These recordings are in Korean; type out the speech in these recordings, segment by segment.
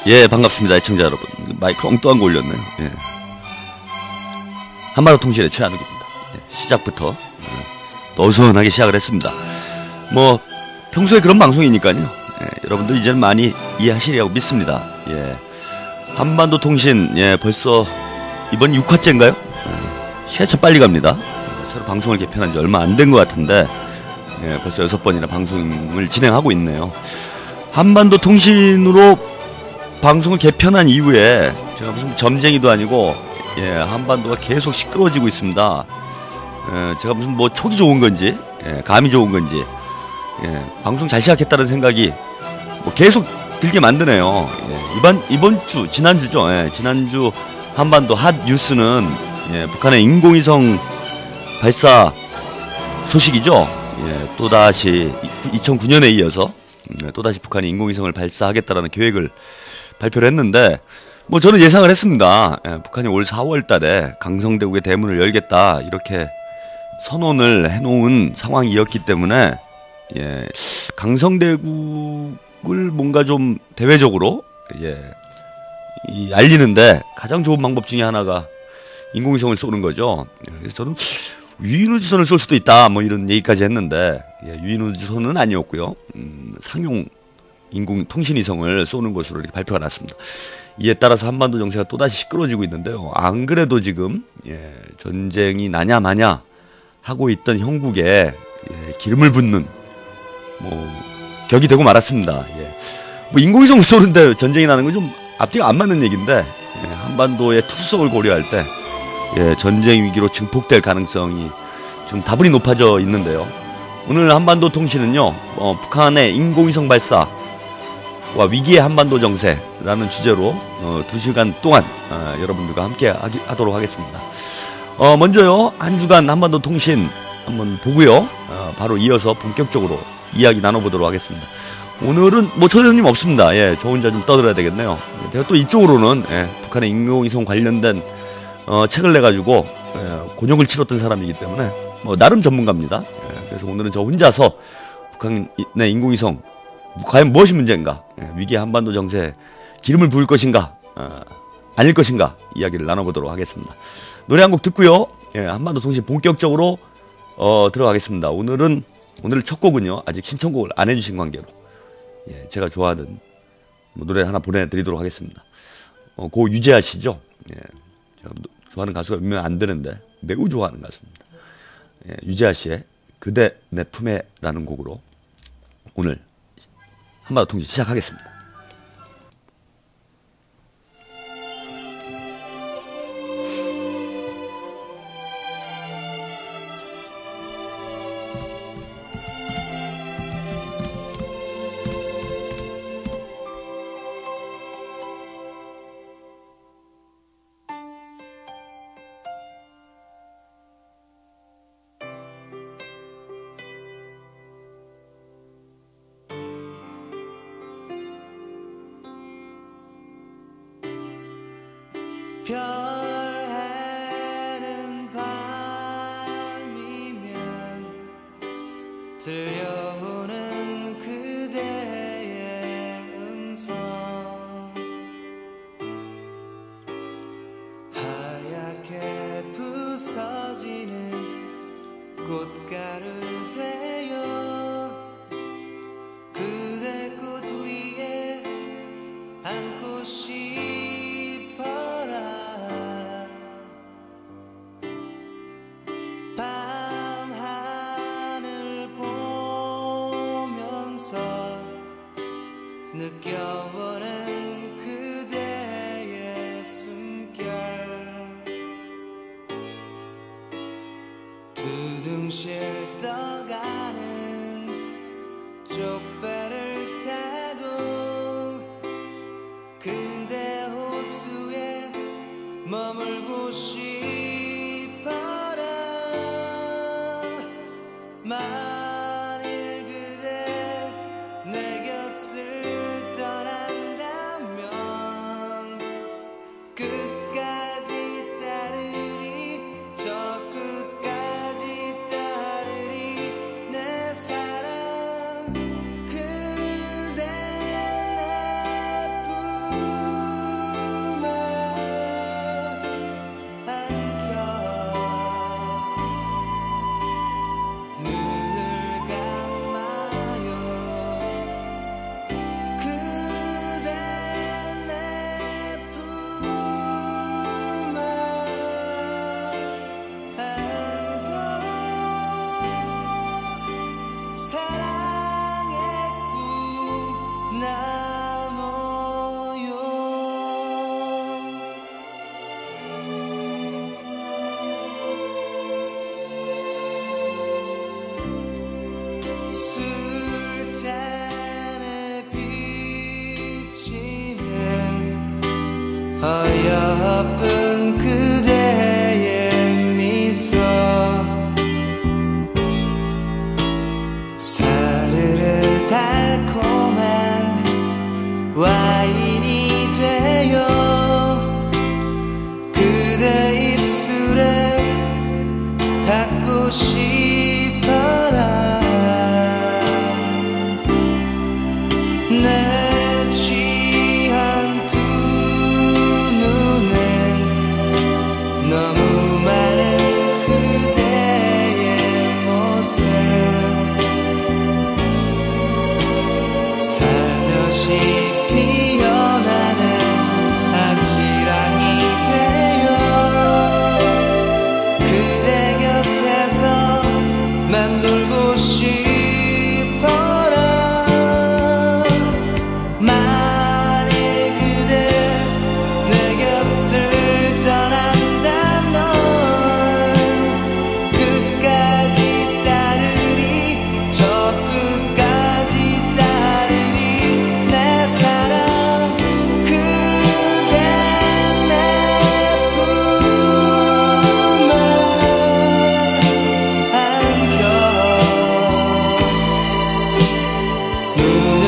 예, 반갑습니다, 애청자 여러분. 마이크 엉뚱한 거 올렸네요. 예. 한마디통신의 최한욱입니다. 예, 시작부터 어수선하게 시작을 했습니다. 뭐 평소에 그런 방송이니까요. 예, 여러분들 이제는 많이 이해하시리라고 믿습니다. 예. 한반도통신, 예, 벌써 이번 6화째인가요? 예, 시간이 참 빨리 갑니다. 예, 새로 방송을 개편한 지 얼마 안 된 것 같은데, 예, 벌써 6번이나 방송을 진행하고 있네요. 한반도통신으로 방송을 개편한 이후에 제가 무슨 점쟁이도 아니고, 예, 한반도가 계속 시끄러워지고 있습니다. 예, 제가 무슨 뭐 촉이 좋은 건지, 예, 감이 좋은 건지, 예, 방송 잘 시작했다는 생각이 뭐 계속 들게 만드네요. 예, 이번 주, 지난주죠. 예, 지난주 한반도 핫 뉴스는, 예, 북한의 인공위성 발사 소식이죠. 예, 또다시 2009년에 이어서 또다시 북한이 인공위성을 발사하겠다라는 계획을 발표를 했는데, 뭐 저는 예상을 했습니다. 예, 북한이 올 4월 달에 강성대국의 대문을 열겠다 이렇게 선언을 해놓은 상황이었기 때문에, 예, 강성대국을 뭔가 좀 대외적으로, 예, 알리는데 가장 좋은 방법 중에 하나가 인공위성을 쏘는 거죠. 그래서 저는 유인우주선을 쏠 수도 있다 뭐 이런 얘기까지 했는데, 예, 유인우주선은 아니었고요. 상용 인공통신위성을 쏘는 것으로 이렇게 발표가 났습니다. 이에 따라서 한반도 정세가 또다시 시끄러워지고 있는데요. 안 그래도 지금, 예, 전쟁이 나냐 마냐 하고 있던 형국에, 예, 기름을 붓는 뭐 격이 되고 말았습니다. 예. 뭐 인공위성을 쏘는데 전쟁이 나는 건 좀 앞뒤가 안 맞는 얘기인데, 예, 한반도의 특수성을 고려할 때, 예, 전쟁 위기로 증폭될 가능성이 지금 다분히 높아져 있는데요. 오늘 한반도 통신은요, 북한의 인공위성 발사 위기의 한반도 정세라는 주제로 2시간 동안 여러분들과 함께 하도록 하겠습니다. 먼저요, 한 주간 한반도 통신 한번 보고요, 바로 이어서 본격적으로 이야기 나눠보도록 하겠습니다. 오늘은 뭐 초대손님 없습니다. 예, 저 혼자 좀 떠들어야 되겠네요. 제가 또 이쪽으로는, 예, 북한의 인공위성 관련된 책을 내가지고, 예, 곤욕을 치렀던 사람이기 때문에 뭐 나름 전문가입니다. 예, 그래서 오늘은 저 혼자서 북한의 인공위성 과연 무엇이 문제인가, 예, 위기의 한반도 정세에 기름을 부을 것인가, 아닐 것인가 이야기를 나눠보도록 하겠습니다. 노래 한 곡 듣고요, 예, 한반도 통신 본격적으로 들어가겠습니다. 오늘 첫 곡은요, 아직 신청곡을 안 해주신 관계로, 예, 제가 좋아하는 뭐 노래 하나 보내드리도록 하겠습니다. 고 유재하 씨죠. 예, 제가 좋아하는 가수가 몇명 안 되는데 매우 좋아하는 가수입니다. 예, 유재하 씨의 그대 내 품에라는 곡으로 오늘 한반도 통신 시작하겠습니다. 별 해는 밤이면 들려오는 그대의 음성, 하얗게 부서지는 꽃가루 되어 그대 꽃 위에 안고 싶어라. 둥실 떠가는 쪽배를 타고 그대 호수에 머물고 싶어라. 만일 그대 내 곁을 떠난다면 끝까지 따르리. 저 끝까지 따르리. 내 사랑 그대 내 품에 안겨 눈을 감아요. 그대 내 품에 안겨 사랑의 꿈 나눠요. 술잔에 비치는 어여쁜 그대의 미소 사르르 달콤한 와인이 되어 그대 입술에 닿고 싶어라. 내 취한 두 눈엔 너무 많은 그대의 모습 살며시 피어나는 아지랑이 되어 그대 곁에서 맴돌고 싶어라. 만일 그대 내 곁을 떠난다면 끝까지 따르리. 저 끝까지 따르리. 내 사랑 그대 내 품에 안겨 눈을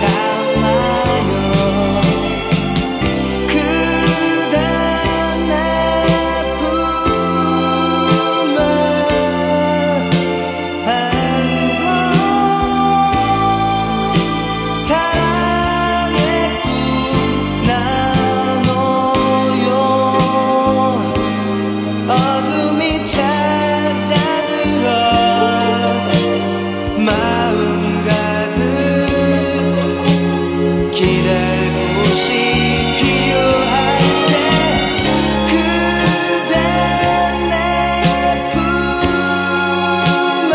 감아요. 그대 내 품에 안겨 사랑의 꿈 나눠요. 어둠이 찾아들어 마음 가득 기댈 곳이 필요할 때 그대 내 품에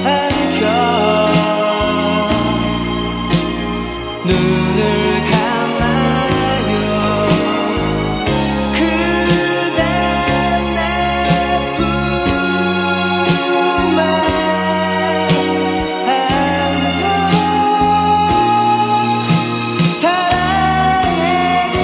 안겨 눈을 감아요. 그대 내 품에 안겨 사랑의 꿈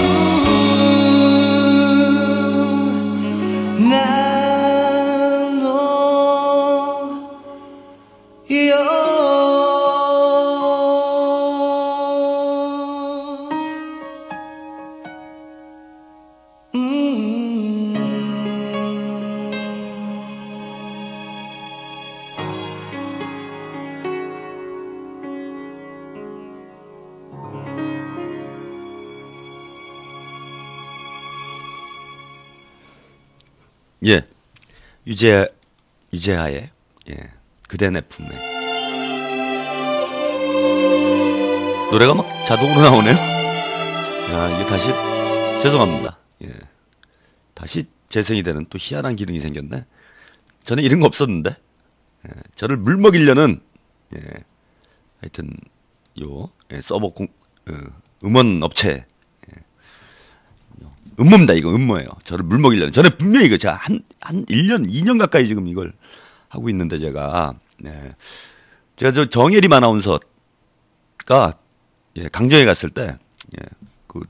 예, 유재하의 그대 내 품에. 노래가 막 자동으로 나오네요. 야, 이게 다시 죄송합니다. 예, 다시 재생이 되는 또 희한한 기능이 생겼네. 전에 이런 거 없었는데. 저를 물먹이려는 하여튼 서버 음원 업체 음모입니다. 이거 음모예요. 저를 물먹이려는. 저는 분명히 이거 제가 한 1년, 2년 가까이 지금 이걸 하고 있는데 제가, 네. 제가 저 정혜림 아나운서가, 예, 강정에 갔을 때, 예, 그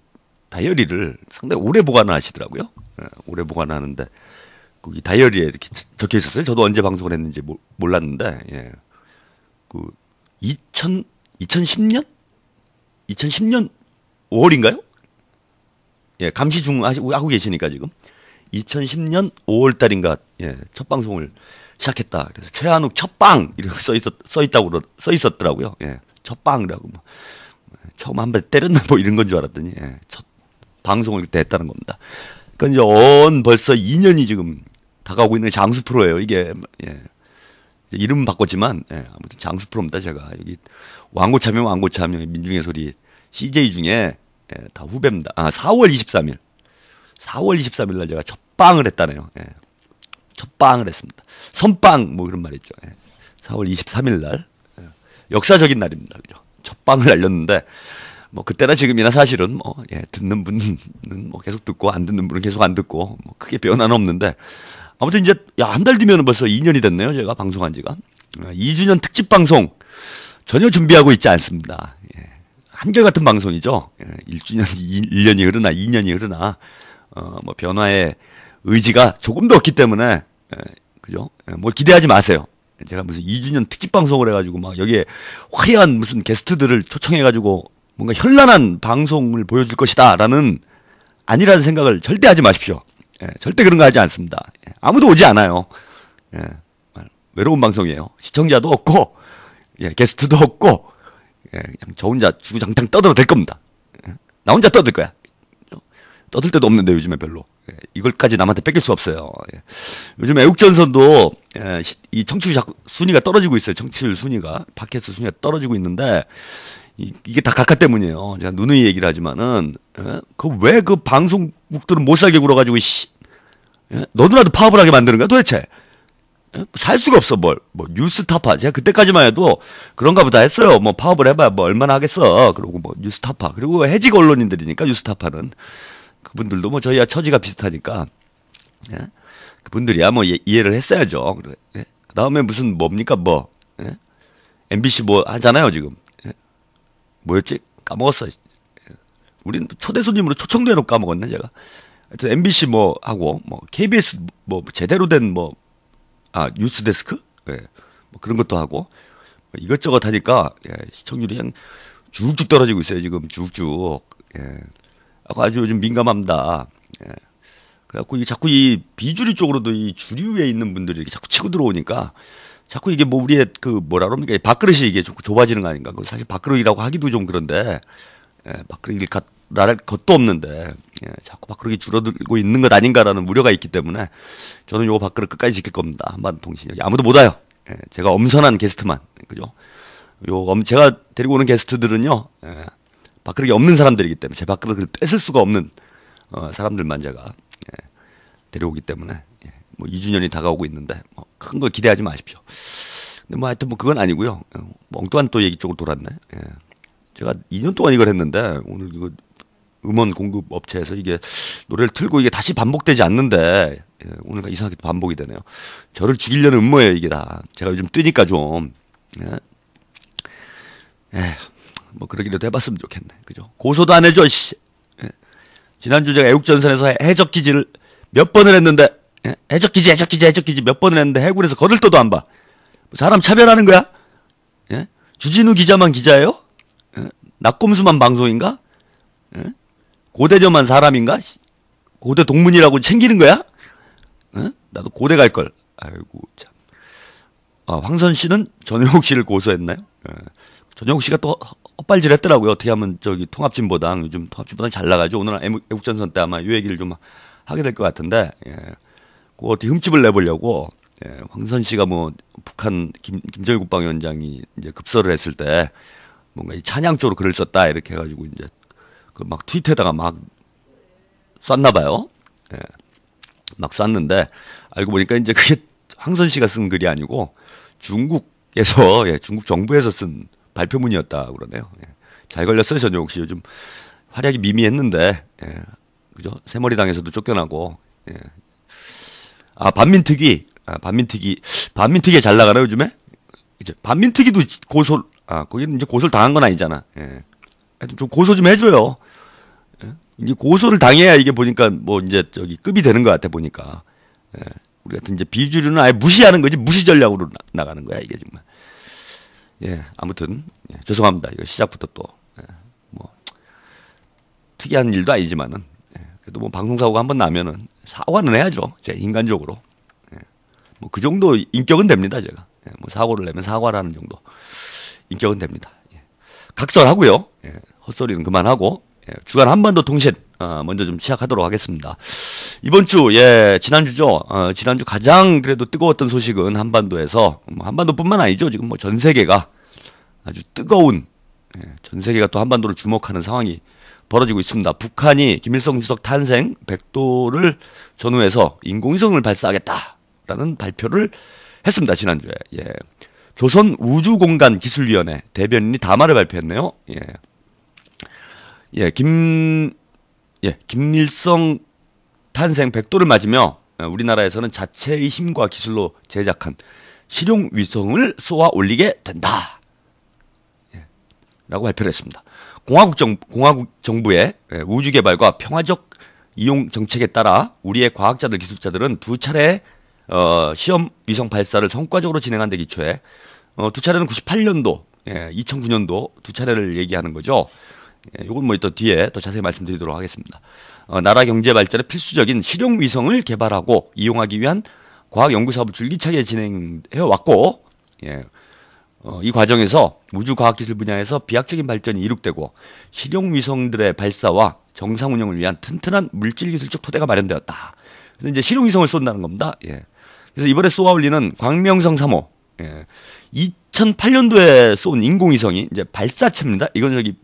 다이어리를 상당히 오래 보관하시더라고요. 예, 오래 보관하는데, 거기 다이어리에 이렇게 적혀 있었어요. 저도 언제 방송을 했는지 몰랐는데, 예. 그, 2010년? 2010년 5월인가요? 예, 감시 중 하고 계시니까 지금 2010년 5월 달인가 예, 첫 방송을 시작했다. 그래서 최한욱 첫방 이렇게 써 있었더라고요. 예, 첫방이라고 뭐 처음 한 번 때렸나 뭐 이런 건 줄 알았더니 예, 첫 방송을 그때 했다는 겁니다. 그러니까 이제 벌써 2년이 지금 다가오고 있는 장수 프로예요. 이게 예. 이름 바꿨지만 예, 아무튼 장수 프로입니다. 제가 여기 왕고 참여 민중의 소리 CJ 중에 예, 다 후배입니다. 4월 23일 날 제가 첫 방을 했다네요. 예. 첫 방을 했습니다. 선빵 뭐 그런 말 있죠. 예. 4월 23일 날 예. 역사적인 날입니다. 그죠? 첫 방을 날렸는데 뭐 그때나 지금이나 사실은 뭐 예, 듣는 분은 뭐 계속 듣고 안 듣는 분은 계속 안 듣고 뭐 크게 변화는 없는데 아무튼 이제 한 달 뒤면 벌써 2년이 됐네요. 제가 방송한 지가 2주년 특집 방송 전혀 준비하고 있지 않습니다. 예. 한결같은 방송이죠. 1주년, 1년이 흐르나, 2년이 흐르나, 뭐, 변화의 의지가 조금 더 없기 때문에, 그죠? 뭘 기대하지 마세요. 제가 무슨 2주년 특집 방송을 해가지고, 막, 여기에 화려한 무슨 게스트들을 초청해가지고, 뭔가 현란한 방송을 보여줄 것이다, 아니라는 생각을 절대 하지 마십시오. 절대 그런 거 하지 않습니다. 아무도 오지 않아요. 외로운 방송이에요. 시청자도 없고, 게스트도 없고, 그냥 저 혼자 주구장창 떠들어도 될 겁니다. 나 혼자 떠들 거야. 떠들 때도 없는데 요즘에 별로. 이걸까지 남한테 뺏길 수 없어요. 요즘 애국전선도 이 청취율 순위가 떨어지고 있어요. 청취율 순위가 팟캐스트 순위가 떨어지고 있는데 이게 다 각하 때문이에요. 제가 누누이 얘기를 하지만은 왜 그 방송국들은 못 살게 굴어가지고 너도나도 파업을 하게 만드는 거야 도대체. 살 수가 없어, 뭐, 뉴스타파. 제가 그때까지만 해도 그런가 보다 했어요. 뭐, 파업을 해봐야 뭐, 얼마나 하겠어. 그리고 뭐, 뉴스타파. 그리고 해직 언론인들이니까, 뉴스타파는. 그분들도 뭐, 저희와 처지가 비슷하니까, 예? 그분들이야 뭐, 이해를 했어야죠. 예? 그 다음에 무슨, 뭡니까, 뭐, 예? MBC 뭐, 하잖아요, 지금. 예? 뭐였지? 까먹었어. 예? 우린 초대 손님으로 초청도 해놓고 까먹었네, 제가. 하여튼, MBC 뭐, 하고, 뭐, KBS 뭐, 제대로 된 뭐, 뉴스데스크? 예. 뭐 그런 것도 하고, 이것저것 하니까, 예, 시청률이 그냥 쭉쭉 떨어지고 있어요, 지금, 쭉쭉. 예. 아주 요즘 민감합니다. 예. 그래갖고 이게 자꾸 이 비주류 쪽으로도 이 주류에 있는 분들이 이렇게 자꾸 치고 들어오니까, 자꾸 이게 뭐 우리의 뭐라 그럽니까? 밥그릇이 이게 좀 좁아지는 거 아닌가? 사실 밥그릇이라고 하기도 좀 그런데, 예, 밥그릇이 말할 것도 없는데, 예, 자꾸 밥그릇이 줄어들고 있는 것 아닌가라는 우려가 있기 때문에 저는 요거 밥그릇 끝까지 지킬 겁니다. 한반통신 여기 아무도 못 와요. 예, 제가 엄선한 게스트만, 그죠? 제가 데리고 오는 게스트들은요, 예, 밥그릇이 없는 사람들이기 때문에 제 밥그릇을 뺏을 수가 없는 사람들만 제가 데려오기 때문에 뭐 2주년이 다가오고 있는데 뭐 큰 거 기대하지 마십시오. 근데 뭐 하여튼 뭐 그건 아니고요. 뭐 엉뚱한 또 얘기 쪽으로 돌았네. 제가 2년 동안 이걸 했는데 오늘 이거 음원 공급 업체에서 이게 노래를 틀고 이게 다시 반복되지 않는데 오늘 이상하게 반복이 되네요. 저를 죽이려는 음모예요 이게 다. 제가 요즘 뜨니까 좀 뭐 그러기라도 해봤으면 좋겠네. 그죠? 고소도 안 해줘. 씨. 지난주 제가 애국전선에서 해적기지를 몇 번을 했는데 해적기지 몇 번을 했는데 해군에서 거들떠도 안 봐. 사람 차별하는 거야? 예? 주진우 기자만 기자예요? 예? 낙곰수만 방송인가? 예? 고대녀만 사람인가? 고대 동문이라고 챙기는 거야? 예? 나도 고대 갈 걸. 아이고 참. 황선 씨는 전용욱 씨를 고소했나요? 예. 전용욱 씨가 또 헛발질 했더라고요. 어떻게 하면 통합진보당 요즘 통합진보당 잘 나가죠. 오늘 애국전선 때 아마 이 얘기를 좀 하게 될 것 같은데, 예. 그 어떻게 흠집을 내보려고, 예. 황선 씨가 뭐 북한 김정일 국방위원장이 이제 급서를 했을 때 뭔가 이 찬양 쪽으로 글을 썼다 이렇게 해가지고 이제 그 막 트위터에다가 막 쐈나 봐요. 예. 막 쐈는데 알고 보니까 이제 그게 황선 씨가 쓴 글이 아니고 중국에서 예, 중국 정부에서 쓴 발표문이었다 그러네요. 예. 잘 걸렸어요. 전용욱 씨 요즘 활약이 미미했는데 예. 그죠? 새머리당에서도 쫓겨나고. 예. 아, 반민특위 잘 나가나 요즘에? 이제 반민특위도 거기는 이제 고소를 당한 건 아니잖아. 예. 하여튼 좀 고소 좀 해줘요. 예. 이제 고소를 당해야 이게 보니까 뭐 이제 저기 급이 되는 것 같아 보니까. 예. 우리 같은 이제 비주류는 아예 무시하는 거지, 무시 전략으로 나가는 거야 이게 정말. 예. 아무튼 예. 죄송합니다. 이거 시작부터 또 뭐 특이한 일도 아니지만은 그래도 뭐 방송사고가 한번 나면은 사과는 해야죠. 제 인간적으로. 뭐 그 정도 인격은 됩니다, 제가. 뭐 사고를 내면 사과라는 정도 인격은 됩니다. 각설하고요. 헛소리는 그만하고 주간 한반도 통신 먼저 좀 시작하도록 하겠습니다. 이번 주 지난주죠. 지난주 가장 그래도 뜨거웠던 소식은 한반도에서 뭐 한반도뿐만 아니죠. 지금 뭐 전 세계가 아주 뜨거운 전 세계가 또 한반도를 주목하는 상황이 벌어지고 있습니다. 북한이 김일성 주석 탄생 100도를 전후해서 인공위성을 발사하겠다라는 발표를 했습니다. 지난주에. 조선우주공간기술위원회 대변인이 담화를 발표했네요. 김일성 탄생 100도를 맞으며 우리나라에서는 자체의 힘과 기술로 제작한 실용위성을 쏘아 올리게 된다. 라고 발표를 했습니다. 공화국 정부의 우주개발과 평화적 이용 정책에 따라 우리의 과학자들, 기술자들은 두 차례 시험 위성 발사를 성과적으로 진행한 데 기초해 두 차례는 98년도, 2009년도 두 차례를 얘기하는 거죠. 이건 뭐 또 뒤에 더 자세히 말씀드리도록 하겠습니다. 나라 경제 발전에 필수적인 실용 위성을 개발하고 이용하기 위한 과학 연구 사업을 줄기차게 진행해 왔고, 이 과정에서 우주과학기술 분야에서 비약적인 발전이 이룩되고 실용 위성들의 발사와 정상 운영을 위한 튼튼한 물질기술적 토대가 마련되었다. 그래서 이제 실용 위성을 쏜다는 겁니다. 그래서 이번에 쏘아 올리는 광명성 3호, 2008년도에 쏜 인공위성이 이제 발사체입니다. 이건 저기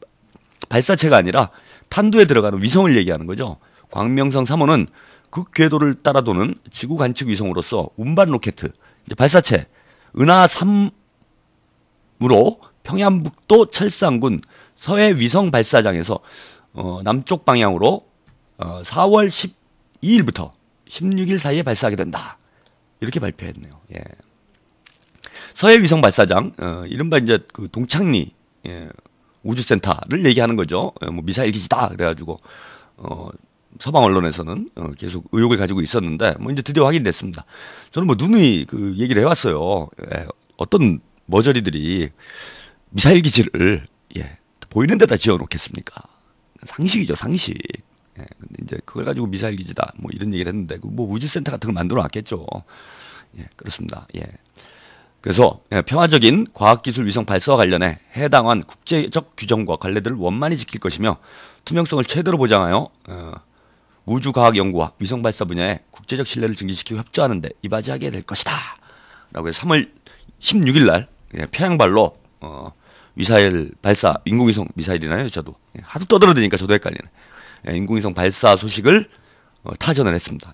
발사체가 아니라 탄두에 들어가는 위성을 얘기하는 거죠. 광명성 3호는 극궤도를 따라 도는 지구 관측 위성으로서 운반 로켓, 이제 발사체 은하 3으로 평양북도 철산군 서해 위성 발사장에서 남쪽 방향으로 4월 12일부터 16일 사이에 발사하게 된다. 이렇게 발표했네요. 서해 위성 발사장, 이른바 이제 그 동창리 우주센터를 얘기하는 거죠. 뭐 미사일 기지다 그래가지고 서방 언론에서는 계속 의혹을 가지고 있었는데 뭐 이제 드디어 확인됐습니다. 저는 뭐 누누이 그 얘기를 해왔어요. 어떤 머저리들이 미사일 기지를 보이는 데다 지어놓겠습니까? 상식이죠, 상식. 근데 이제 그걸 가지고 미사일 기지다 뭐 이런 얘기를 했는데 뭐 우주센터 같은 걸 만들어놨겠죠. 그렇습니다. 그래서 평화적인 과학기술 위성 발사와 관련해 해당한 국제적 규정과 관례들을 원만히 지킬 것이며 투명성을 최대로 보장하여 우주과학 연구와 위성 발사 분야에 국제적 신뢰를 증진시키고 협조하는 데 이바지하게 될 것이다. 라고 해서 3월 16일 날 평양발로 미사일 발사, 인공위성 미사일이나요? 저도 하도 떠들어대니까 저도 헷갈리네. 인공위성 발사 소식을 타전을 했습니다.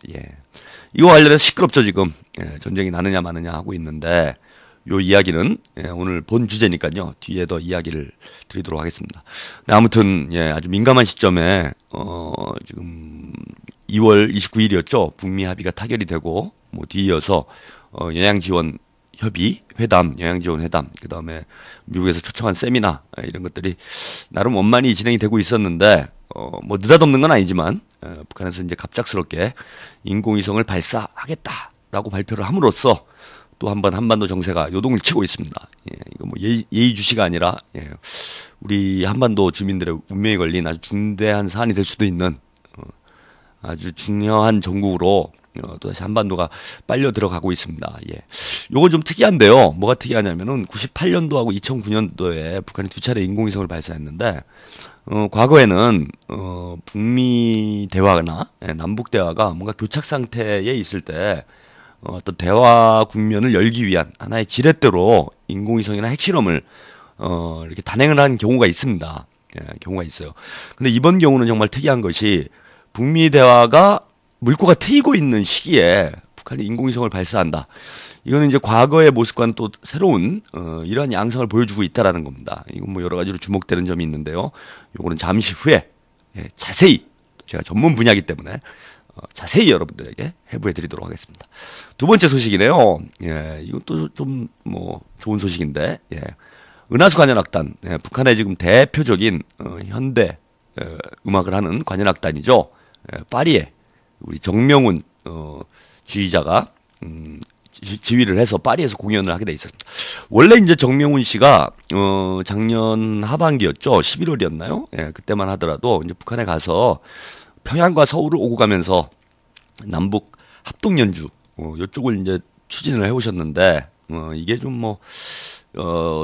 이거 관련해서 시끄럽죠 지금. 전쟁이 나느냐 마느냐 하고 있는데 요 이야기는 오늘 본 주제니까요. 뒤에 더 이야기를 드리도록 하겠습니다. 네, 아무튼 아주 민감한 시점에 지금 2월 29일이었죠. 북미 합의가 타결이 되고 뭐 뒤이어서 영양지원 협의 회담, 영양지원 회담, 그 다음에 미국에서 초청한 세미나 이런 것들이 나름 원만히 진행이 되고 있었는데 뭐 느닷없는 건 아니지만 북한에서 이제 갑작스럽게 인공위성을 발사하겠다라고 발표를 함으로써 또 한 번 한반도 정세가 요동을 치고 있습니다. 이거 뭐 예의주시가 아니라 우리 한반도 주민들의 운명이 걸린 아주 중대한 사안이 될 수도 있는 아주 중요한 전국으로 또다시 한반도가 빨려 들어가고 있습니다. 요거 좀 특이한데요. 뭐가 특이하냐면은 98년도하고 2009년도에 북한이 두 차례 인공위성을 발사했는데 과거에는 북미 대화나 남북 대화가 뭔가 교착 상태에 있을 때 어떤 대화 국면을 열기 위한 하나의 지렛대로 인공위성이나 핵실험을 이렇게 단행을 한 경우가 있습니다. 경우가 있어요. 근데 이번 경우는 정말 특이한 것이 북미 대화가 물꼬가 트이고 있는 시기에 북한이 인공위성을 발사한다. 이거는 이제 과거의 모습과는 또 새로운 이러한 양상을 보여주고 있다라는 겁니다. 이건 뭐 여러 가지로 주목되는 점이 있는데요. 요거는 잠시 후에 자세히 제가 전문 분야이기 때문에 자세히 여러분들에게 해부해 드리도록 하겠습니다. 두 번째 소식이네요. 예, 이것도 좀 뭐 좋은 소식인데, 예. 은하수 관현악단, 예, 북한의 지금 대표적인 현대 음악을 하는 관현악단이죠. 예, 파리에 우리 정명훈 지휘자가 지휘를 해서 파리에서 공연을 하게 돼 있었습니다. 원래 이제 정명훈 씨가 작년 하반기였죠. 11월이었나요? 예, 그때만 하더라도 이제 북한에 가서 평양과 서울을 오고 가면서 남북 합동 연주 이쪽을 이제 추진을 해 오셨는데 이게 좀 뭐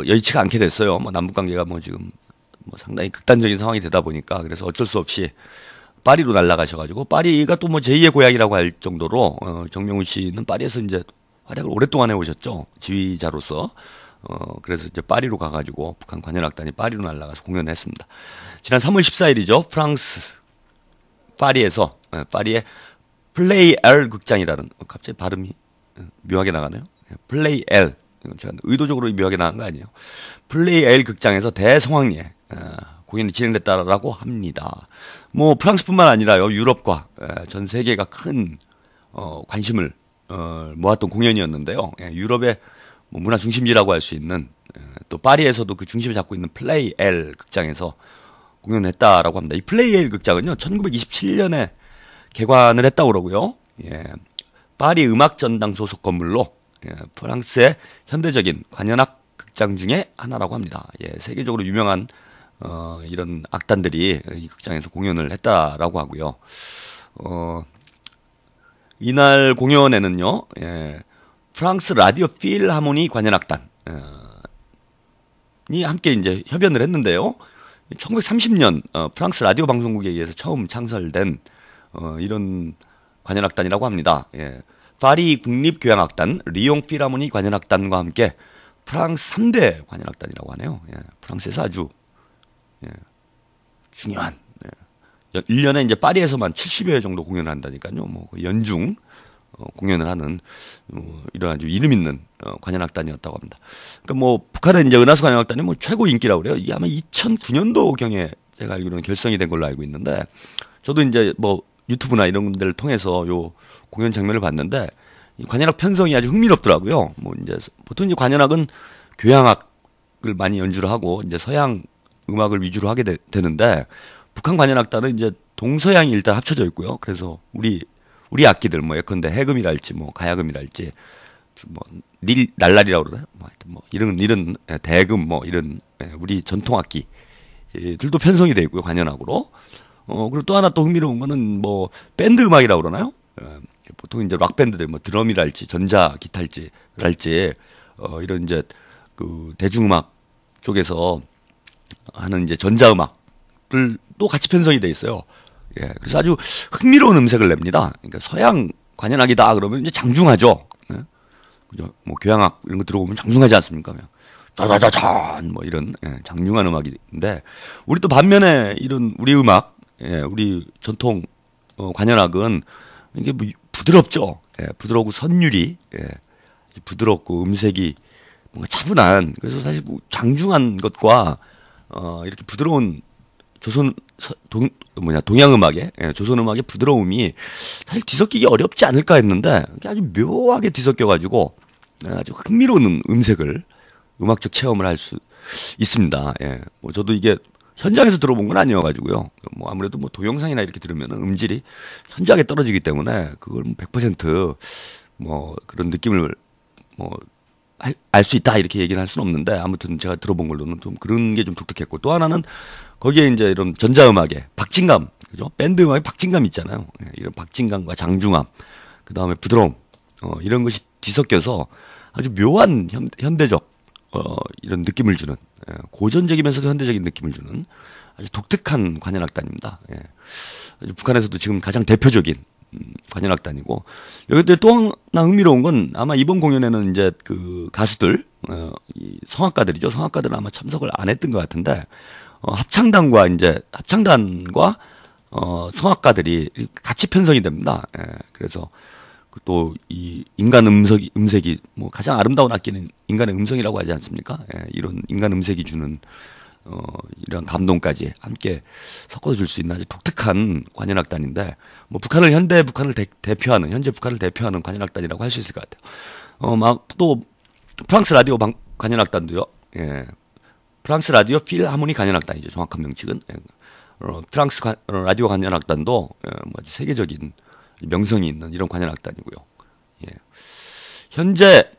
여의치가 않게 됐어요. 뭐 남북 관계가 뭐 지금 뭐 상당히 극단적인 상황이 되다 보니까 그래서 어쩔 수 없이 파리로 날아가셔가지고 파리가 또 뭐 제2의 고향이라고 할 정도로 정명훈 씨는 파리에서 이제 활약을 오랫동안 해오셨죠. 지휘자로서. 그래서 이제 파리로 가가지고 북한 관현악단이 파리로 날아가서 공연을 했습니다. 지난 3월 14일이죠. 프랑스 파리에서 파리의 플레이 L 극장이라는 갑자기 발음이 묘하게 나가네요. 플레이 L 제가 의도적으로 묘하게 나간 거 아니에요. 플레이 L 극장에서 대성황리에 공연이 진행됐다라고 합니다. 뭐 프랑스뿐만 아니라요 유럽과 전 세계가 큰 관심을 모았던 공연이었는데요. 유럽의 뭐 문화 중심지라고 할 수 있는 또 파리에서도 그 중심을 잡고 있는 플레이 L 극장에서 공연을 했다라고 합니다. 이 플레이 L 극장은요 1927년에 개관을 했다고 그러고요. 예, 파리 음악전당 소속 건물로 프랑스의 현대적인 관현악 극장 중에 하나라고 합니다. 예, 세계적으로 유명한 이런 악단들이 이 극장에서 공연을 했다라고 하고요. 이날 공연에는요, 예, 프랑스 라디오 필하모니 관현악단이 함께 이제 협연을 했는데요. 1930년 프랑스 라디오 방송국에 의해서 처음 창설된 이런 관현악단이라고 합니다. 예. 파리 국립교향악단, 리옹 필하모니 관현악단과 함께 프랑스 3대 관현악단이라고 하네요. 예. 프랑스에서 아주 중요한 1년에 이제 파리에서만 70여 회 정도 공연을 한다니까요. 뭐 연중 공연을 하는 이런 아주 이름 있는 관현악단이었다고 합니다. 그러니까 뭐 북한은 이제 은하수 관현악단이 뭐 최고 인기라고 그래요. 이게 아마 2009년도 경에 제가 알기로는 결성이 된 걸로 알고 있는데 저도 이제 뭐 유튜브나 이런 데를 통해서 요 공연 장면을 봤는데 이 관현악 편성이 아주 흥미롭더라고요. 뭐 이제 보통 이제 관현악은 교향악을 많이 연주를 하고 이제 서양 음악을 위주로 하게 되는데 북한 관현악단은 이제 동서양이 일단 합쳐져 있고요. 그래서 우리 악기들 뭐 예컨대 해금이랄지 뭐 가야금이랄지 뭐 날라리라고 그러나요? 뭐 하여튼 뭐 이런 대금 뭐 이런 우리 전통 악기들도 편성이 돼 있고요. 관현악으로. 그리고 또 하나 또 흥미로운 거는 뭐 밴드 음악이라고 그러나요? 보통 이제 락 밴드들 뭐 드럼이랄지 전자 기타랄지 이런 이제 그 대중음악 쪽에서 하는 이제 전자음악들 또 같이 편성이 돼 있어요. 예, 그래서 아주 흥미로운 음색을 냅니다. 그러니까 서양 관현악이다 그러면 이제 장중하죠. 네? 그죠? 뭐 교향악 이런 거 들어보면 장중하지 않습니까? 짜자자잔 뭐 이런 장중한 음악인데 우리 또 반면에 이런 우리 음악, 우리 전통 관현악은 이게 뭐 부드럽죠. 부드럽고 선율이 부드럽고 음색이 뭔가 차분한 그래서 사실 뭐 장중한 것과 이렇게 부드러운 동양 음악의 조선 음악의 부드러움이 사실 뒤섞이기 어렵지 않을까 했는데 아주 묘하게 뒤섞여가지고 아주 흥미로운 음색을 음악적 체험을 할 수 있습니다. 예. 뭐 저도 이게 현장에서 들어본 건 아니어가지고요. 뭐 아무래도 뭐 동영상이나 이렇게 들으면 음질이 현저하게 떨어지기 때문에 그걸 100%뭐 그런 느낌을 뭐 알 수 있다 이렇게 얘기는 할 수는 없는데 아무튼 제가 들어본 걸로는 좀 그런 게 좀 독특했고 또 하나는 거기에 이제 이런 전자음악의 박진감, 그죠? 밴드 음악의 박진감 있잖아요. 이런 박진감과 장중함, 그 다음에 부드러움, 이런 것이 뒤섞여서 아주 묘한 현대적, 이런 느낌을 주는, 고전적이면서도 현대적인 느낌을 주는 아주 독특한 관현악단입니다. 북한에서도 지금 가장 대표적인 관현악단이고, 여기 또 하나 흥미로운 건 아마 이번 공연에는 이제 그 가수들, 이 성악가들이죠. 성악가들은 아마 참석을 안 했던 것 같은데, 합창단과 성악가들이 같이 편성이 됩니다. 그래서 또 이 인간 음색이 뭐 가장 아름다운 악기는 인간의 음성이라고 하지 않습니까? 이런 인간 음색이 주는 이런 감동까지 함께 섞어줄 수 있는 아주 독특한 관현악단인데, 뭐 현재 북한을 대표하는 관현악단이라고 할 수 있을 것 같아요. 막 또 프랑스 라디오 관현악단도요. 예. 프랑스 라디오 필하모니 관현악단이죠. 정확한 명칭은. 예. 프랑스 라디오 관현악단도 뭐 아주 세계적인 명성이 있는 이런 관현악단이고요. 예. 현재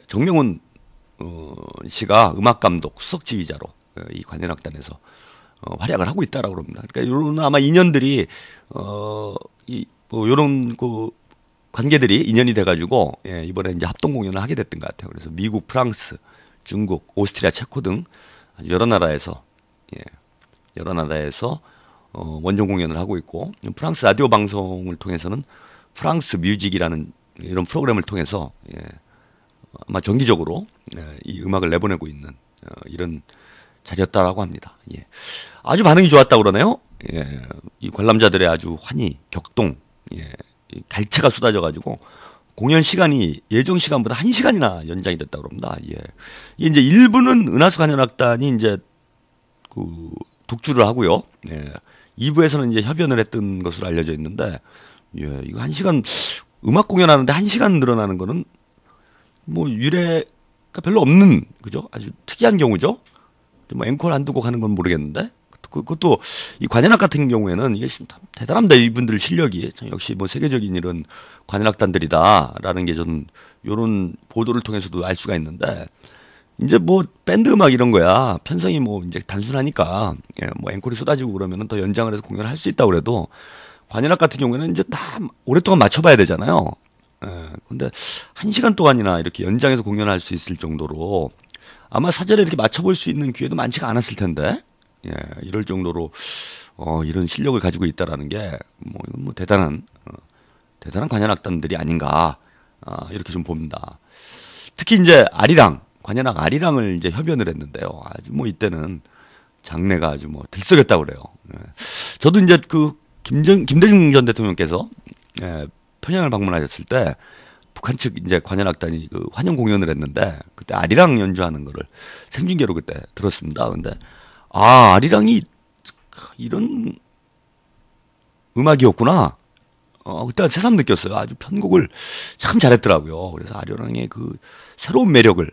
정명훈 씨가 음악 감독 수석 지휘자로 이 관현악단에서 활약을 하고 있다라고 합니다. 그러니까 이런 아마 인연들이 요런 그 관계들이 인연이 돼가지고 이번에 이제 합동 공연을 하게 됐던 것 같아요. 그래서 미국, 프랑스, 중국, 오스트리아, 체코 등 여러 나라에서 원정 공연을 하고 있고, 프랑스 라디오 방송을 통해서는 프랑스 뮤직이라는 이런 프로그램을 통해서 아마 정기적으로 이 음악을 내보내고 있는 이런 자리였다라고 합니다. 아주 반응이 좋았다고 그러네요. 이 관람자들의 아주 환희, 격동, 이 갈채가 쏟아져가지고 공연 시간이 예정 시간보다 1시간이나 연장이 됐다고 합니다. 이제 일부는 은하수 관현악단이 이제 그 독주를 하고요. 2부에서는 이제 협연을 했던 것으로 알려져 있는데, 이거 1시간 음악 공연하는데 1시간 늘어나는 거는 뭐 유례가 별로 없는, 그죠? 아주 특이한 경우죠. 뭐 앵콜 한두 곡 하는 건 모르겠는데, 그것도 이 관현악 같은 경우에는 이게 참 대단합니다. 이분들 실력이 참 역시 뭐 세계적인 이런 관현악단들이다라는 게 저는 요런 보도를 통해서도 알 수가 있는데, 이제 뭐 밴드 음악 이런 거야 편성이 뭐 이제 단순하니까 뭐 앵콜이 쏟아지고 그러면은 더 연장을 해서 공연을 할 수 있다고 그래도, 관현악 같은 경우에는 이제 다 오랫동안 맞춰봐야 되잖아요. 근데 1시간 동안이나 이렇게 연장해서 공연할 수 있을 정도로 아마 사전에 이렇게 맞춰볼 수 있는 기회도 많지가 않았을 텐데, 이럴 정도로 이런 실력을 가지고 있다라는 게 뭐 대단한 관현악단들이 아닌가, 이렇게 좀 봅니다. 특히 이제 관현악 아리랑을 이제 협연을 했는데요. 아주 뭐 이때는 장래가 아주 뭐 들썩였다고 그래요. 저도 이제 그 김대중 전 대통령께서 평양을 방문하셨을 때 북한 측 이제 관현악단이 그 환영 공연을 했는데, 그때 아리랑 연주하는 거를 생중계로 그때 들었습니다. 근데 아리랑이 이런 음악이었구나. 그때 새삼 느꼈어요. 아주 편곡을 참 잘했더라고요. 그래서 아리랑의 그 새로운 매력을,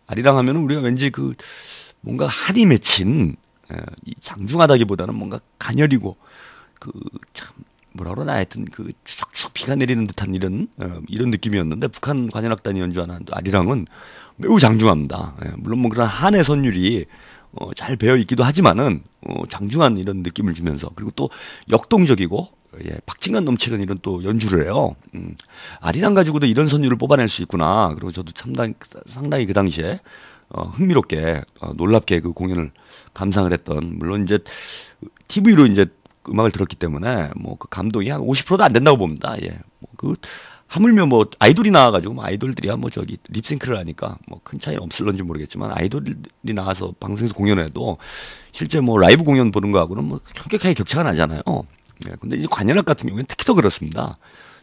아리랑 하면은 우리가 왠지 그 뭔가 한이 맺힌, 이 장중하다기보다는 뭔가 가녀리고 그 참 뭐라 그러나 하여튼 그 추적추적 비가 내리는 듯한 이런 느낌이었는데, 북한 관현악단이 연주하는 아리랑은 매우 장중합니다. 물론 뭐 그런 한의 선율이 잘 배어 있기도 하지만은 장중한 이런 느낌을 주면서, 그리고 또 역동적이고 박진감 넘치는 이런 또 연주를 해요. 아리랑 가지고도 이런 선율을 뽑아낼 수 있구나. 그리고 저도 상당히 그 당시에 흥미롭게 놀랍게 그 공연을 감상을 했던, 물론 이제 TV로 이제 음악을 들었기 때문에 뭐 그 감동이 한 50%도 안 된다고 봅니다. 뭐 하물며 뭐 아이돌이 나와가지고 뭐 아이돌들이야 뭐 저기 립싱크를 하니까 뭐 큰 차이는 없을런지 모르겠지만, 아이돌이 나와서 방송에서 공연해도 실제 뭐 라이브 공연 보는 거하고는 뭐 현격하게 격차가 나잖아요. 근데 이제 관현악 같은 경우에는 특히 더 그렇습니다.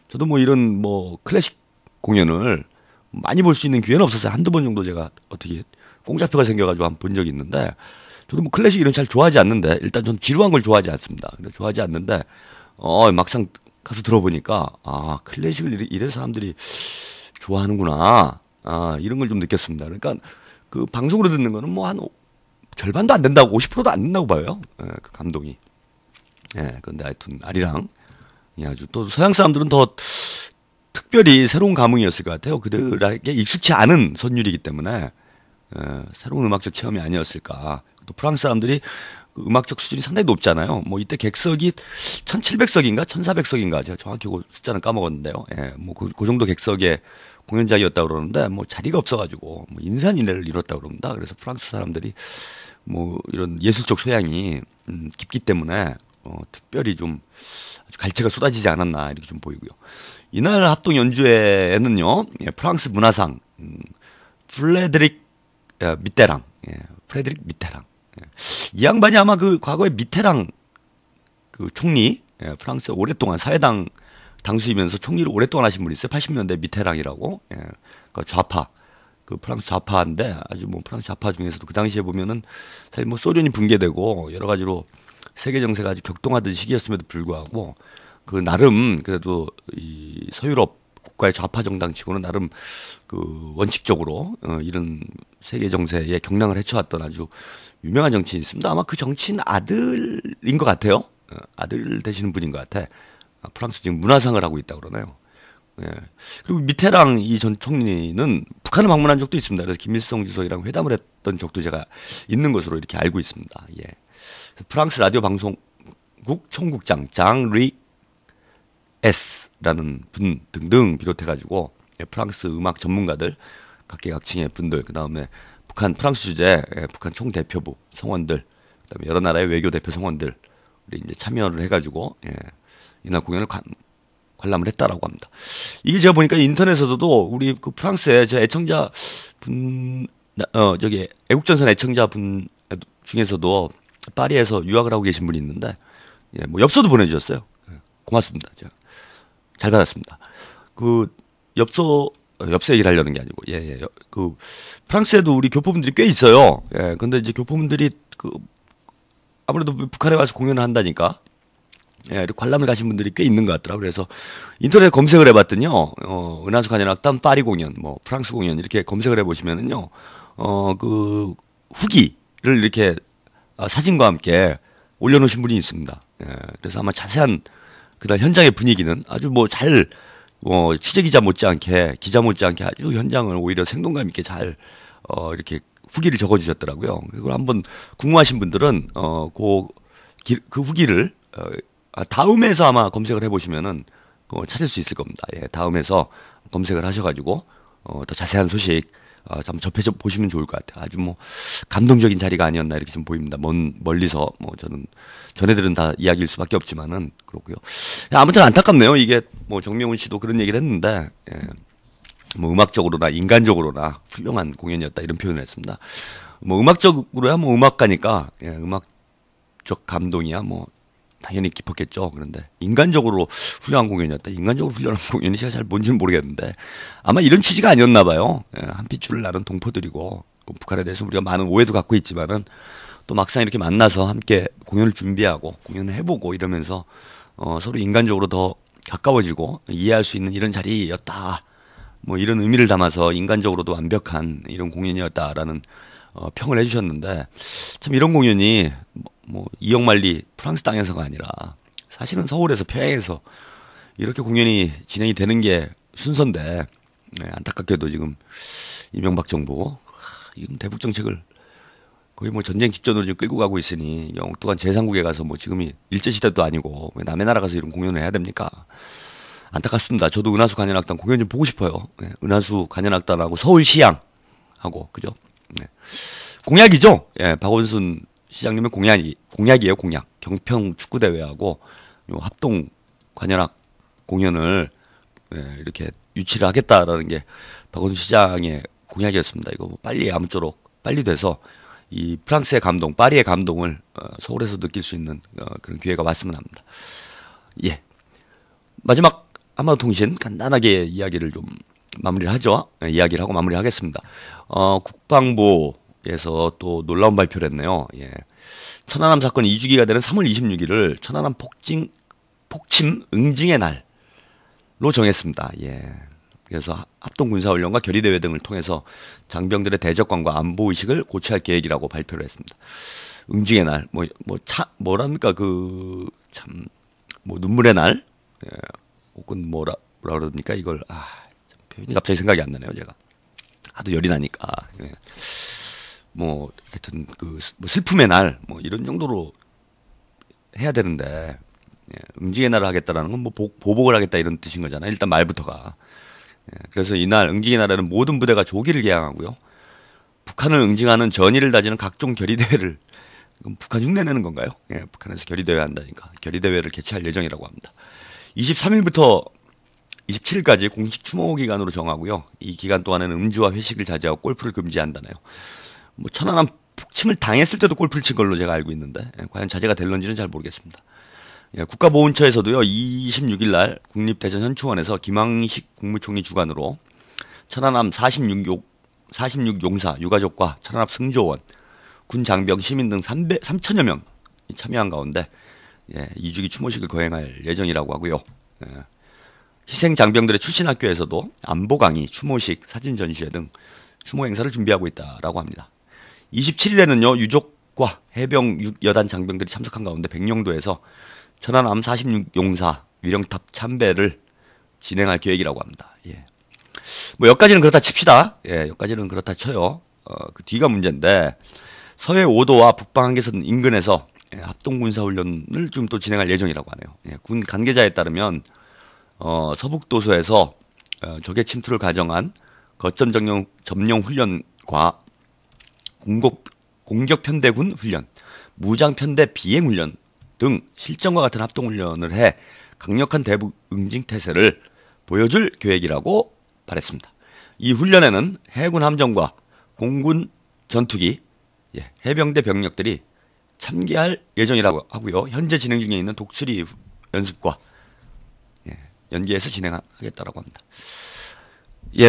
저도 뭐 이런 뭐 클래식 공연을 많이 볼 수 있는 기회는 없었어요. 한두 번 정도 제가 어떻게 공짜표가 생겨가지고 한번 본 적이 있는데, 저도 뭐 클래식 이런 잘 좋아하지 않는데, 일단 전 지루한 걸 좋아하지 않습니다. 좋아하지 않는데, 막상 가서 들어보니까, 클래식을 이래서 사람들이 좋아하는구나. 이런 걸 좀 느꼈습니다. 그러니까 그 방송으로 듣는 거는 뭐 한 절반도 안 된다고, 50%도 안 된다고 봐요. 그 감동이. 근데 하여튼 아리랑 아주 또 서양 사람들은 더 특별히 새로운 감흥이었을 것 같아요. 그들에게 익숙치 않은 선율이기 때문에 새로운 음악적 체험이 아니었을까. 또 프랑스 사람들이 그 음악적 수준이 상당히 높잖아요. 뭐 이때 객석이 1700석인가 1400석인가 제가 정확히 그 숫자는 까먹었는데요. 뭐 그 정도 객석의 공연장이었다고 그러는데, 뭐 자리가 없어가지고 뭐 인산인해를 이뤘다고 그럽니다. 그래서 프랑스 사람들이 뭐 이런 예술적 소양이 깊기 때문에 특별히 좀 아주 갈채가 쏟아지지 않았나 이렇게 좀 보이고요. 이날 합동 연주회에는요, 프랑스 문화상 프레드릭 미테랑, 이 양반이 아마 그 과거에 미테랑 그 총리, 프랑스 오랫동안 사회당 당수이면서 총리를 오랫동안 하신 분이 있어요. 80년대 미테랑이라고, 그 좌파 그 프랑스 좌파인데 아주 뭐 프랑스 좌파 중에서도 그 당시에 보면은 사실 뭐 소련이 붕괴되고 여러 가지로 세계 정세가 아주 격동하던 시기였음에도 불구하고 그 나름 그래도 이 서유럽 국가의 좌파 정당치고는 나름 그 원칙적으로 이런 세계 정세에 경랑을 헤쳐왔던 아주 유명한 정치인이 있습니다. 아마 그 정치인 아들인 것 같아요. 아들 되시는 분인 것 같아. 프랑스 지금 문화상을 하고 있다고 그러네요. 예. 그리고 미테랑 이 전 총리는 북한을 방문한 적도 있습니다. 그래서 김일성 주석이랑 회담을 했던 적도 제가 있는 것으로 이렇게 알고 있습니다. 예. 프랑스 라디오 방송국 총국장 장 S라는 분 등등 비롯해가지고 프랑스 음악 전문가들 각계각층의 분들 그 다음에 북한 프랑스 주재 북한 총대표부 성원들 그다음에 여러 나라의 외교 대표 성원들 우리 이제 참여를 해가지고 이날 공연을 관람을 했다라고 합니다. 이게 제가 보니까 인터넷에서도 우리 그 프랑스의 제 애청자 분 저기 애국전선 애청자 분 중에서도 파리에서 유학을 하고 계신 분이 있는데 뭐 엽서도 보내주셨어요. 고맙습니다. 제가 잘 받았습니다. 그 엽서 얘기를 하려는 게 아니고 그 프랑스에도 우리 교포분들이 꽤 있어요. 근데 이제 교포분들이 그 아무래도 북한에 와서 공연을 한다니까 관람을 가신 분들이 꽤 있는 것 같더라고요. 그래서 인터넷 검색을 해봤더니요, 은하수 관현악단 파리 공연, 뭐 프랑스 공연 이렇게 검색을 해보시면은요, 그 후기를 이렇게 사진과 함께 올려놓으신 분이 있습니다. 그래서 아마 자세한 그날 현장의 분위기는 아주 뭐 잘, 취재 기자 못지않게 아주 현장을 오히려 생동감 있게 잘, 이렇게 후기를 적어주셨더라고요. 그걸 한번 궁금하신 분들은, 그 후기를, 다음에서 아마 검색을 해보시면은, 찾을 수 있을 겁니다. 다음에서 검색을 하셔가지고, 더 자세한 소식, 한번 접해서 보시면 좋을 것 같아요. 아주 뭐, 감동적인 자리가 아니었나 이렇게 좀 보입니다. 멀리서, 저는, 전해들은 다 이야기일 수밖에 없지만은, 그렇고요. 아무튼 안타깝네요. 이게, 뭐, 정명훈 씨도 그런 얘기를 했는데, 뭐, 음악적으로나 인간적으로나 훌륭한 공연이었다 이런 표현을 했습니다. 뭐, 음악적으로야 뭐, 음악가니까, 음악적 감동이야 뭐, 당연히 깊었겠죠. 그런데 인간적으로 훌륭한 공연이었다. 인간적으로 훌륭한 공연이 제가 잘 뭔지는 모르겠는데 아마 이런 취지가 아니었나 봐요. 한 핏줄을 나는 동포들이고 북한에 대해서 우리가 많은 오해도 갖고 있지만은 또 막상 이렇게 만나서 함께 공연을 준비하고 공연을 해보고 이러면서 서로 인간적으로 더 가까워지고 이해할 수 있는 이런 자리였다. 뭐 이런 의미를 담아서 인간적으로도 완벽한 이런 공연이었다라는 평을 해주셨는데 참 이런 공연이 뭐 이영만리 프랑스 땅에서가 아니라 사실은 서울에서 평양에서 이렇게 공연이 진행이 되는 게 순서인데 안타깝게도 지금 이명박 정부 이건 대북 정책을 거의 뭐 전쟁 직전으로 지금 끌고 가고 있으니 엉뚱한 제3국에 가서 뭐 지금이 일제시대도 아니고 왜 남의 나라 가서 이런 공연을 해야 됩니까? 안타깝습니다. 저도 은하수 관현악단 공연 좀 보고 싶어요. 은하수 관현악단하고 서울시향하고 그죠? 공약이죠. 박원순 시장님의 공약이에요, 공약. 경평 축구대회하고 합동 관현악 공연을 이렇게 유치를 하겠다라는 게 박원순 시장의 공약이었습니다. 이거 뭐 빨리 아무쪼록 빨리 돼서 이 프랑스의 감동, 파리의 감동을 서울에서 느낄 수 있는 그런 기회가 왔으면 합니다. 예. 마지막 한반도통신 간단하게 이야기를 좀 마무리를 하죠. 이야기를 하고 마무리하겠습니다. 국방부에서 또 놀라운 발표를 했네요. 예. 천안함 사건 2주기가 되는 3월 26일을 천안함 폭침 응징의 날로 정했습니다. 예. 그래서 합동군사훈련과 결의대회 등을 통해서 장병들의 대적관과 안보의식을 고취할 계획이라고 발표를 했습니다. 응징의 날, 뭐랍니까, 눈물의 날? 예. 혹은 뭐라 그럽니까, 이걸, 표현이 갑자기 생각이 안 나네요, 제가. 하도 열이 나니까. 예. 하여튼, 슬픔의 날, 이런 정도로 해야 되는데, 예. 응징의 날을 하겠다라는 건 보복을 하겠다 이런 뜻인 거잖아요. 일단 말부터가. 예. 그래서 이날, 응징의 날에는 모든 부대가 조기를 개항하고요. 북한을 응징하는 전의를 다지는 각종 결의대회를, 북한 흉내내는 건가요? 예. 북한에서 결의대회 한다니까. 결의대회를 개최할 예정이라고 합니다. 23일부터 27일까지 공식 추모 기간으로 정하고요. 이 기간 동안에는 음주와 회식을 자제하고 골프를 금지한다네요. 천안함 폭침을 당했을 때도 골프를 친 걸로 제가 알고 있는데 과연 자제가 될런지는 잘 모르겠습니다. 예, 국가보훈처에서도요. 26일 날 국립대전현충원에서 김황식 국무총리 주관으로 천안함 46 용사, 유가족과 천안함 승조원, 군 장병, 시민 등 3천여 명이 참여한 가운데 2주기 추모식을 거행할 예정이라고 하고요. 희생 장병들의 출신 학교에서도 안보 강의, 추모식, 사진 전시회 등 추모 행사를 준비하고 있다라고 합니다. 27일에는요 유족과 해병 여단 장병들이 참석한 가운데 백령도에서 천안함 46 용사 위령탑 참배를 진행할 계획이라고 합니다. 뭐 여기까지는 그렇다 칩시다. 여기까지는 그렇다 쳐요. 그 뒤가 문제인데 서해 5도와 북방 한계선 인근에서 합동 군사 훈련을 좀 또 진행할 예정이라고 하네요. 군 관계자에 따르면 서북도서에서 적의 침투를 가정한 거점 점령 훈련과 공격 편대군 훈련, 무장 편대 비행 훈련 등 실전과 같은 합동 훈련을 해 강력한 대북 응징 태세를 보여줄 계획이라고 말했습니다. 이 훈련에는 해군 함정과 공군 전투기, 해병대 병력들이 참가할 예정이라고 하고요. 현재 진행 중에 있는 독수리 연습과 연계해서 진행하겠다라고 합니다.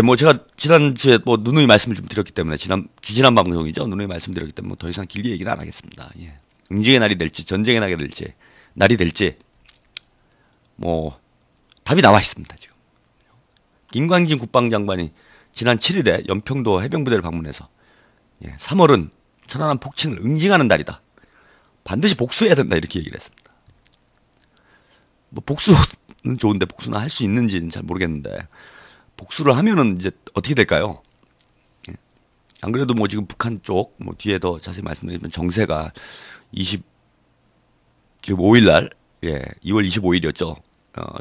뭐 제가 지난주에 뭐 누누이 말씀을 좀 드렸기 때문에 지난 방송이죠. 누누이 말씀드렸기 때문에 뭐 더 이상 길게 얘기는 안 하겠습니다. 응징의 날이 될지 전쟁의 날이 될지 뭐 답이 나와 있습니다. 지금 김광진 국방장관이 지난 7일에 연평도 해병부대를 방문해서 3월은 천안함 폭침을 응징하는 달이다. 반드시 복수해야 된다 이렇게 얘기를 했습니다. 뭐 복수는 좋은데 복수는 할 수 있는지는 잘 모르겠는데 복수를 하면은 이제 어떻게 될까요? 안 그래도 뭐 지금 북한 쪽 뭐 뒤에 더 자세히 말씀드리면 정세가 5일 날 2월 25일이었죠.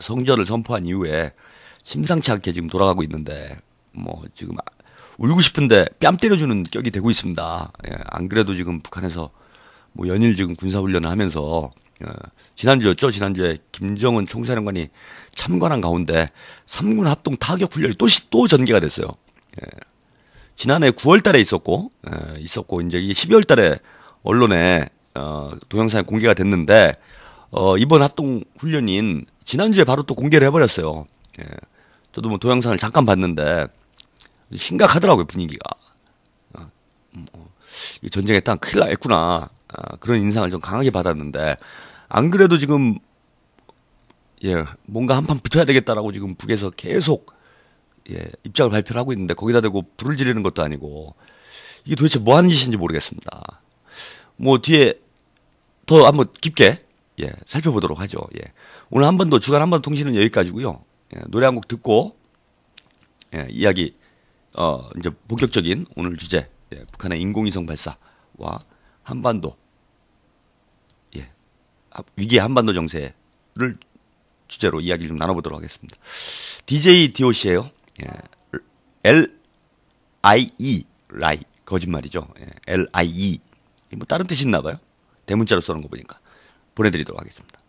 성전을 선포한 이후에 심상치 않게 지금 돌아가고 있는데 뭐 지금 울고 싶은데 뺨 때려주는 격이 되고 있습니다. 안 그래도 지금 북한에서 뭐 연일 지금 군사훈련을 하면서 지난주였죠. 지난주에 김정은 총사령관이 참관한 가운데 3군 합동 타격 훈련이 또 전개가 됐어요. 지난해 9월 달에 있었고 이제 이게 12월 달에 언론에 동영상이 공개가 됐는데 이번 합동 훈련인 지난주에 바로 또 공개를 해버렸어요. 저도 뭐 동영상을 잠깐 봤는데 심각하더라고요, 분위기가. 전쟁에 딱 큰일 나겠구나. 그런 인상을 좀 강하게 받았는데 안 그래도 지금 뭔가 한판 붙어야 되겠다라고 지금 북에서 계속 입장을 발표를 하고 있는데 거기다 대고 불을 지르는 것도 아니고 이게 도대체 뭐 하는 짓인지 모르겠습니다. 뭐 뒤에 더 한번 깊게 살펴보도록 하죠. 오늘 한번더 주간 한번 통신은 여기까지고요. 노래 한 곡 듣고 이야기 이제 본격적인 오늘 주제 북한의 인공위성 발사와 한반도 위기의 한반도 정세를 주제로 이야기를 좀 나눠보도록 하겠습니다. DJ DOC예요. LIE 라이 거짓말이죠. LIE 뭐 다른 뜻이 있나 봐요. 대문자로 써놓은 거 보니까 보내드리도록 하겠습니다.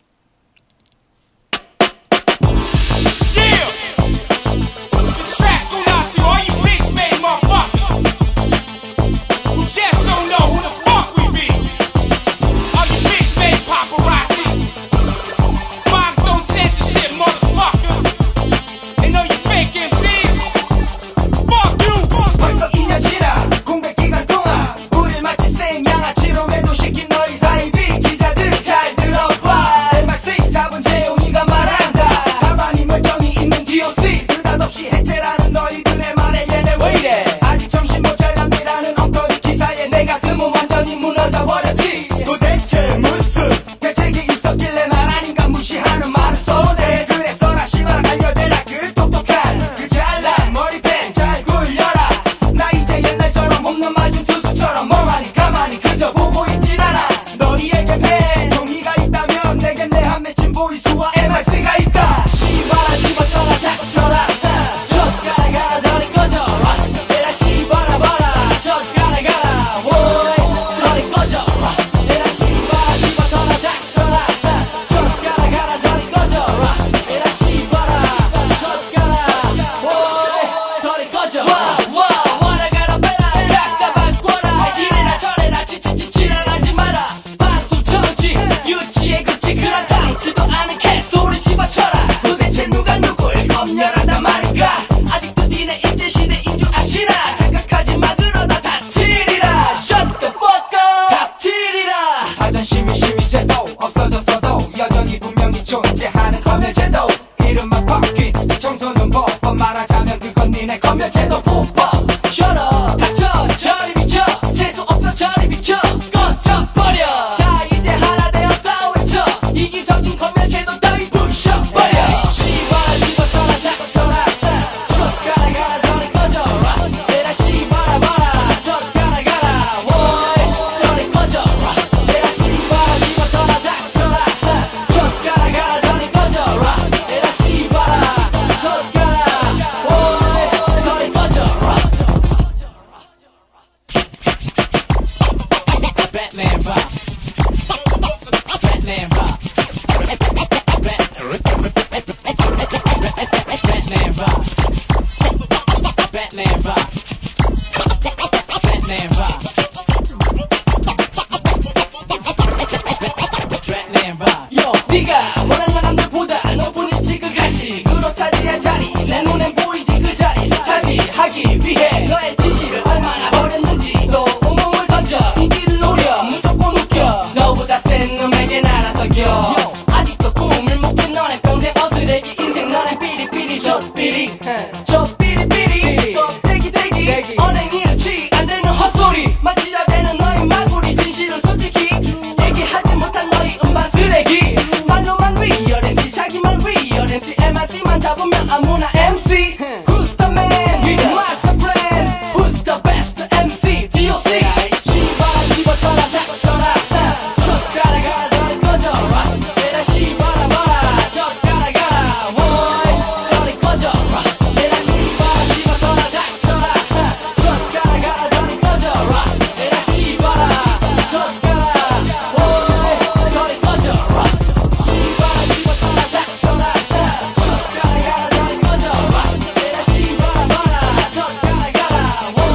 벌써 2년 지나 공백 기간 동안 우릴 마치 생양아치로 매도시킨 너희 사이비 기자들 잘 들어봐. 봐. 요, 네가 원하는 남들보다 높은 위치 그 가식으로 차지할 자리 내 눈엔 보이지 그 자리 차지하기 위해 너의 진실을 얼마나 버렸는지 또 우물을 던져 인기를 노려 무조건 웃겨 너보다 센 놈에겐 알아서겨 아직도 꿈을 못 깬 너네 평생 어스레기 인생 너네 삐리삐리 젖삐리 젖삐리삐리 또 대기 언행이를 치 안되는 헛소리 마치 잘 되는 너의 말구리 진실은 솔직히 얘기하지 못한 너의 음반 쓰레기 말로만 리얼 MC 자기만 리얼 MC MRC만 잡으면 아무나 MC Who's the man with the master plan Who's the best MC DOC 씨발아 집어쳐라 닥쳐라 젓가락 가라 저리 꺼져라 내라 씨발아 봐라 젓가락 가라 워이 저리 꺼져라 내라 씨발아 집어쳐라 닥쳐라 젓가락 가라 저리 꺼져라 내라 씨발아 젓가락 워이 저리 꺼져라 씨발아 집어쳐라 닥쳐라 젓가락 가라 저리 꺼져라 내라 씨발아 봐라 젓가락 가라 워이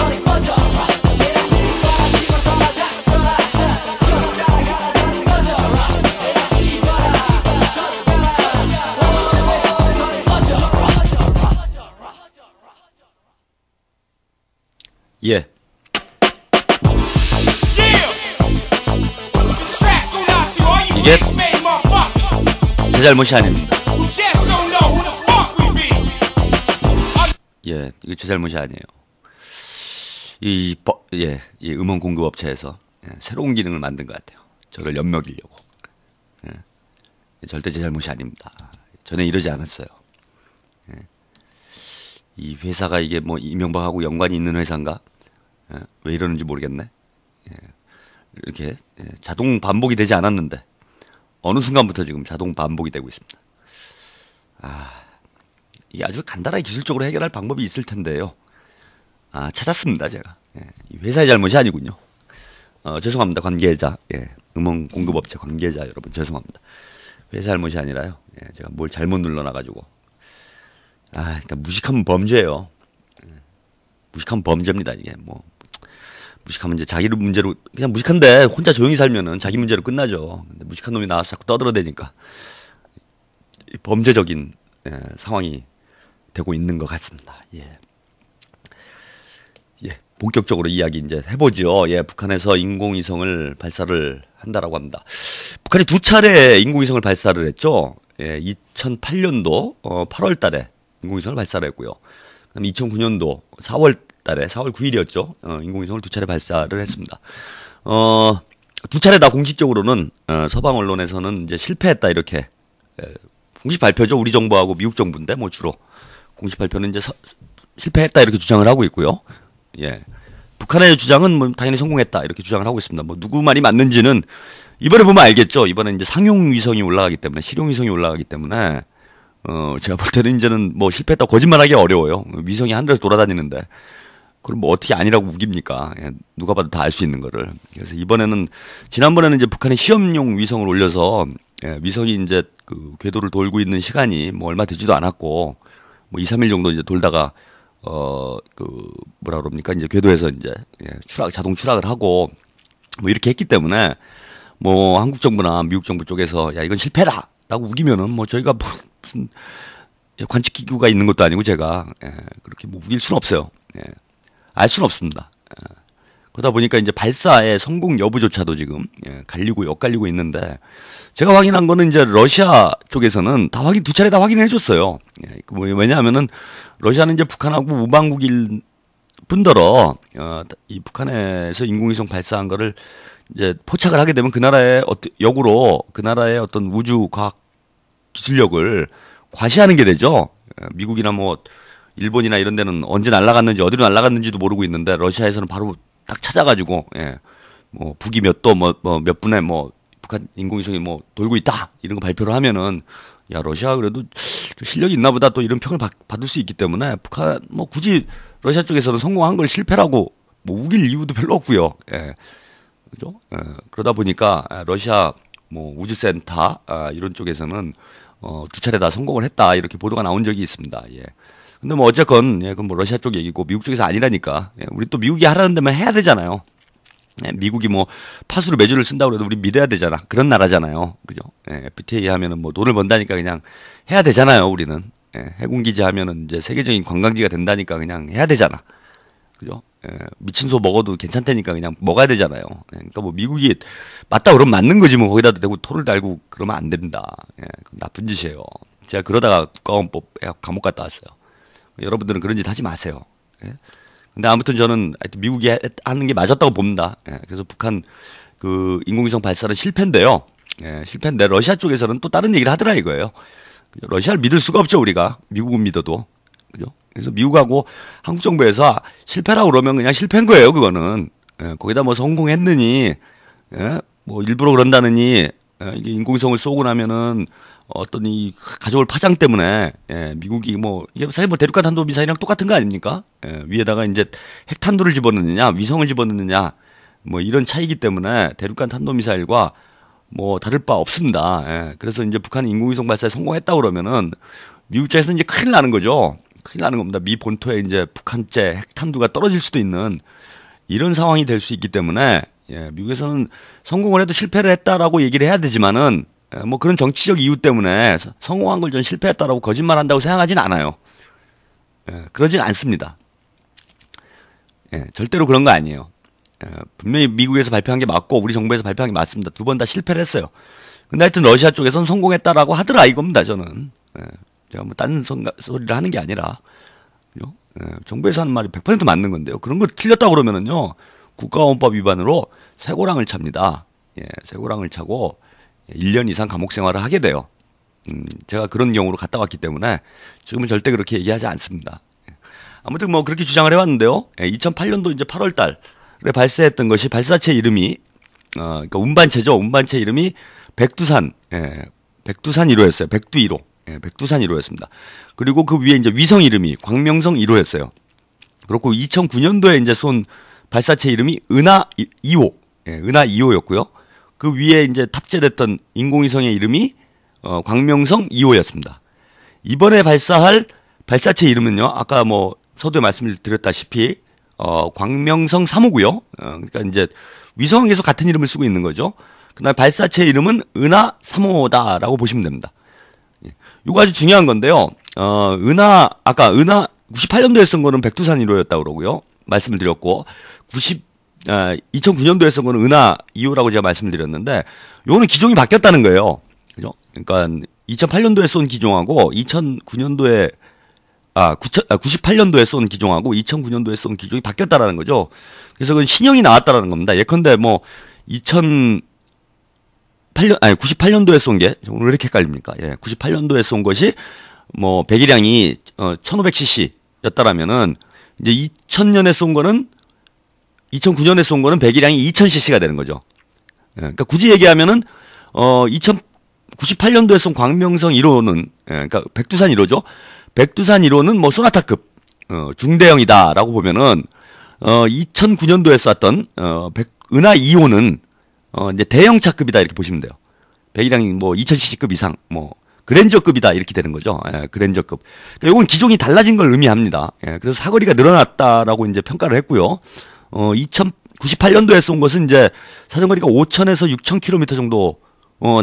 저리 꺼져라 내라 씨발아 집어쳐라 닥쳐라 젓가락 가라 저리 꺼져라 내라 씨발아 젓가락 워이 저리 꺼져라 예. Yeah. This track's going out to all you 이게 mixed-made motherfuckers 제 잘못이 아닙니다. who just don't know who the fuck we be. 예, 이거 제 잘못이 아니에요. 이 음원 공급 업체에서 새로운 기능을 만든 것 같아요. 저를 엿먹이려고. 절대 제 잘못이 아닙니다. 전에 이러지 않았어요. 이 회사가 이게 뭐 이명박하고 연관이 있는 회사인가? 왜 이러는지 모르겠네. 이렇게 자동 반복이 되지 않았는데 어느 순간부터 지금 자동 반복이 되고 있습니다. 이게 아주 간단하게 기술적으로 해결할 방법이 있을 텐데요. 찾았습니다, 제가. 이 회사의 잘못이 아니군요. 죄송합니다, 관계자. 음원 공급업체 관계자 여러분, 죄송합니다. 회사 잘못이 아니라요. 제가 뭘 잘못 눌러놔가지고. 그러니까 무식하면 범죄예요. 무식하면 범죄입니다, 이게. 뭐, 무식하면 이제 자기 문제로, 그냥 무식한데 혼자 조용히 살면은 자기 문제로 끝나죠. 근데 무식한 놈이 나와서 자꾸 떠들어대니까 범죄적인 상황이 되고 있는 것 같습니다. 본격적으로 이야기 이제 해보죠. 북한에서 인공위성을 발사를 한다라고 합니다. 북한이 두 차례 인공위성을 발사를 했죠. 2008년도 8월 달에 인공위성을 발사를 했고요. 그다음 2009년도 4월 달에 4월 9일이었죠. 인공위성을 두 차례 발사를 했습니다. 두 차례 다 공식적으로는 서방 언론에서는 이제 실패했다 이렇게 공식 발표죠. 우리 정부하고 미국 정부인데 뭐 주로 공식 발표는 이제 실패했다 이렇게 주장을 하고 있고요. 북한의 주장은 뭐 당연히 성공했다 이렇게 주장을 하고 있습니다. 뭐 누구 말이 맞는지는 이번에 보면 알겠죠. 이번에 이제 상용 위성이 올라가기 때문에 실용 위성이 올라가기 때문에 제가 볼 때는 이제는 뭐 실패했다 거짓말하기 어려워요. 위성이 하늘에서 돌아다니는데 그럼 뭐 어떻게 아니라고 우깁니까? 누가 봐도 다 알 수 있는 거를. 그래서 이번에는 지난번에는 이제 북한이 시험용 위성을 올려서 위성이 이제 그 궤도를 돌고 있는 시간이 뭐 얼마 되지도 않았고 뭐 2, 3일 정도 이제 돌다가 뭐라 그럽니까? 이제 궤도에서 이제 자동 추락을 하고 뭐 이렇게 했기 때문에 뭐 한국 정부나 미국 정부 쪽에서 야 이건 실패다라고 우기면은 뭐 저희가 뭐 무슨 관측 기구가 있는 것도 아니고 제가 그렇게 뭐 우길 수는 없어요. 알 수는 없습니다. 그러다 보니까 이제 발사의 성공 여부조차도 지금 갈리고 엇갈리고 있는데 제가 확인한 거는 이제 러시아 쪽에서는 두 차례 다 확인해 줬어요. 왜냐하면은 러시아는 이제 북한하고 우방국일 뿐더러 이 북한에서 인공위성 발사한 거를 이제 포착을 하게 되면 그 나라의 역으로 그 나라의 어떤 우주 과학 기술력을 과시하는 게 되죠. 미국이나 뭐 일본이나 이런 데는 언제 날아갔는지 어디로 날아갔는지도 모르고 있는데 러시아에서는 바로 딱 찾아가지고 뭐 북이 몇 도 뭐 몇 분에 뭐 북한 인공위성이 뭐 돌고 있다 이런 거 발표를 하면은 야 러시아 그래도 실력이 있나 보다 또 이런 평을 받을 수 있기 때문에 북한 뭐 굳이 러시아 쪽에서는 성공한 걸 실패라고 뭐 우길 이유도 별로 없고요. 그죠? 그러다 보니까 러시아 뭐 우주센터 이런 쪽에서는 두 차례 다 성공을 했다 이렇게 보도가 나온 적이 있습니다. 근데 뭐 어쨌건 그건 뭐 러시아 쪽 얘기고 미국 쪽에서 아니라니까 우리 또 미국이 하라는 데만 해야 되잖아요. 미국이 뭐 파수로 매주를 쓴다고 해도 우리 믿어야 되잖아. 그런 나라잖아요. 그죠? FTA 하면은 뭐 돈을 번다니까 그냥 해야 되잖아요. 우리는. 해군기지 하면은 이제 세계적인 관광지가 된다니까 그냥 해야 되잖아. 그죠? 미친 소 먹어도 괜찮다니까 그냥 먹어야 되잖아요. 그러니까 뭐 미국이 맞다 그러면 맞는 거지 뭐 거기다 대고 토를 달고 그러면 안 됩니다. 나쁜 짓이에요. 제가 그러다가 국가원법 감옥 갔다 왔어요. 여러분들은 그런 짓 하지 마세요. 근데 아무튼 저는 하여튼 미국이 하는 게 맞았다고 봅니다. 그래서 북한 그 인공위성 발사는 실패인데요. 실패인데 러시아 쪽에서는 또 다른 얘기를 하더라 이거예요. 러시아를 믿을 수가 없죠 우리가. 미국은 믿어도. 그죠? 그래서 미국하고 한국 정부에서 실패라고 그러면 그냥 실패인 거예요 그거는. 거기다 뭐 성공했느니 뭐 일부러 그런다느니 이게 인공위성을 쏘고 나면은 어떤 이 가져올 파장 때문에 미국이 뭐 이게 사실 뭐 대륙간 탄도 미사일이랑 똑같은 거 아닙니까? 위에다가 이제 핵탄두를 집어넣느냐 위성을 집어넣느냐 뭐 이런 차이기 때문에 대륙간 탄도 미사일과 뭐 다를 바 없습니다. 그래서 이제 북한이 인공위성 발사에 성공했다 그러면은 미국 입장에서는 이제 큰일 나는 거죠. 큰일 나는 겁니다. 미 본토에 이제 북한제 핵탄두가 떨어질 수도 있는 이런 상황이 될 수 있기 때문에 미국에서는 성공을 해도 실패를 했다라고 얘기를 해야 되지만은 뭐 그런 정치적 이유 때문에 성공한 걸 전 실패했다라고 거짓말한다고 생각하진 않아요. 그러진 않습니다. 절대로 그런 거 아니에요. 분명히 미국에서 발표한 게 맞고 우리 정부에서 발표한 게 맞습니다. 두 번 다 실패를 했어요. 근데 하여튼 러시아 쪽에서는 성공했다라고 하더라 이겁니다. 저는 제가 뭐 딴 소리를 하는 게 아니라 정부에서 하는 말이 100% 맞는 건데요. 그런 거 틀렸다고 그러면은요 국가원법 위반으로 쇠고랑을 찹니다. 쇠고랑을 차고 1년 이상 감옥 생활을 하게 돼요. 제가 그런 경우로 갔다 왔기 때문에 지금은 절대 그렇게 얘기하지 않습니다. 아무튼 뭐 그렇게 주장을 해왔는데요. 2008년도 이제 8월 달에 발사했던 것이 발사체 이름이 그러니까 운반체죠. 운반체 이름이 백두산, 백두산 1호였어요. 백두 1호, 백두산 1호였습니다. 그리고 그 위에 이제 위성 이름이 광명성 1호였어요. 그렇고 2009년도에 이제 쏜 발사체 이름이 은하 2호, 은하 2호였고요. 그 위에 이제 탑재됐던 인공위성의 이름이 광명성 2호였습니다. 이번에 발사할 발사체 이름은요. 아까 뭐 서두에 말씀을 드렸다시피 광명성 3호고요. 그러니까 이제 위성은 계속 같은 이름을 쓰고 있는 거죠. 그다음에 발사체 이름은 은하 3호다라고 보시면 됩니다. 이거 아주 중요한 건데요. 아까 은하 98년도에 쓴 거는 백두산 1호였다고 그러고요. 말씀을 드렸고 2009년도에 쓴 거는 은하 2호라고 제가 말씀을 드렸는데 요거는 기종이 바뀌었다는 거예요. 그죠? 그러니까 2008년도에 쏜 기종하고 98년도에 쏜 기종하고 2009년도에 쏜 기종이 바뀌었다라는 거죠. 그래서 그건 신형이 나왔다라는 겁니다. 예컨대 뭐 98년도에 쏜 게 왜 이렇게 헷갈립니까? 98년도에 쏜 것이 뭐 배기량이 1500cc였다라면은 이제 2000년에 쏜 거는 2009년에 쏜 거는 배기량이 2000cc가 되는 거죠. 그러니까 굳이 얘기하면은 98년도에 쏜 광명성 1호는 그러니까 백두산 1호죠. 백두산 1호는 뭐 소나타급 중대형이다라고 보면은 2009년도에 쐈던 은하 2호는 이제 대형차급이다 이렇게 보시면 돼요. 배기량이 뭐 2000cc급 이상 뭐 그랜저급이다 이렇게 되는 거죠. 그랜저급. 그러니까 이건 기종이 달라진 걸 의미합니다. 그래서 사거리가 늘어났다라고 이제 평가를 했고요. 2098년도에 쏜 것은 이제 사정거리가 5,000에서 6,000km 정도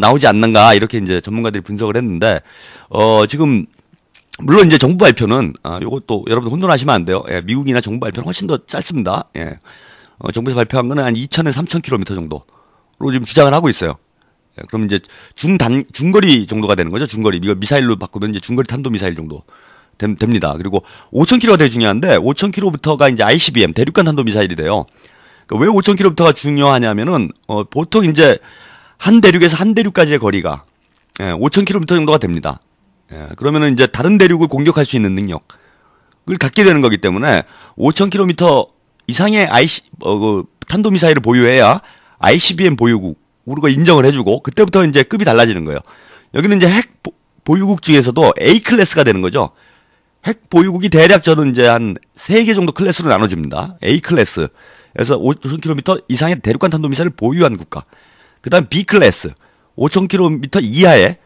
나오지 않는가 이렇게 이제 전문가들이 분석을 했는데 지금 물론 이제 정부 발표는 요것도 여러분 혼돈하시면 안 돼요. 미국이나 정부 발표는 훨씬 더 짧습니다. 정부에서 발표한 거는 한 2,000에서 3,000km 정도로 지금 주장을 하고 있어요. 그럼 이제 중거리 정도가 되는 거죠. 중거리. 이거 미사일로 바꾸면 이제 중거리 탄도 미사일 정도 됩니다. 그리고 5,000km가 되게 중요한데 5,000km부터가 이제 ICBM 대륙간 탄도 미사일이 돼요. 그러니까 왜 5,000km가 중요하냐면은 보통 이제 한 대륙에서 한 대륙까지의 거리가 5,000km 정도가 됩니다. 그러면은 이제 다른 대륙을 공격할 수 있는 능력을 갖게 되는 거기 때문에 5,000km 이상의 탄도 미사일을 보유해야 ICBM 보유국으로 인정을 해주고 그때부터 이제 급이 달라지는 거예요. 여기는 이제 핵 보유국 중에서도 A 클래스가 되는 거죠. 핵 보유국이 대략 저는 이제 한 3개 정도 클래스로 나눠집니다. A 클래스. 그래서 5,000km 이상의 대륙간 탄도미사일을 보유한 국가. 그 다음 B 클래스. 5,000km 이하의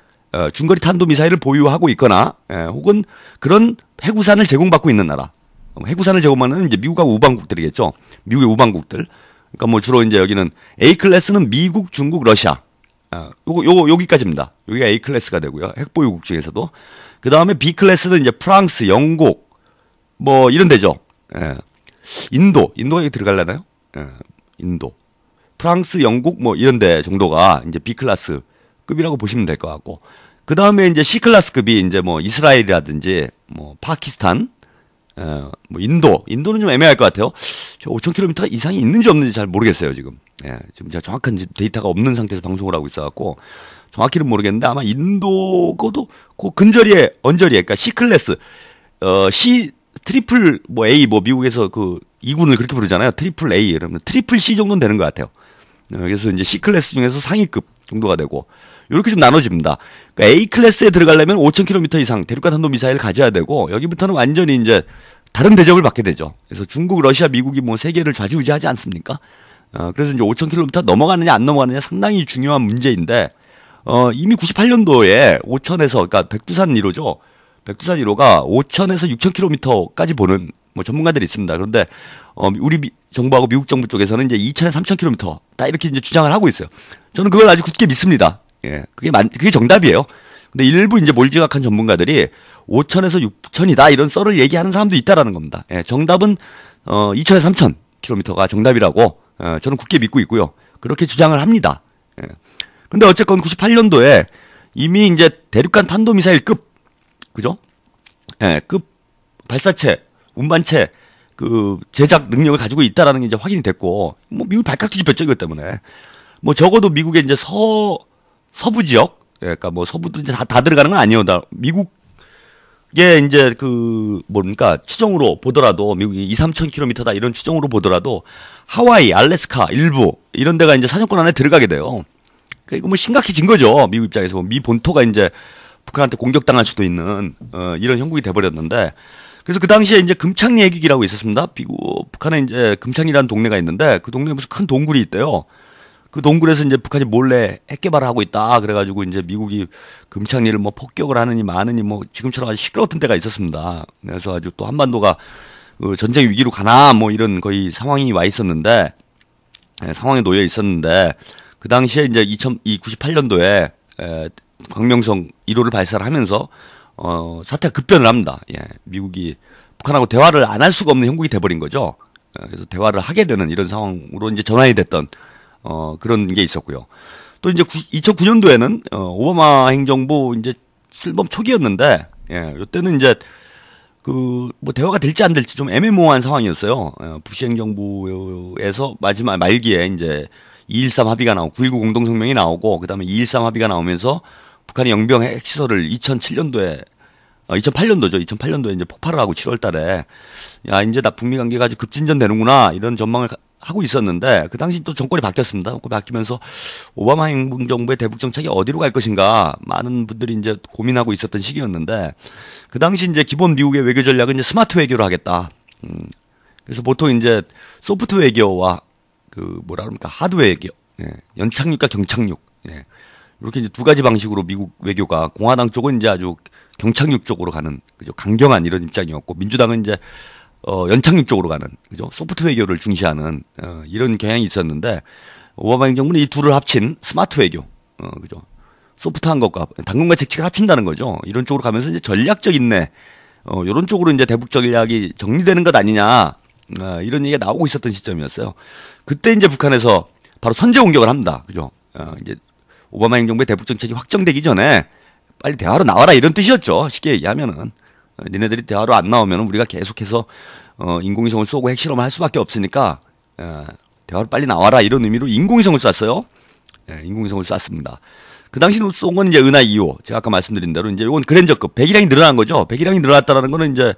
중거리 탄도미사일을 보유하고 있거나 혹은 그런 해구산을 제공받고 있는 나라. 해구산을 제공하는 이제 미국하고 우방국들이겠죠. 미국의 우방국들. 그러니까 뭐 주로 이제 여기는 A 클래스는 미국, 중국, 러시아. 요거 여기까지입니다. 여기가 A 클래스가 되고요. 핵보유국 중에서도. 그 다음에 B 클래스는 이제 프랑스, 영국, 뭐 이런 데죠. 예. 인도가 여기 들어갈려나요? 예. 인도, 프랑스, 영국 뭐 이런 데 정도가 이제 B 클래스 급이라고 보시면 될 것 같고. 그 다음에 이제 C 클래스급이 이제 뭐 이스라엘이라든지 뭐 파키스탄, 뭐 인도는 좀 애매할 것 같아요. 5,000km 이상이 있는지 없는지 잘 모르겠어요 지금. 예, 지금 제가 정확한 데이터가 없는 상태에서 방송을 하고 있어갖고 정확히는 모르겠는데 아마 인도도 그 근저리에 언저리에, 그러니까 C 클래스, C 트리플 뭐 A 뭐 미국에서 그 2군을 그렇게 부르잖아요. 트리플 A 그러면 트리플 C 정도는 되는 것 같아요. 그래서 이제 C 클래스 중에서 상위급 정도가 되고. 이렇게 좀 나눠집니다. 그러니까 A 클래스에 들어가려면 5,000km 이상 대륙간 탄도 미사일을 가져야 되고, 여기부터는 완전히 이제 다른 대접을 받게 되죠. 그래서 중국, 러시아, 미국이 뭐 세계를 좌지우지하지 않습니까? 그래서 이제 5,000km 넘어가느냐 안 넘어가느냐 상당히 중요한 문제인데, 이미 98년도에 5,000에서, 그러니까 백두산 1호죠. 백두산 1호가 5,000에서 6,000km까지 보는 뭐 전문가들이 있습니다. 그런데 우리 정부하고 미국 정부 쪽에서는 이제 2,000에서 3,000km 딱 이렇게 이제 주장을 하고 있어요. 저는 그걸 아주 굳게 믿습니다. 예, 그게 정답이에요. 근데 일부 이제 몰지각한 전문가들이 5,000에서 6,000이다 이런 썰을 얘기하는 사람도 있다라는 겁니다. 예, 정답은 2,000에서 3,000km가 정답이라고 저는 굳게 믿고 있고요. 그렇게 주장을 합니다. 예. 근데 어쨌건 98년도에 이미 이제 대륙간 탄도미사일급, 그죠? 예, 급 발사체, 운반체 그 제작 능력을 가지고 있다라는 게 이제 확인이 됐고, 뭐 미국 발칵 뒤집혔죠 이것 때문에. 뭐 적어도 미국의 이제 서부 지역, 그러니까 뭐 서부도 이제 다 들어가는 건 아니에요. 미국의 이제 그 뭡니까 추정으로 보더라도 미국이 2,000-3,000km다 이런 추정으로 보더라도 하와이, 알래스카 일부 이런 데가 이제 사정권 안에 들어가게 돼요. 그러니까 이거 뭐 심각해진 거죠. 미국 입장에서. 미 본토가 이제 북한한테 공격당할 수도 있는 이런 형국이 돼버렸는데. 그래서 그 당시에 이제 금창리 해기기라고 있었습니다. 북한에 이제 금창리라는 동네가 있는데 그 동네에 무슨 큰 동굴이 있대요. 그 동굴에서 이제 북한이 몰래 핵 개발을 하고 있다. 그래가지고 이제 미국이 금창리를 뭐 폭격을 하느니 마느니 뭐 지금처럼 아주 시끄러웠던 때가 있었습니다. 그래서 아주 또 한반도가 전쟁 위기로 가나 뭐 이런 거의 상황이 와 있었는데, 상황에 놓여 있었는데, 그 당시에 이제 98년도에 광명성 1호를 발사를 하면서 사태가 급변을 합니다. 예, 미국이 북한하고 대화를 안 할 수가 없는 형국이 돼버린 거죠. 그래서 대화를 하게 되는 이런 상황으로 이제 전환이 됐던 그런 게 있었고요. 또 이제 2009년도에는 오바마 행정부 이제 출범 초기였는데, 예, 이때는 이제 그 뭐 대화가 될지 안 될지 좀 애매모호한 상황이었어요. 부시 행정부에서 마지막 말기에 이제 2.13 합의가 나오고 9.19 공동성명이 나오고 그다음에 2.13 합의가 나오면서 북한이 영병 핵시설을 2008년도죠. 2008년도에 이제 폭발을 하고 7월 달에 야, 이제 북미 관계가 아주 급진전되는구나 이런 전망을 하고 있었는데, 그 당시 또 정권이 바뀌었습니다. 바뀌면서 오바마 행정부의 대북 정책이 어디로 갈 것인가 많은 분들이 이제 고민하고 있었던 시기였는데, 그 당시 이제 기본 미국의 외교 전략은 이제 스마트 외교를 하겠다. 그래서 보통 이제 소프트 외교와 그 뭐라 그럽니까 하드 외교, 예, 연착륙과 경착륙, 예. 이렇게 이제 두 가지 방식으로 미국 외교가, 공화당 쪽은 이제 아주 경착륙 쪽으로 가는, 그죠, 강경한 이런 입장이었고, 민주당은 이제 연착륙 쪽으로 가는, 그죠, 소프트 외교를 중시하는 이런 경향이 있었는데, 오바마 행정부는 이 둘을 합친 스마트 외교, 그죠, 소프트한 것과 당근과 채찍을 합친다는 거죠. 이런 쪽으로 가면서 이제 전략적 인내, 이런 쪽으로 이제 대북 전략이 정리되는 것 아니냐, 이런 얘기가 나오고 있었던 시점이었어요. 그때 이제 북한에서 바로 선제 공격을 합니다. 그죠? 이제 오바마 행정부의 대북 정책이 확정되기 전에 빨리 대화로 나와라 이런 뜻이었죠. 쉽게 얘기하면은. 니네들이 대화로 안 나오면 우리가 계속해서 인공위성을 쏘고 핵실험을 할 수밖에 없으니까 대화로 빨리 나와라 이런 의미로 인공위성을 쐈어요. 예, 인공위성을 쐈습니다. 그 당시 쏜 건 이제 은하 2호. 제가 아까 말씀드린 대로 이제 이건 그랜저급 배기량이 늘어난 거죠. 배기량이 늘어났다라는 거는 이제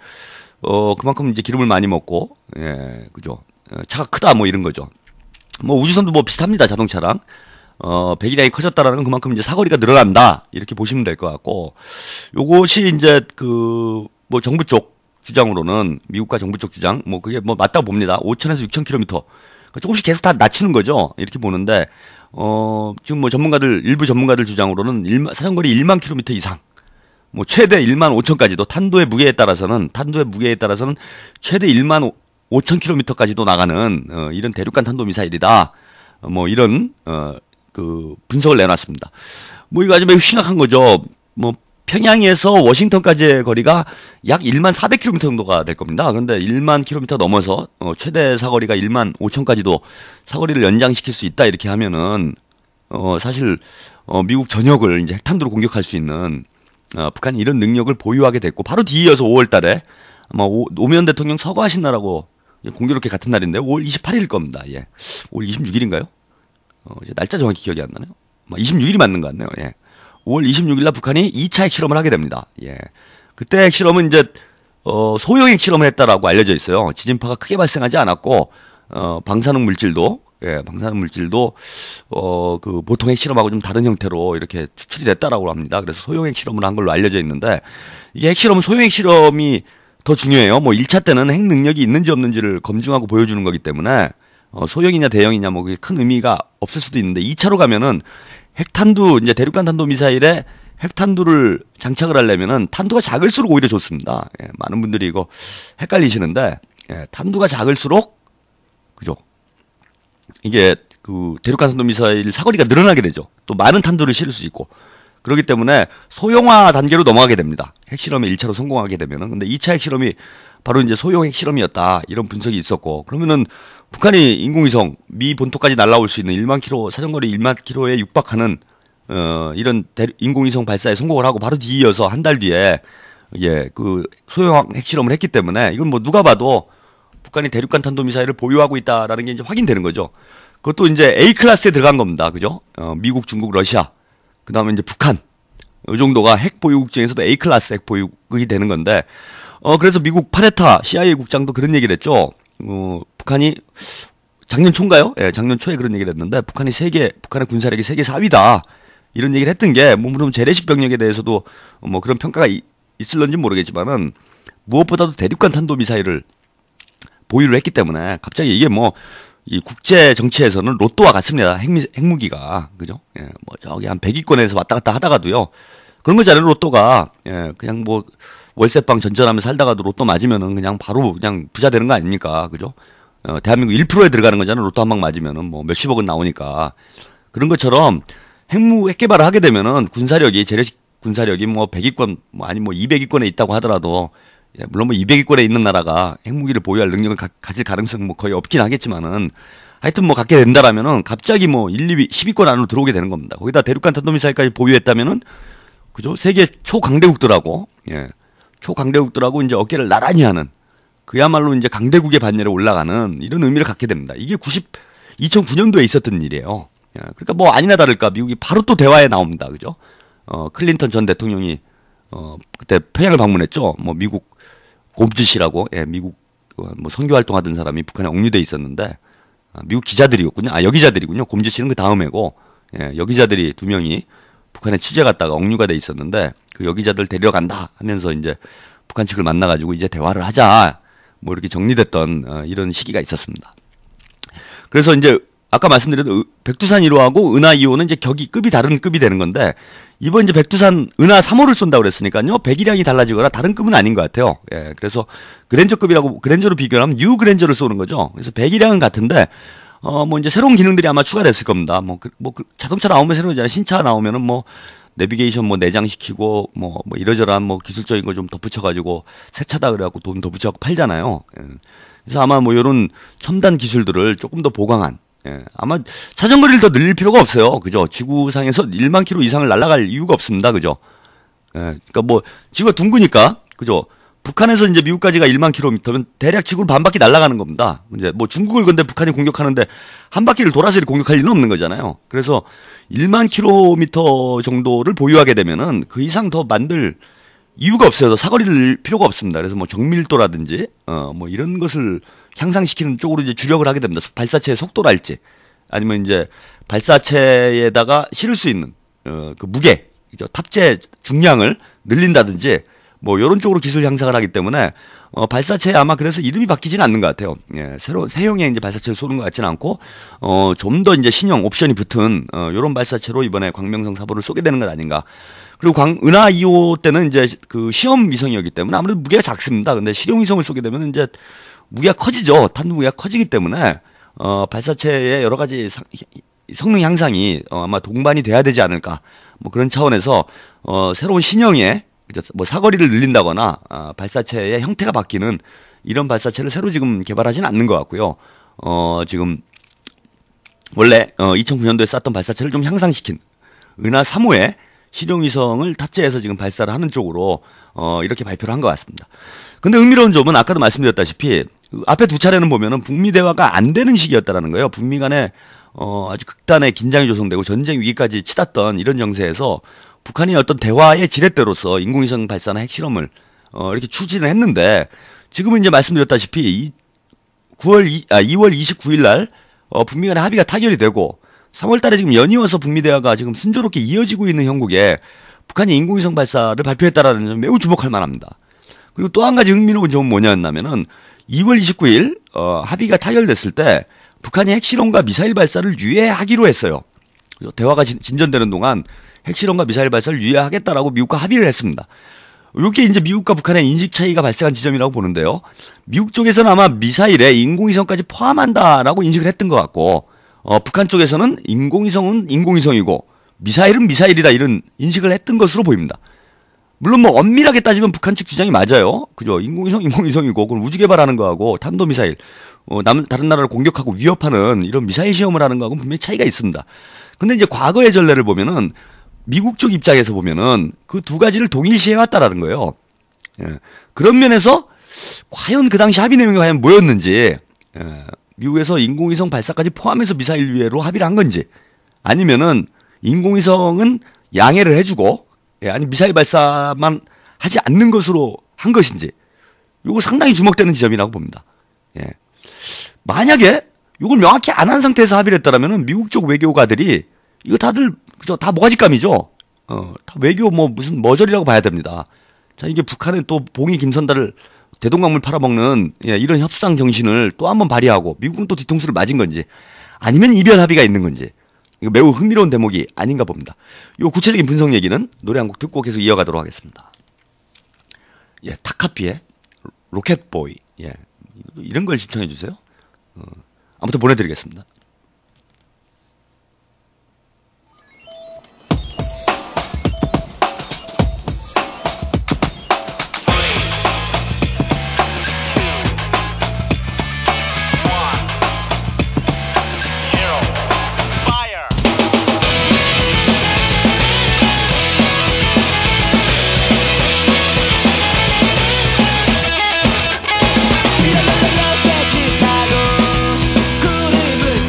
그만큼 이제 기름을 많이 먹고, 예, 그죠. 차가 크다 뭐 이런 거죠. 뭐 우주선도 뭐 비슷합니다. 자동차랑. 배기량이 커졌다라는 건 그만큼 이제 사거리가 늘어난다. 이렇게 보시면 될 것 같고, 요것이 이제 뭐 정부 쪽 주장으로는, 미국과 정부 쪽 주장, 뭐 그게 뭐 맞다고 봅니다. 5,000에서 6,000km. 조금씩 계속 다 낮추는 거죠. 이렇게 보는데, 지금 뭐 일부 전문가들 주장으로는 사정거리 1만 km 이상, 뭐 최대 1만 5천까지도 탄도의 무게에 따라서는 최대 1만 5,000km까지도 나가는 이런 대륙간 탄도미사일이다. 뭐 이런 그 분석을 내놨습니다. 뭐 이거 아주 매우 심각한 거죠. 뭐 평양에서 워싱턴까지의 거리가 약 1만 400km 정도가 될 겁니다. 그런데 1만 km 넘어서 최대 사거리가 1만 5천까지도 사거리를 연장시킬 수 있다 이렇게 하면은 사실 미국 전역을 이제 핵탄두로 공격할 수 있는 북한이 이런 능력을 보유하게 됐고 바로 뒤이어서 5월달에 아마 노무현 대통령 서거하신 날하고 공교롭게 같은 날인데 5월 28일일 겁니다. 예, 5월 26일인가요? 이제 날짜 정확히 기억이 안 나네요. 26일이 맞는 것 같네요. 예. 5월 26일 날 북한이 2차 핵실험을 하게 됩니다. 예. 그때 핵실험은 이제 소형 핵실험을 했다라고 알려져 있어요. 지진파가 크게 발생하지 않았고 방사능 물질도 그 보통 핵실험하고 좀 다른 형태로 이렇게 추출이 됐다라고 합니다. 그래서 소형 핵실험을 한 걸로 알려져 있는데 이게 핵실험은 소형 핵실험이 더 중요해요. 뭐 1차 때는 핵 능력이 있는지 없는지를 검증하고 보여주는 거기 때문에 소형이냐 대형이냐 뭐 그게 큰 의미가 없을 수도 있는데 2차로 가면은 핵탄두 이제 대륙간 탄도미사일에 핵탄두를 장착을 하려면은 탄두가 작을수록 오히려 좋습니다. 예, 많은 분들이 이거 헷갈리시는데 탄두가 작을수록 그죠? 이게 그 대륙간 탄도미사일 사거리가 늘어나게 되죠. 또 많은 탄두를 실을 수 있고 그렇기 때문에 소형화 단계로 넘어가게 됩니다. 핵실험에 1차로 성공하게 되면은 근데 2차 핵실험이 바로 이제 소형 핵실험이었다 이런 분석이 있었고 그러면은 북한이 인공위성 미 본토까지 날아올 수 있는 1만 킬로 사정거리 1만 킬로에 육박하는 이런 인공위성 발사에 성공을 하고 바로 뒤이어서 한 달 뒤에 그 소형 핵실험을 했기 때문에 이건 뭐 누가 봐도 북한이 대륙간 탄도미사일을 보유하고 있다라는 게 이제 확인되는 거죠. 그것도 이제 A 클래스에 들어간 겁니다. 그죠? 미국, 중국, 러시아, 그 다음에 이제 북한 이 정도가 핵 보유국 중에서도 A 클래스 핵 보유국이 되는 건데 그래서 미국 파레타 CIA 국장도 그런 얘기를 했죠. 북한이 작년 초인가요? 예, 작년 초에 그런 얘기를 했는데 북한의 군사력이 세계 4위다. 이런 얘기를 했던 게 물론 재래식 병력에 대해서도 뭐 그런 평가가 있을런지 모르겠지만은 무엇보다도 대륙간 탄도미사일을 보유를 했기 때문에 갑자기 이게 뭐 이 국제 정치에서는 로또와 같습니다. 핵무기가 그죠? 예, 뭐 저기 한 100위권에서 왔다 갔다 하다가도요. 그런 거잖아요. 로또가 그냥 뭐 월세방 전전하며 살다가도 로또 맞으면은 그냥 바로 그냥 부자 되는 거 아닙니까? 그죠? 대한민국 1%에 들어가는 거잖아요. 로또 한 방 맞으면은 뭐 몇십억은 나오니까. 그런 것처럼 핵 개발을 하게 되면은 재래식 군사력이 뭐 100위권, 뭐 아니 뭐 200위권에 있다고 하더라도, 물론 뭐 200위권에 있는 나라가 핵무기를 보유할 능력을 가질 가능성 뭐 거의 없긴 하겠지만은 하여튼 뭐 갖게 된다라면은 갑자기 뭐 1, 2위, 10위권 안으로 들어오게 되는 겁니다. 거기다 대륙간 탄도미사일까지 보유했다면은 그죠? 세계 초강대국들하고, 초강대국들하고 이제 어깨를 나란히 하는 그야말로 이제 강대국의 반열에 올라가는 이런 의미를 갖게 됩니다. 이게 2009년도에 있었던 일이에요. 그러니까 뭐 아니나 다를까 미국이 바로 또 대화에 나옵니다. 그죠? 클린턴 전 대통령이 그때 평양을 방문했죠. 뭐 미국 곰즈시라고 미국 뭐 선교 활동하던 사람이 북한에 억류돼 있었는데 미국 기자들이었군요. 여기자들이군요. 곰즈시는 그 다음에고 여기자들이 2명이 북한에 취재 갔다가 억류가 돼 있었는데 그 여기자들 데려간다 하면서 이제 북한 측을 만나가지고 이제 대화를 하자 뭐 이렇게 정리됐던 이런 시기가 있었습니다. 그래서 이제 아까 말씀드린 백두산 1호하고 은하 2호는 이제 급이 다른 급이 되는 건데 이번 이제 백두산 은하 3호를 쏜다고 그랬으니까요. 배기량이 달라지거나 다른 급은 아닌 것 같아요. 그래서 그랜저로 비교하면 뉴 그랜저를 쏘는 거죠. 그래서 배기량은 같은데 뭐 이제 새로운 기능들이 아마 추가됐을 겁니다. 자동차 나오면 새로운 신차 나오면은 뭐 내비게이션 뭐 내장시키고 뭐 이러저러한 뭐 기술적인 거 좀 덧붙여가지고 새 차다 그래갖고 돈 덧붙여갖고 팔잖아요. 그래서 아마 뭐 이런 첨단 기술들을 조금 더 보강한 아마 사정거리를 더 늘릴 필요가 없어요. 그죠? 지구상에서 1만 킬로 이상을 날아갈 이유가 없습니다. 그죠? 그러니까 뭐 지구가 둥그니까 그죠? 북한에서 이제 미국까지가 1만 킬로미터면 대략 지구를 반 바퀴 날아가는 겁니다. 이제 뭐 중국을 근데 북한이 공격하는데 한 바퀴를 돌아서 공격할 일은 없는 거잖아요. 그래서 1만 킬로미터 정도를 보유하게 되면은 그 이상 더 만들 이유가 없어요. 사거리를 낼 필요가 없습니다. 그래서 뭐 정밀도라든지 뭐 이런 것을 향상시키는 쪽으로 이제 주력을 하게 됩니다. 발사체의 속도랄지 아니면 이제 발사체에다가 실을 수 있는 그 무게, 탑재 중량을 늘린다든지 뭐 이런 쪽으로 기술 향상을 하기 때문에 발사체에 아마 그래서 이름이 바뀌지는 않는 것 같아요. 새형의 이제 발사체를 쏘는 것 같지는 않고 좀 더 이제 신형 옵션이 붙은 이런 발사체로 이번에 광명성 4호를 쏘게 되는 것 아닌가. 그리고 은하 2호 때는 이제 그 시험 위성이었기 때문에 아무래도 무게가 작습니다. 근데 실용 위성을 쏘게 되면 이제 무게가 커지죠. 탄두 무게가 커지기 때문에 발사체의 여러 가지 성능 향상이 아마 동반이 돼야 되지 않을까. 뭐 그런 차원에서 새로운 신형의 뭐 사거리를 늘린다거나 발사체의 형태가 바뀌는 이런 발사체를 새로 지금 개발하지는 않는 것 같고요. 지금 원래 2009년도에 쐈던 발사체를 좀 향상시킨 은하 3호에 실용위성을 탑재해서 지금 발사를 하는 쪽으로 이렇게 발표를 한 것 같습니다. 근데 흥미로운 점은 아까도 말씀드렸다시피 앞에 두 차례는 보면은 북미 대화가 안 되는 시기였다라는 거예요. 북미 간에 아주 극단의 긴장이 조성되고 전쟁 위기까지 치닫던 이런 정세에서 북한이 어떤 대화의 지렛대로서 인공위성 발사나 핵실험을 이렇게 추진을 했는데 지금은 이제 말씀드렸다시피 2월 29일 날 북미 간의 합의가 타결이 되고 3월 달에 지금 연이어서 북미 대화가 지금 순조롭게 이어지고 있는 형국에 북한이 인공위성 발사를 발표했다라는 점 매우 주목할 만합니다. 그리고 또 한 가지 흥미로운 점은 뭐냐면은 2월 29일 합의가 타결됐을 때 북한이 핵실험과 미사일 발사를 유예하기로 했어요. 그래서 대화가 진전되는 동안 핵실험과 미사일 발사를 유예하겠다라고 미국과 합의를 했습니다. 이게 이제 미국과 북한의 인식 차이가 발생한 지점이라고 보는데요. 미국 쪽에서는 아마 미사일에 인공위성까지 포함한다라고 인식을 했던 것 같고, 북한 쪽에서는 인공위성은 인공위성이고 미사일은 미사일이다 이런 인식을 했던 것으로 보입니다. 물론 뭐 엄밀하게 따지면 북한 측 주장이 맞아요. 그죠? 인공위성이고 그걸 우주 개발하는 거하고 탄도미사일, 다른 나라를 공격하고 위협하는 이런 미사일 시험을 하는 거하고는 분명히 차이가 있습니다. 근데 이제 과거의 전례를 보면은 미국 쪽 입장에서 보면은 그 두 가지를 동일시해 왔다라는 거예요. 예. 그런 면에서 과연 그 당시 합의 내용이 과연 뭐였는지, 미국에서 인공위성 발사까지 포함해서 미사일 유예로 합의를 한 건지, 아니면은 인공위성은 양해를 해주고, 아니 미사일 발사만 하지 않는 것으로 한 것인지, 이거 상당히 주목되는 지점이라고 봅니다. 예. 만약에 이걸 명확히 안 한 상태에서 합의를 했다라면은 미국 쪽 외교가들이 이거 다들 그죠? 다 모가지감이죠. 다 외교 뭐 무슨 머저리라고 봐야 됩니다. 자, 이게 북한은 또 봉이 김선달을 대동강물 팔아먹는 이런 협상 정신을 또 한번 발휘하고 미국은 또 뒤통수를 맞은 건지 아니면 이별 합의가 있는 건지 이거 매우 흥미로운 대목이 아닌가 봅니다. 이 구체적인 분석 얘기는 노래 한 곡 듣고 계속 이어가도록 하겠습니다. 예, 타카피의 로켓보이. 예, 이런 걸 신청해 주세요. 아무튼 보내드리겠습니다. 로켓을 타고 구름을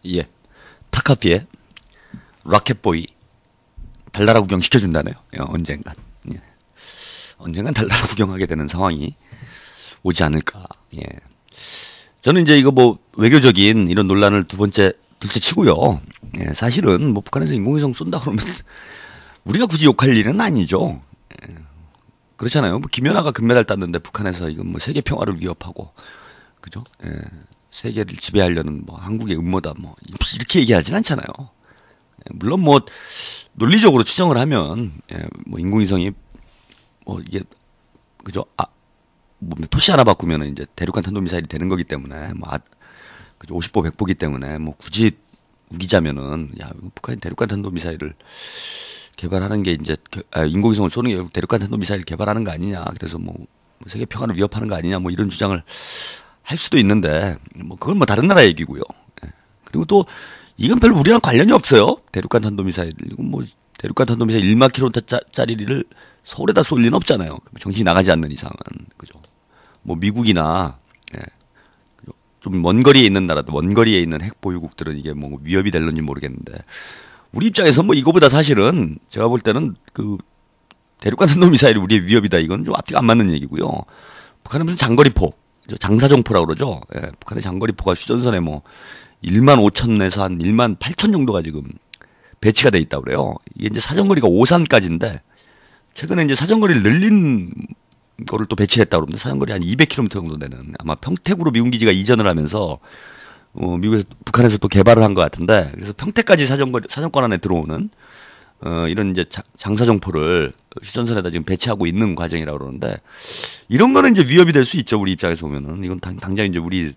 예. 타카피의 로켓보이 달나라 구경 시켜준다네요. 언젠간. 예. 언젠간 달나라 구경하게 되는 상황이 오지 않을까. 예. 저는 이제 이거 뭐 외교적인 이런 논란을 둘째 치고요. 예. 사실은 뭐 북한에서 인공위성 쏜다 그러면 우리가 굳이 욕할 일은 아니죠. 예. 그렇잖아요. 뭐 김연아가 금메달 땄는데 북한에서 이건 뭐 세계 평화를 위협하고, 그죠? 예. 세계를 지배하려는 뭐 한국의 음모다 뭐 이렇게 얘기하진 않잖아요. 예. 물론 뭐 논리적으로 추정을 하면 뭐 인공위성이 뭐 이게 그죠? 뭐 토시 하나 바꾸면 이제 대륙간 탄도미사일이 되는 거기 때문에 뭐 그죠? 50보 100보기 때문에 뭐 굳이 우기자면은 야 북한이 대륙간 탄도미사일을 개발하는 게 이제 인공위성을 쏘는 게 대륙간 탄도미사일 개발하는 거 아니냐. 그래서 뭐 세계 평화를 위협하는 거 아니냐. 뭐 이런 주장을 할 수도 있는데 뭐 그건 뭐 다른 나라 얘기고요. 그리고 또 이건 별로 우리랑 관련이 없어요. 대륙간 탄도미사일. 이건 뭐 대륙간 탄도미사일 1만 킬로짜리를 서울에다 쏠 리는 없잖아요. 정신이 나가지 않는 이상은. 그죠. 뭐 미국이나 좀 먼 거리에 있는 나라도 먼 거리에 있는 핵 보유국들은 이게 뭐 위협이 될런지 모르겠는데 우리 입장에서 뭐 이거보다 사실은 제가 볼 때는 그 대륙간 탄도미사일이 우리의 위협이다. 이건 좀 앞뒤가 안 맞는 얘기고요. 북한은 무슨 장거리포, 장사정포라고 그러죠. 예, 북한의 장거리포가 휴전선에 뭐 1만 5천에서 한 1만 8천 정도가 지금 배치가 돼 있다고 그래요. 이게 이제 사정거리가 오산까지인데 최근에 이제 사정거리를 늘린 거를 또 배치했다고 그러는데 사정거리 한 200km 정도 되는 아마 평택으로 미군 기지가 이전을 하면서 미국에서 북한에서 또 개발을 한 것 같은데 그래서 평택까지 사정권 안에 들어오는 이런 이제 장사정포를 휴전선에다 지금 배치하고 있는 과정이라고 그러는데 이런 거는 이제 위협이 될 수 있죠. 우리 입장에서 보면은 이건 당장 이제 우리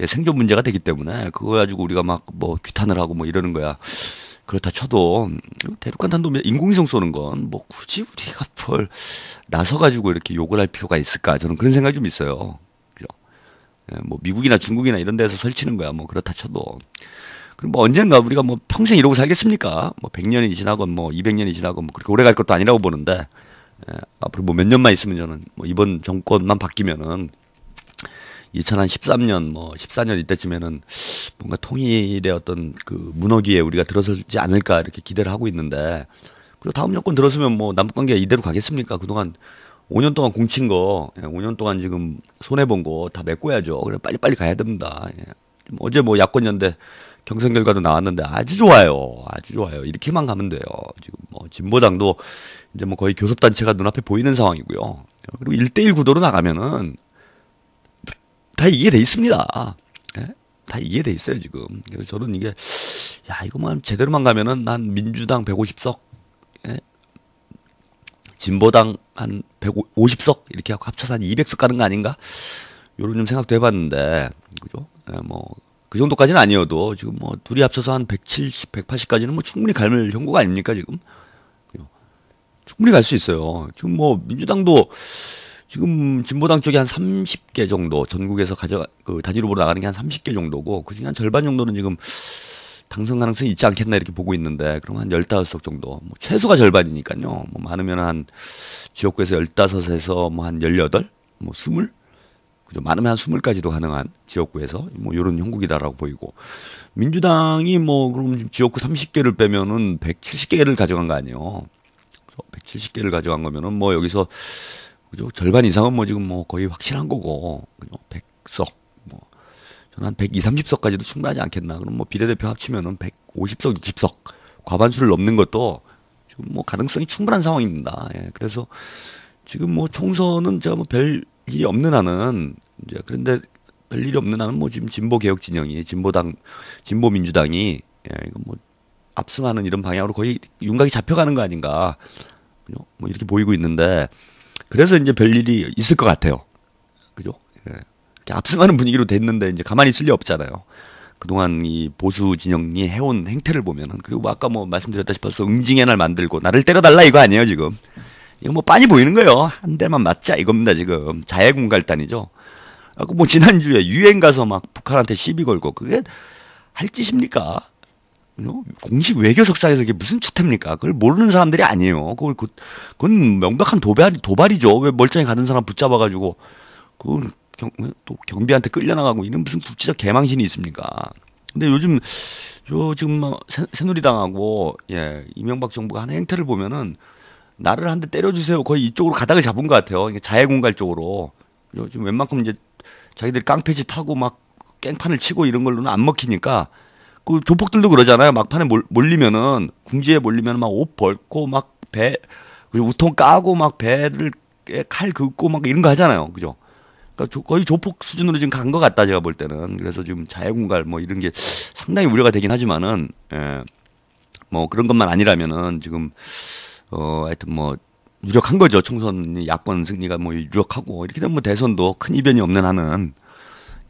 생존 문제가 되기 때문에 그거 가지고 우리가 막 뭐 규탄을 하고 뭐 이러는 거야. 그렇다 쳐도 대륙간 탄도미사일 인공위성 쏘는 건 뭐 굳이 우리가 뭘 나서 가지고 이렇게 욕을 할 필요가 있을까? 저는 그런 생각이 좀 있어요. 그죠? 뭐 미국이나 중국이나 이런 데서 설치는 거야. 뭐 그렇다 쳐도 그럼 뭐 언젠가 우리가 뭐 평생 이러고 살겠습니까? 뭐 100년이 지나건 뭐 200년이 지나건 뭐 그렇게 오래 갈 것도 아니라고 보는데 앞으로 뭐 몇 년만 있으면 저는 뭐 이번 정권만 바뀌면은 2013년 뭐 14년 이때쯤에는 뭔가 통일의 어떤 그 문어기에 우리가 들어서지 않을까 이렇게 기대를 하고 있는데 그리고 다음 정권 들어서면 뭐 남북관계가 이대로 가겠습니까? 그동안 5년 동안 공친 거 5년 동안 지금 손해본 거 다 메꿔야죠. 그래 빨리빨리 가야 됩니다. 어제 뭐 야권연대 경선 결과도 나왔는데 아주 좋아요. 아주 좋아요. 이렇게만 가면 돼요. 지금 뭐 진보당도 이제 뭐 거의 교섭단체가 눈앞에 보이는 상황이고요. 그리고 1대1 구도로 나가면은 다 이게 돼 있습니다. 예? 다 이게 돼 있어요, 지금. 그래서 저는 이게, 야, 이거만 제대로만 가면은 난 민주당 150석, 예? 진보당 한 150석, 이렇게 하고 합쳐서 한 200석 가는 거 아닌가? 요런 좀 생각도 해봤는데, 그죠? 예, 뭐, 그 정도까지는 아니어도 지금 뭐 둘이 합쳐서 한 170, 180까지는 뭐 충분히 갈 형국 아닙니까, 지금? 충분히 갈 수 있어요. 지금 뭐 민주당도 지금 진보당 쪽에 한 30개 정도 전국에서 그 단일 후보로 나가는 게 한 30개 정도고 그중에 한 절반 정도는 지금 당선 가능성이 있지 않겠나 이렇게 보고 있는데 그럼 한 15석 정도 뭐 최소가 절반이니까요. 뭐 많으면 한 지역구에서 15에서 뭐 한 18, 뭐 20, 그죠? 많으면 한 20까지도 가능한 지역구에서 뭐 이런 형국이다라고 보이고 민주당이 뭐 그럼 지역구 30개를 빼면은 170개를 가져간 거 아니에요. 170개를 가져간 거면은 뭐 여기서 그죠? 절반 이상은 뭐 지금 뭐 거의 확실한 거고, 그죠? 100석, 뭐, 저는 한 120, 30석까지도 충분하지 않겠나. 그럼 뭐 비례대표 합치면은 150석, 60석, 과반수를 넘는 것도 지금 뭐 가능성이 충분한 상황입니다. 예. 그래서 지금 뭐 총선은 제가 뭐 별 일이 없는 한은, 이제 그런데 별 일이 없는 한은 뭐 지금 진보개혁 진영이, 진보민주당이, 예, 이거 뭐 압승하는 이런 방향으로 거의 윤곽이 잡혀가는 거 아닌가. 그죠? 뭐 이렇게 보이고 있는데, 그래서 이제 별일이 있을 것 같아요. 그죠? 예. 이렇게 압승하는 분위기로 됐는데 이제 가만히 있을 리 없잖아요. 그동안 이 보수 진영이 해온 행태를 보면은 그리고 뭐 아까 뭐 말씀드렸다시피 벌써 응징의 날 만들고 나를 때려달라 이거 아니에요 지금. 이거 뭐 빤히 보이는 거예요. 한 대만 맞자 이겁니다 지금. 자해공갈단이죠. 아까 뭐 지난주에 유엔 가서 막 북한한테 시비 걸고 그게 할 짓입니까? 공식 외교석상에서 이게 무슨 추태입니까? 그걸 모르는 사람들이 아니에요. 그건 명백한 도발이죠. 왜 멀쩡히 가는 사람 붙잡아가지고, 그건 또 경비한테 끌려나가고, 이런 무슨 국제적 개망신이 있습니까? 근데 요즘 지금 뭐 새누리당하고 예, 이명박 정부가 하는 행태를 보면은 나를 한 대 때려주세요. 거의 이쪽으로 가닥을 잡은 것 같아요. 자해공갈 쪽으로. 지금 웬만큼 이제 자기들이 깡패짓 하고 막 깽판을 치고 이런 걸로는 안 먹히니까 그 조폭들도 그러잖아요. 막판에 몰리면은 궁지에 몰리면 막 옷 벗고 막 배 우통 까고 막 배를 칼 긋고 막 이런 거 하잖아요. 그죠? 그러니까 거의 조폭 수준으로 지금 간 것 같다 제가 볼 때는. 그래서 지금 자해공갈 뭐 이런 게 상당히 우려가 되긴 하지만은 예, 뭐 그런 것만 아니라면은 지금 하여튼 뭐 유력한 거죠. 총선 야권 승리가 뭐 유력하고 이렇게 되면 뭐 대선도 큰 이변이 없는 한은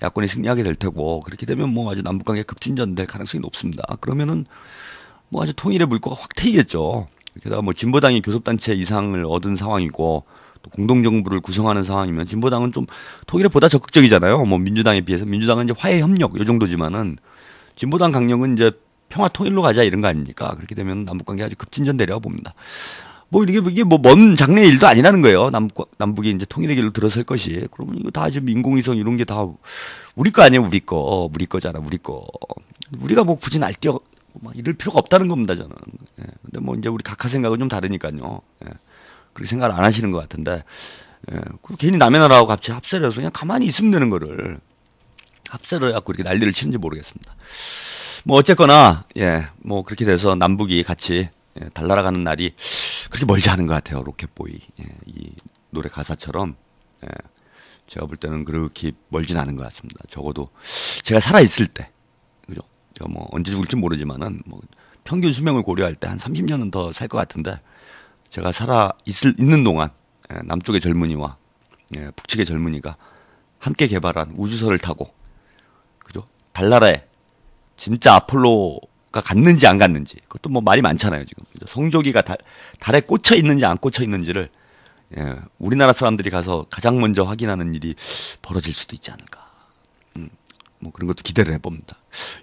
야권이 승리하게 될 테고 그렇게 되면 뭐 아주 남북관계 급진전될 가능성이 높습니다. 그러면은 뭐 아주 통일의 물꼬가 확 트이겠죠. 게다가 뭐 진보당이 교섭단체 이상을 얻은 상황이고 또 공동정부를 구성하는 상황이면 진보당은 좀 통일에 보다 적극적이잖아요. 뭐 민주당에 비해서 민주당은 이제 화해 협력 요 정도지만은 진보당 강령은 이제 평화 통일로 가자 이런 거 아닙니까? 그렇게 되면 남북관계 아주 급진전되리라고 봅니다. 뭐 이게 뭐 먼 장래의 일도 아니라는 거예요. 남북이 이제 통일의 길로 들어설 것이. 그러면 이거 다 지금 인공위성 이런 게 다 우리 거 아니에요, 우리 거잖아, 우리 거. 우리가 뭐 굳이 날뛰어 막 이럴 필요가 없다는 겁니다, 저는. 예. 근데 뭐 이제 우리 각하 생각은 좀 다르니까요. 예. 그렇게 생각을 안 하시는 것 같은데, 예. 괜히 남의 나라하고 같이 합세를 해서 그냥 가만히 있으면 되는 거를 합세를 해갖고 이렇게 난리를 치는지 모르겠습니다. 뭐 어쨌거나 예, 뭐 그렇게 돼서 남북이 같이 예, 달날아가는 날이 그렇게 멀지 않은 것 같아요. 로켓보이 예, 이 노래 가사처럼 예, 제가 볼 때는 그렇게 멀진 않은 것 같습니다. 적어도 제가 살아 있을 때, 그죠? 제가 뭐 언제 죽을지 모르지만은 뭐 평균 수명을 고려할 때 한 30년은 더 살 것 같은데 제가 살아 있는 동안 예, 남쪽의 젊은이와 예, 북측의 젊은이가 함께 개발한 우주선을 타고 그죠? 달나라에 진짜 아폴로가 갔는지 안 갔는지 그것도 뭐 말이 많잖아요 지금. 성조기가 달에 꽂혀 있는지 안 꽂혀 있는지를 예, 우리나라 사람들이 가서 가장 먼저 확인하는 일이 벌어질 수도 있지 않을까. 뭐 그런 것도 기대를 해봅니다.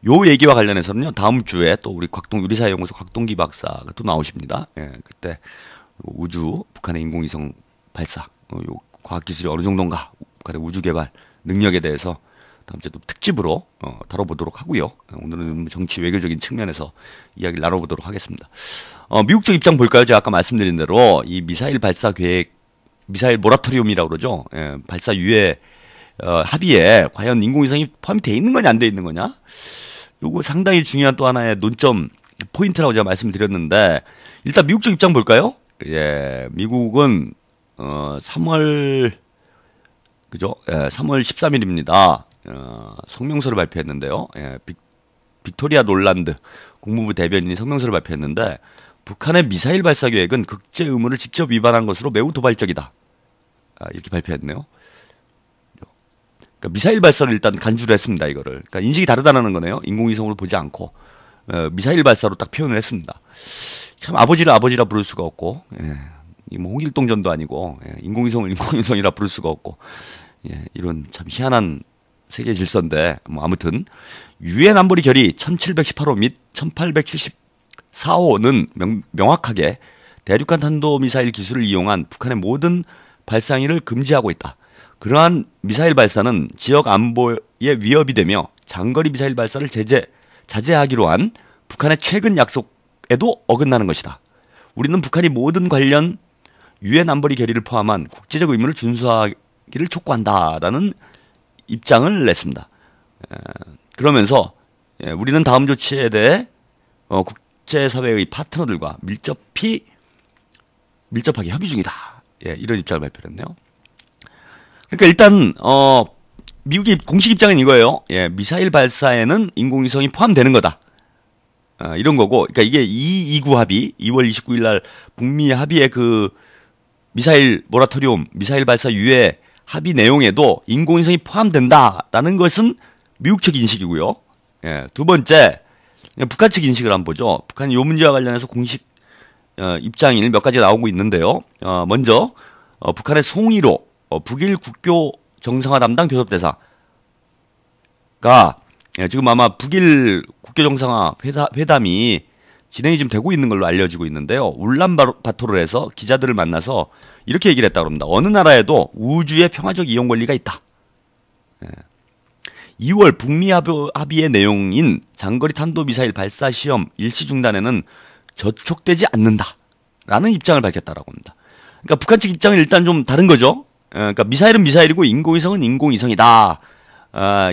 요 얘기와 관련해서는요 다음 주에 또 우리 유리사연구소 곽동기 박사가 또 나오십니다. 예, 그때 우주 북한의 인공위성 발사 요 과학기술이 어느 정도인가 북한의 우주 개발 능력에 대해서 다음 주에 또 특집으로 다뤄보도록 하고요. 오늘은 정치 외교적인 측면에서 이야기를 나눠보도록 하겠습니다. 미국 쪽 입장 볼까요? 제가 아까 말씀드린 대로 이 미사일 발사 계획, 미사일 모라토리움이라고 그러죠. 예, 발사 유예 합의에 과연 인공위성이 포함이 돼 있는 거냐 안 돼 있는 거냐? 요거 상당히 중요한 또 하나의 논점 포인트라고 제가 말씀드렸는데 일단 미국 쪽 입장 볼까요? 예, 미국은 3월 그죠? 예, 3월 13일입니다. 성명서를 발표했는데요. 예, 빅토리아 롤란드 국무부 대변인이 성명서를 발표했는데 북한의 미사일 발사 계획은 국제 의무를 직접 위반한 것으로 매우 도발적이다. 이렇게 발표했네요. 그러니까 미사일 발사를 일단 간주를 했습니다. 이거를. 그러니까 인식이 다르다는 거네요. 인공위성으로 보지 않고 미사일 발사로 딱 표현을 했습니다. 참 아버지라 부를 수가 없고 예, 뭐 홍길동전도 아니고 예, 인공위성을 인공위성이라 부를 수가 없고 예, 이런 참 희한한 세계 질서인데 뭐 아무튼 유엔 안보리 결의 1718호 및 1874호는 명확하게 대륙간 탄도미사일 기술을 이용한 북한의 모든 발사 행위를 금지하고 있다. 그러한 미사일 발사는 지역 안보에 위협이 되며 장거리 미사일 발사를 자제하기로 한 북한의 최근 약속에도 어긋나는 것이다. 우리는 북한이 모든 관련 유엔 안보리 결의를 포함한 국제적 의무를 준수하기를 촉구한다라는 입장을 냈습니다. 그러면서 우리는 다음 조치에 대해 국제사회의 파트너들과 밀접하게 협의 중이다. 예, 이런 입장을 발표했네요. 그러니까 일단 미국의 공식 입장은 이거예요. 예, 미사일 발사에는 인공위성이 포함되는 거다. 이런 거고, 그러니까 이게 229 합의, 2월 29일 날 북미 합의의 그 미사일 모라토리움, 미사일 발사 유예 합의 내용에도 인공위성이 포함된다라는 것은 미국 측 인식이고요. 예, 두 번째, 북한 측 인식을 한번 보죠. 북한이 이 문제와 관련해서 공식 입장이 몇 가지가 나오고 있는데요. 먼저 북한의 송일호 북일 국교 정상화 담당 교섭대사가 지금 아마 북일 국교 정상화 회담이 진행이 지금 되고 있는 걸로 알려지고 있는데요. 울란바토르를 해서 기자들을 만나서 이렇게 얘기를 했다고 합니다. 어느 나라에도 우주의 평화적 이용 권리가 있다. 예. 2월 북미 합의의 내용인 장거리 탄도미사일 발사 시험 일시 중단에는 저촉되지 않는다라는 입장을 밝혔다라고 합니다. 그러니까 북한 측 입장은 일단 좀 다른 거죠. 그러니까 미사일은 미사일이고 인공위성은 인공위성이다.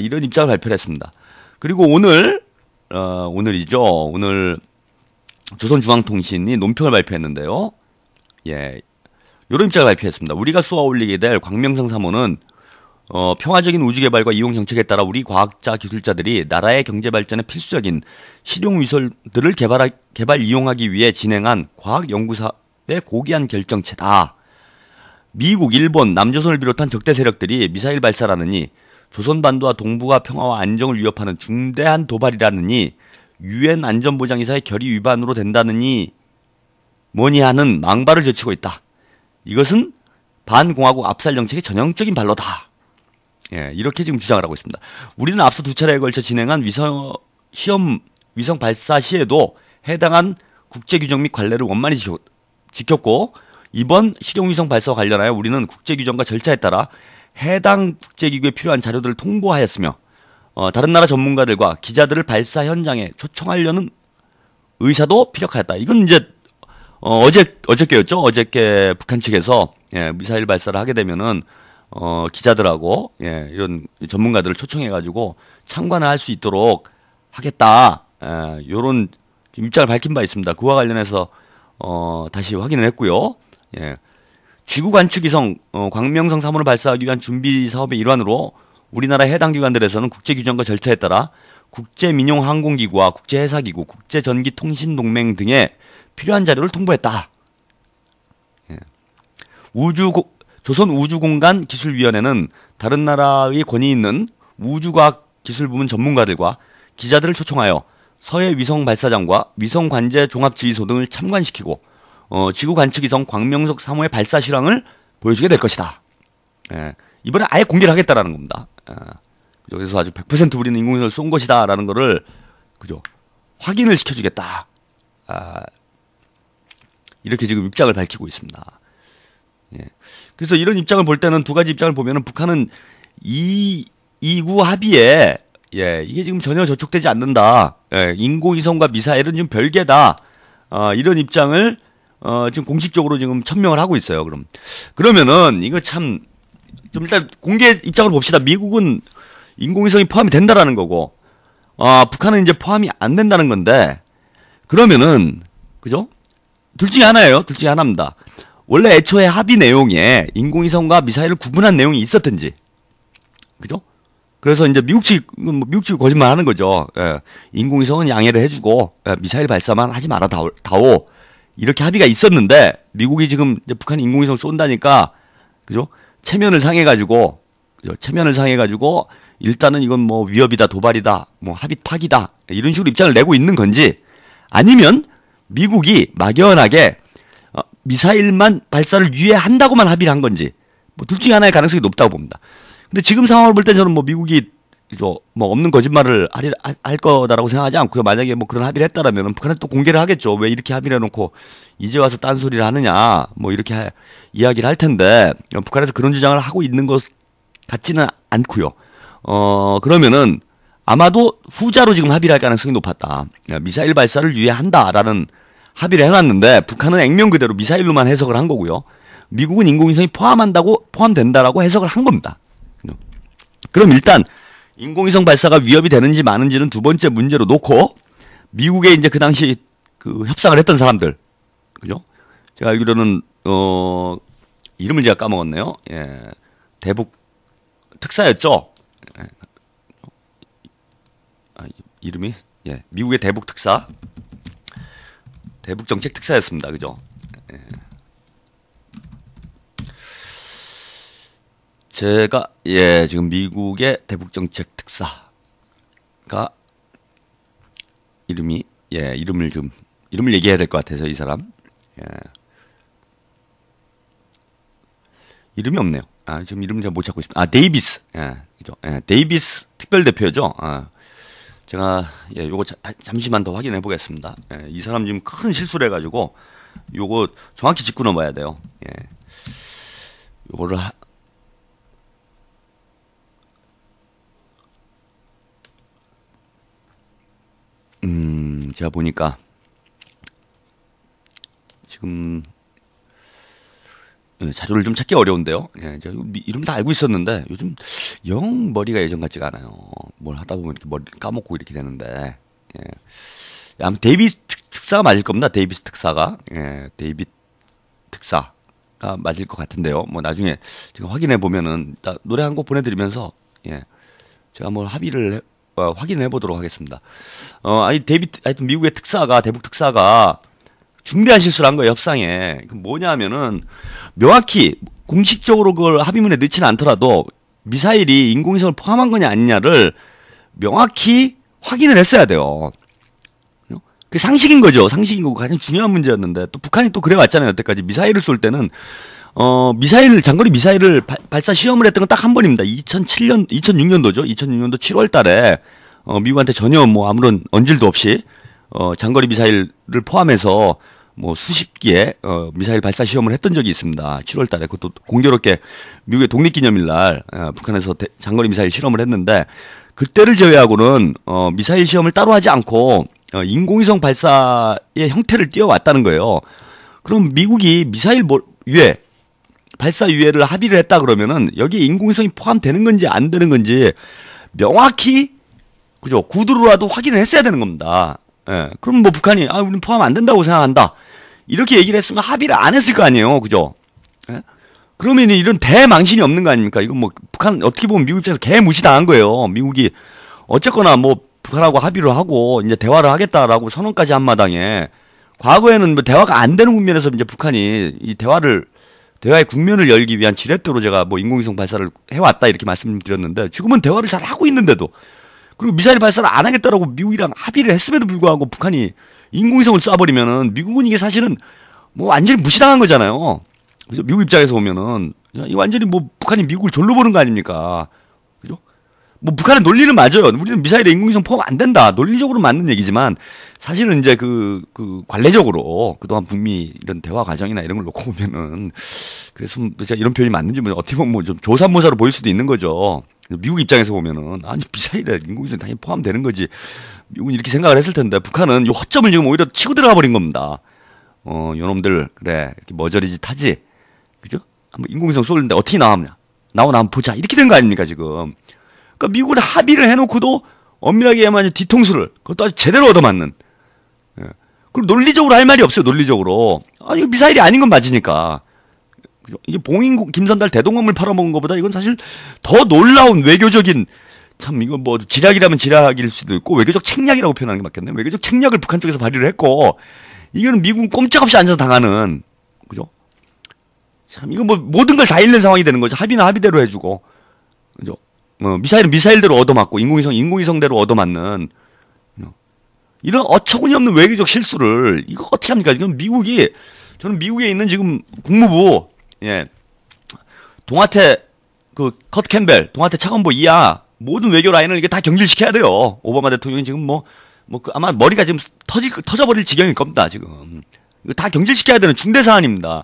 이런 입장을 발표를 했습니다. 그리고 오늘이죠. 오늘 조선중앙통신이 논평을 발표했는데요. 예, 이런 입장을 발표했습니다. 우리가 쏘아 올리게 될 광명성 3호는 평화적인 우주 개발과 이용 정책에 따라 우리 과학자 기술자들이 나라의 경제 발전에 필수적인 실용 위설들을 개발 이용하기 위해 진행한 과학 연구사의 고귀한 결정체다. 미국, 일본, 남조선을 비롯한 적대 세력들이 미사일 발사라느니 조선반도와 동북아 평화와 안정을 위협하는 중대한 도발이라느니 유엔 안전보장이사의 결의 위반으로 된다느니 뭐니 하는 망발을 제치고 있다. 이것은 반공화국 압살 정책의 전형적인 발로다. 예, 이렇게 지금 주장을 하고 있습니다. 우리는 앞서 2차례에 걸쳐 진행한 위성 발사 시에도 해당한 국제규정 및 관례를 원만히 지켰고 이번 실용위성 발사와 관련하여 우리는 국제규정과 절차에 따라 해당 국제기구에 필요한 자료들을 통보하였으며 다른 나라 전문가들과 기자들을 발사 현장에 초청하려는 의사도 피력하였다. 이건 이제 어저께였죠. 어저께 북한 측에서 미사일 발사를 하게 되면은 기자들하고 이런 전문가들을 초청해가지고 참관을 할 수 있도록 하겠다. 요런 입장을 밝힌 바 있습니다. 그와 관련해서 다시 확인을 했고요. 지구 관측위성 광명성 3호를 발사하기 위한 준비 사업의 일환으로 우리나라 해당 기관들에서는 국제 규정과 절차에 따라 국제민용항공기구와 국제해사기구, 국제전기통신동맹 등에 필요한 자료를 통보했다. 조선우주공간기술위원회는 다른 나라의 권위 있는 우주과학기술부문 전문가들과 기자들을 초청하여 서해 위성발사장과 위성관제종합지휘소 등을 참관시키고 지구관측위성 광명성 3호의 발사 실황을 보여주게 될 것이다. 이번에 아예 공개를 하겠다라는 겁니다. 그래서 아주 100% 우리는 인공위성을 쏜 것이다라는 거를 그죠 확인을 시켜주겠다. 이렇게 지금 입장을 밝히고 있습니다. 그래서 이런 입장을 볼 때는 두 가지 입장을 보면은 북한은 이구 합의에 이게 지금 전혀 저촉되지 않는다. 인공위성과 미사일은 지금 별개다. 이런 입장을 지금 공식적으로 지금 천명을 하고 있어요. 그러면은 이거 참 좀 일단 공개 입장을 봅시다. 미국은 인공위성이 포함이 된다라는 거고, 북한은 이제 포함이 안 된다는 건데, 그러면은 그죠? 둘 중에 하나예요. 둘 중에 하나입니다. 원래 애초에 합의 내용에 인공위성과 미사일을 구분한 내용이 있었든지, 그죠? 그래서 이제 미국 측이 거짓말 하는 거죠. 인공위성은 양해를 해주고, 미사일 발사만 하지 말아 다오. 이렇게 합의가 있었는데, 미국이 지금 이제 북한이 인공위성을 쏜다니까, 그죠? 체면을 상해가지고, 일단은 이건 뭐 위협이다, 도발이다, 뭐 합의 파기다, 이런 식으로 입장을 내고 있는 건지, 아니면 미국이 막연하게 미사일만 발사를 유예한다고만 합의를 한 건지, 뭐 둘 중에 하나의 가능성이 높다고 봅니다. 근데 지금 상황을 볼 때 저는 뭐 미국이 뭐 없는 거짓말을 할 거다라고 생각하지 않고요. 만약에 뭐 그런 합의를 했다라면 북한은 또 공개를 하겠죠. 왜 이렇게 합의를 해놓고 이제 와서 딴소리를 하느냐, 뭐 이렇게 이야기를 할 텐데 북한에서 그런 주장을 하고 있는 것 같지는 않고요. 그러면은 아마도 후자로 지금 합의를 할 가능성이 높았다. 미사일 발사를 유예한다라는 합의를 해놨는데 북한은 액면 그대로 미사일로만 해석을 한 거고요. 미국은 인공위성이 포함된다라고 해석을 한 겁니다. 그럼 일단 인공위성 발사가 위협이 되는지 마는지는 두 번째 문제로 놓고 미국에 이제 그 당시 그 협상을 했던 사람들, 그죠? 제가 알기로는 이름을 제가 까먹었네요. 대북 특사였죠. 이름이 미국의 대북 특사, 대북 정책 특사였습니다. 그죠? 제가 지금 미국의 대북 정책 특사가 이름을 얘기해야 될 것 같아서 이 사람 이름이 없네요. 지금 이름 제가 못 찾고 있습니다. 데이비스, 그죠? 데이비스 특별 대표죠. 제가 요거 잠시만 더 확인해 보겠습니다. 이 사람 지금 큰 실수를 해가지고 요거 정확히 짚고 넘어야 돼요. 요거를 제가 보니까 지금 자료를 좀 찾기 어려운데요. 예, 제가 이름 다 알고 있었는데 요즘 영 머리가 예전 같지가 않아요. 뭘 하다 보면 이렇게 머리를 까먹고 이렇게 되는데. 예. 아무튼 데이비스 특사가 맞을 겁니다. 데이비스 특사가. 예, 데이비스 특사가 맞을 것 같은데요. 뭐 나중에 제가 확인해 보면은 노래 한 곡 보내드리면서 예, 제가 뭘 합의를 확인해 보도록 하겠습니다. 아니 하여튼 미국의 특사가 대북 특사가 중대한 실수를 한 거예요, 협상에. 그 뭐냐면은 명확히 공식적으로 그걸 합의문에 넣지는 않더라도 미사일이 인공위성을 포함한 거냐 아니냐를 명확히 확인을 했어야 돼요. 그 상식인 거죠. 상식인 거고 가장 중요한 문제였는데 또 북한이 또 그래 왔잖아요. 여태까지 미사일을 쏠 때는 장거리 미사일을 발사 시험을 했던 건 딱 한 번입니다. 2006년도죠. 2006년도 7월 달에 미국한테 전혀 뭐 아무런 언질도 없이 장거리 미사일을 포함해서 뭐 수십 기의 미사일 발사 시험을 했던 적이 있습니다. 7월 달에 그것도 공교롭게 미국의 독립기념일 날 북한에서 장거리 미사일 실험을 했는데 그때를 제외하고는 미사일 시험을 따로 하지 않고 인공위성 발사의 형태를 띄워왔다는 거예요. 그럼 미국이 미사일 유해 발사 유해를 합의를 했다 그러면은 여기에 인공위성이 포함되는 건지 안 되는 건지 명확히 그죠 구두로라도 확인을 했어야 되는 겁니다. 예. 그럼 뭐 북한이 우리는 포함 안 된다고 생각한다 이렇게 얘기를 했으면 합의를 안 했을 거 아니에요, 그죠? 예? 그러면 이런 대망신이 없는 거 아닙니까? 이건 뭐 북한 어떻게 보면 미국 입장에서 개무시당한 거예요. 미국이 어쨌거나 뭐 북한하고 합의를 하고 이제 대화를 하겠다라고 선언까지 한 마당에 과거에는 뭐 대화가 안 되는 국면에서 이제 북한이 이 대화의 국면을 열기 위한 지렛대로 제가 뭐 인공위성 발사를 해왔다 이렇게 말씀드렸는데 지금은 대화를 잘 하고 있는데도 그리고 미사일 발사를 안 하겠다라고 미국이랑 합의를 했음에도 불구하고 북한이 인공위성을 쏴버리면은 미국은 이게 사실은 뭐 완전히 무시당한 거잖아요. 그래서 미국 입장에서 보면은 이 완전히 뭐 북한이 미국을 졸로 보는 거 아닙니까? 그죠? 뭐 북한의 논리는 맞아요. 우리는 미사일에 인공위성 포함 안 된다. 논리적으로 맞는 얘기지만 사실은 이제 그 관례적으로 그동안 북미 이런 대화 과정이나 이런 걸 놓고 보면은 그래서 제가 이런 표현이 맞는지 뭐 어떻게 보면 뭐 좀 조삼모사로 보일 수도 있는 거죠. 미국 입장에서 보면은 아니 미사일에 인공위성 당연히 포함되는 거지. 미국은 이렇게 생각을 했을 텐데 북한은 이 허점을 지금 오히려 치고 들어가 버린 겁니다. 요놈들 그래 이렇게 머저리 짓 하지. 그죠? 한번 인공위성 쏘는데 어떻게 나오냐? 나오나 한번 보자. 이렇게 된 거 아닙니까 지금? 그러니까 미국은 합의를 해놓고도 엄밀하게 얘기하면 뒤통수를 그것도 아주 제대로 얻어맞는. 예. 그리고 논리적으로 할 말이 없어요. 논리적으로. 이거 미사일이 아닌 건 맞으니까. 이게 봉인 김선달 대동강물 팔아먹은 것보다 이건 사실 더 놀라운 외교적인 참 이건 뭐 지략이라면 지략일 수도 있고 외교적 책략이라고 표현하는 게 맞겠네요. 외교적 책략을 북한 쪽에서 발휘를 했고 이거는 미국은 꼼짝없이 앉아서 당하는 그죠? 참 이거 뭐 모든 걸 다 잃는 상황이 되는 거죠. 합의는 합의대로 해주고 그죠? 미사일은 미사일대로 얻어맞고 인공위성대로 얻어맞는 이런 어처구니 없는 외교적 실수를 이거 어떻게 합니까? 이건 저는 미국에 있는 지금 국무부 동아태 커트 캠벨 동아태 차관보 이하 모든 외교 라인을 이게 다 경질시켜야 돼요. 오바마 대통령이 지금 아마 머리가 지금 터져버릴 지경일 겁니다, 지금. 이거 다 경질시켜야 되는 중대 사안입니다.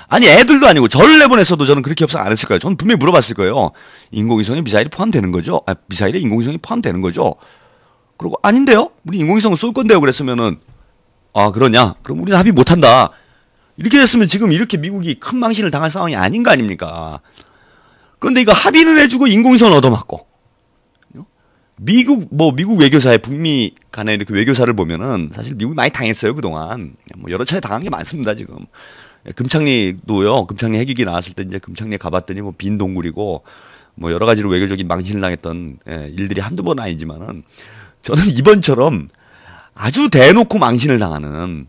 아니, 애들도 아니고, 저를 내보냈어도 저는 그렇게 협상 안 했을 거예요. 저는 분명히 물어봤을 거예요. 인공위성에 미사일이 포함되는 거죠? 미사일에 인공위성이 포함되는 거죠? 그리고, 아닌데요? 우리 인공위성을 쏠 건데요? 그랬으면은, 그러냐? 그럼 우리는 합의 못 한다. 이렇게 됐으면 지금 이렇게 미국이 큰 망신을 당할 상황이 아닌 거 아닙니까? 그런데 이거 합의를 해주고 인공위성을 얻어맞고, 미국 외교사의 북미 간에 이렇게 외교사를 보면은 사실 미국이 많이 당했어요, 그동안. 뭐 여러 차례 당한 게 많습니다, 지금. 금창리도요, 금창리 핵위기 나왔을 때 이제 금창리에 가봤더니 뭐 빈 동굴이고 뭐 여러 가지로 외교적인 망신을 당했던 일들이 한두 번 아니지만은 저는 이번처럼 아주 대놓고 망신을 당하는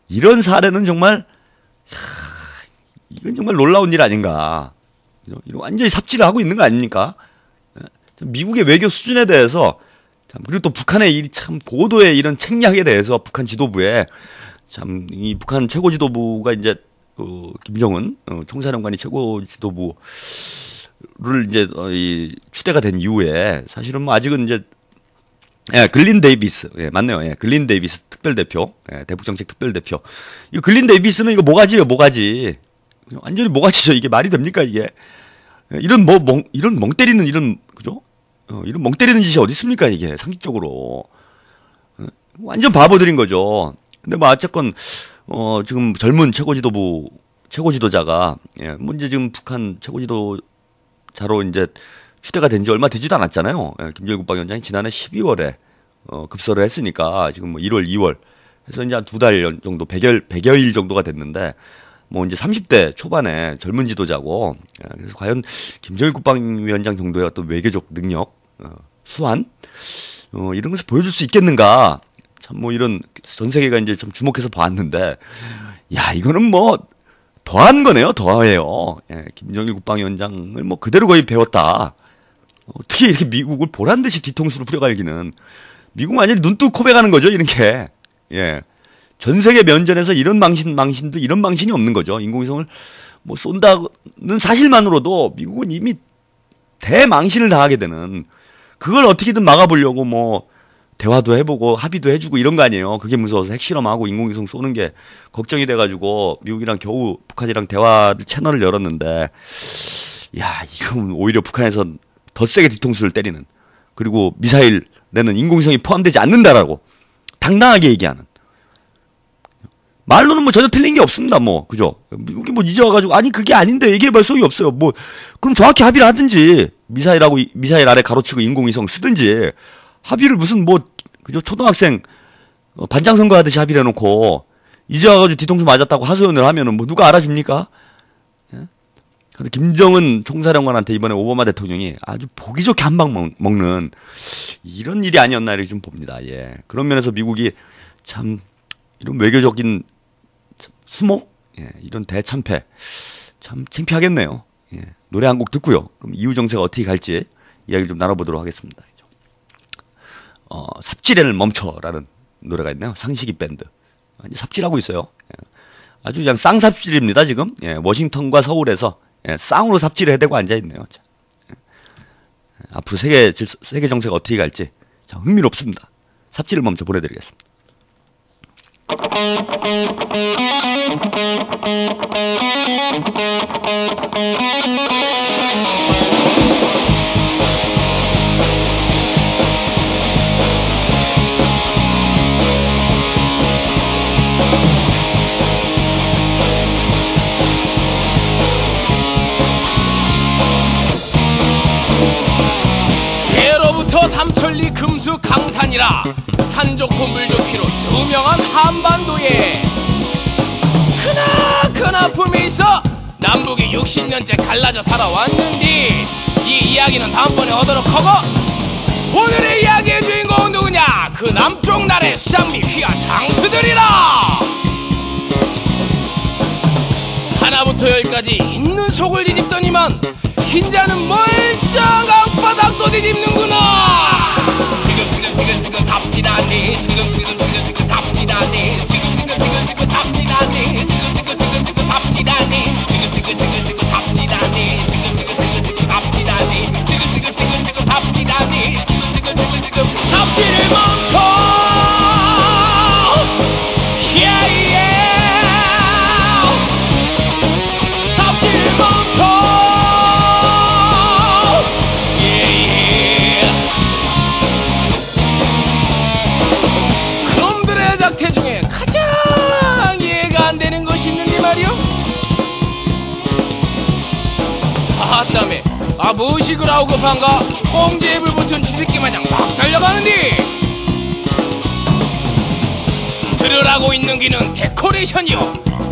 이런 사례는 정말 이건 정말 놀라운 일 아닌가. 이런 완전히 삽질을 하고 있는 거 아닙니까? 미국의 외교 수준에 대해서 그리고 또 북한의 이 참 고도의 이런 책략에 대해서 북한 지도부에 참 이 북한 최고 지도부가 이제 김정은 총사령관이 최고 지도부를 이제 추대가 된 이후에 사실은 뭐 아직은 이제 글린 데이비스 맞네요. 글린 데이비스 특별대표 대북정책 특별대표 이 글린 데이비스는 이거 모가지 완전히 모가지죠. 이게 말이 됩니까 이게 이런 이런 멍 때리는 이런 그죠? 이런 멍 때리는 짓이 어디 있습니까 이게 상식적으로 완전 바보들인 거죠. 근데 뭐 어쨌건 지금 젊은 최고 지도자가 뭐 이제 지금 북한 최고 지도자로 이제 추대가 된 지 얼마 되지도 않았잖아요. 김정일 국방위원장이 지난해 12월에 급서를 했으니까 지금 뭐 1월, 2월 해서 이제 한 2달 정도 100여일 정도가 됐는데 뭐 이제 30대 초반에 젊은 지도자고 그래서 과연 김정일 국방위원장 정도의 어떤 외교적 능력, 수완 이런 것을 보여줄 수 있겠는가? 참 뭐 이런 전 세계가 이제 좀 주목해서 봤는데 야 이거는 뭐 더한 거네요, 더해요. 김정일 국방위원장을 뭐 그대로 거의 배웠다. 어떻게 이렇게 미국을 보란 듯이 뒤통수를 후려갈기는 미국 완전히 눈뜨고 코백하는 거죠, 이런 게. 전 세계 면전에서 이런 망신도 이런 망신이 없는 거죠. 인공위성을 뭐 쏜다는 사실만으로도 미국은 이미 대망신을 당하게 되는 그걸 어떻게든 막아보려고 뭐 대화도 해보고 합의도 해주고 이런 거 아니에요. 그게 무서워서 핵실험하고 인공위성 쏘는 게 걱정이 돼가지고 미국이랑 겨우 북한이랑 대화 채널을 열었는데 야 이건 오히려 북한에서 더 세게 뒤통수를 때리는 그리고 미사일에는 인공위성이 포함되지 않는다라고 당당하게 얘기하는 말로는 뭐 전혀 틀린 게 없습니다. 뭐 그죠? 미국이 뭐 이제 와가지고 아니 그게 아닌데 얘기해볼 소용이 없어요. 뭐 그럼 정확히 합의를 하든지 미사일 아래 가로치고 인공위성 쓰든지 합의를 무슨 뭐 그죠? 초등학생 반장 선거하듯이 합의를 해놓고 이제 와가지고 뒤통수 맞았다고 하소연을 하면은 뭐 누가 알아줍니까? 그래서 김정은 총사령관한테 이번에 오바마 대통령이 아주 보기 좋게 한 방 먹는 이런 일이 아니었나 이렇게 좀 봅니다. 그런 면에서 미국이 참 이런 외교적인 수모? 이런 대참패. 참 창피하겠네요. 노래 한 곡 듣고요. 그럼 이후 정세가 어떻게 갈지 이야기 좀 나눠보도록 하겠습니다. 삽질을 멈춰라는 노래가 있네요. 상식이 밴드. 삽질하고 있어요. 아주 그냥 쌍삽질입니다, 지금. 워싱턴과 서울에서 쌍으로 삽질을 해대고 앉아있네요. 앞으로 세계 정세가 어떻게 갈지 참 흥미롭습니다. 삽질을 멈춰 보내드리겠습니다. 예로부터 삼천리 금수 강산이라 산 좋고 물 좋기로 유명한 한반도에 크나큰 아픔이 있어 남북이 60년째 갈라져 살아왔는데 이 이야기는 다음번에 하도록 하고 오늘의 이야기의 주인공은 누구냐? 그 남쪽 나라의 수장미 휘하 장수들이라. 하나부터 열까지 있는 속을 뒤집더니만 흰자는 멀쩡한 바닥도 뒤집는구나. 슬금슬금 삽질하네. 슬금슬금 삽질하네. 슬금슬금 삽질하네. 슬금슬금 삽질하네. 슬금슬금 삽질하네. 슬금슬금 삽질하네. 슬금슬금 삽질하네. 슬금슬금 삽질을 멈춰. 무식을 하고 급한가? 꽁지에 불 붙은 쥐새끼 마냥 막 달려가는디. 들으라고 있는 귀는 데코레이션이요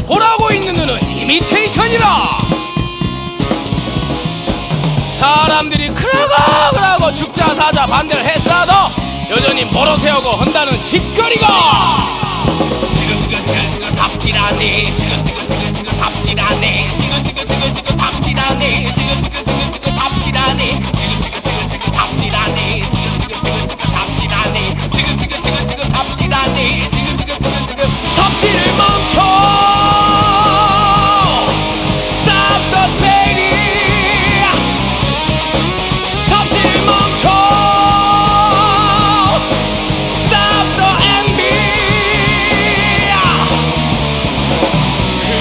보라고 있는 눈은 이미테이션이라. 사람들이 그러고 죽자 사자 반대를 했어도 여전히 멀어 세우고 한다는 짓거리가. 슬금슬금 삽질하네. 슬금슬금 삽질하네. 슬금슬금 삽질하네. 슬금슬금 삽질하네. 슬금슬금 삽질하네. 슬금슬금 삽질하네. 슬금슬금 삽질하네. 슬금슬금 삽질을 멈춰. Stop the bleeding. 삽질 멈춰. Stop the envy.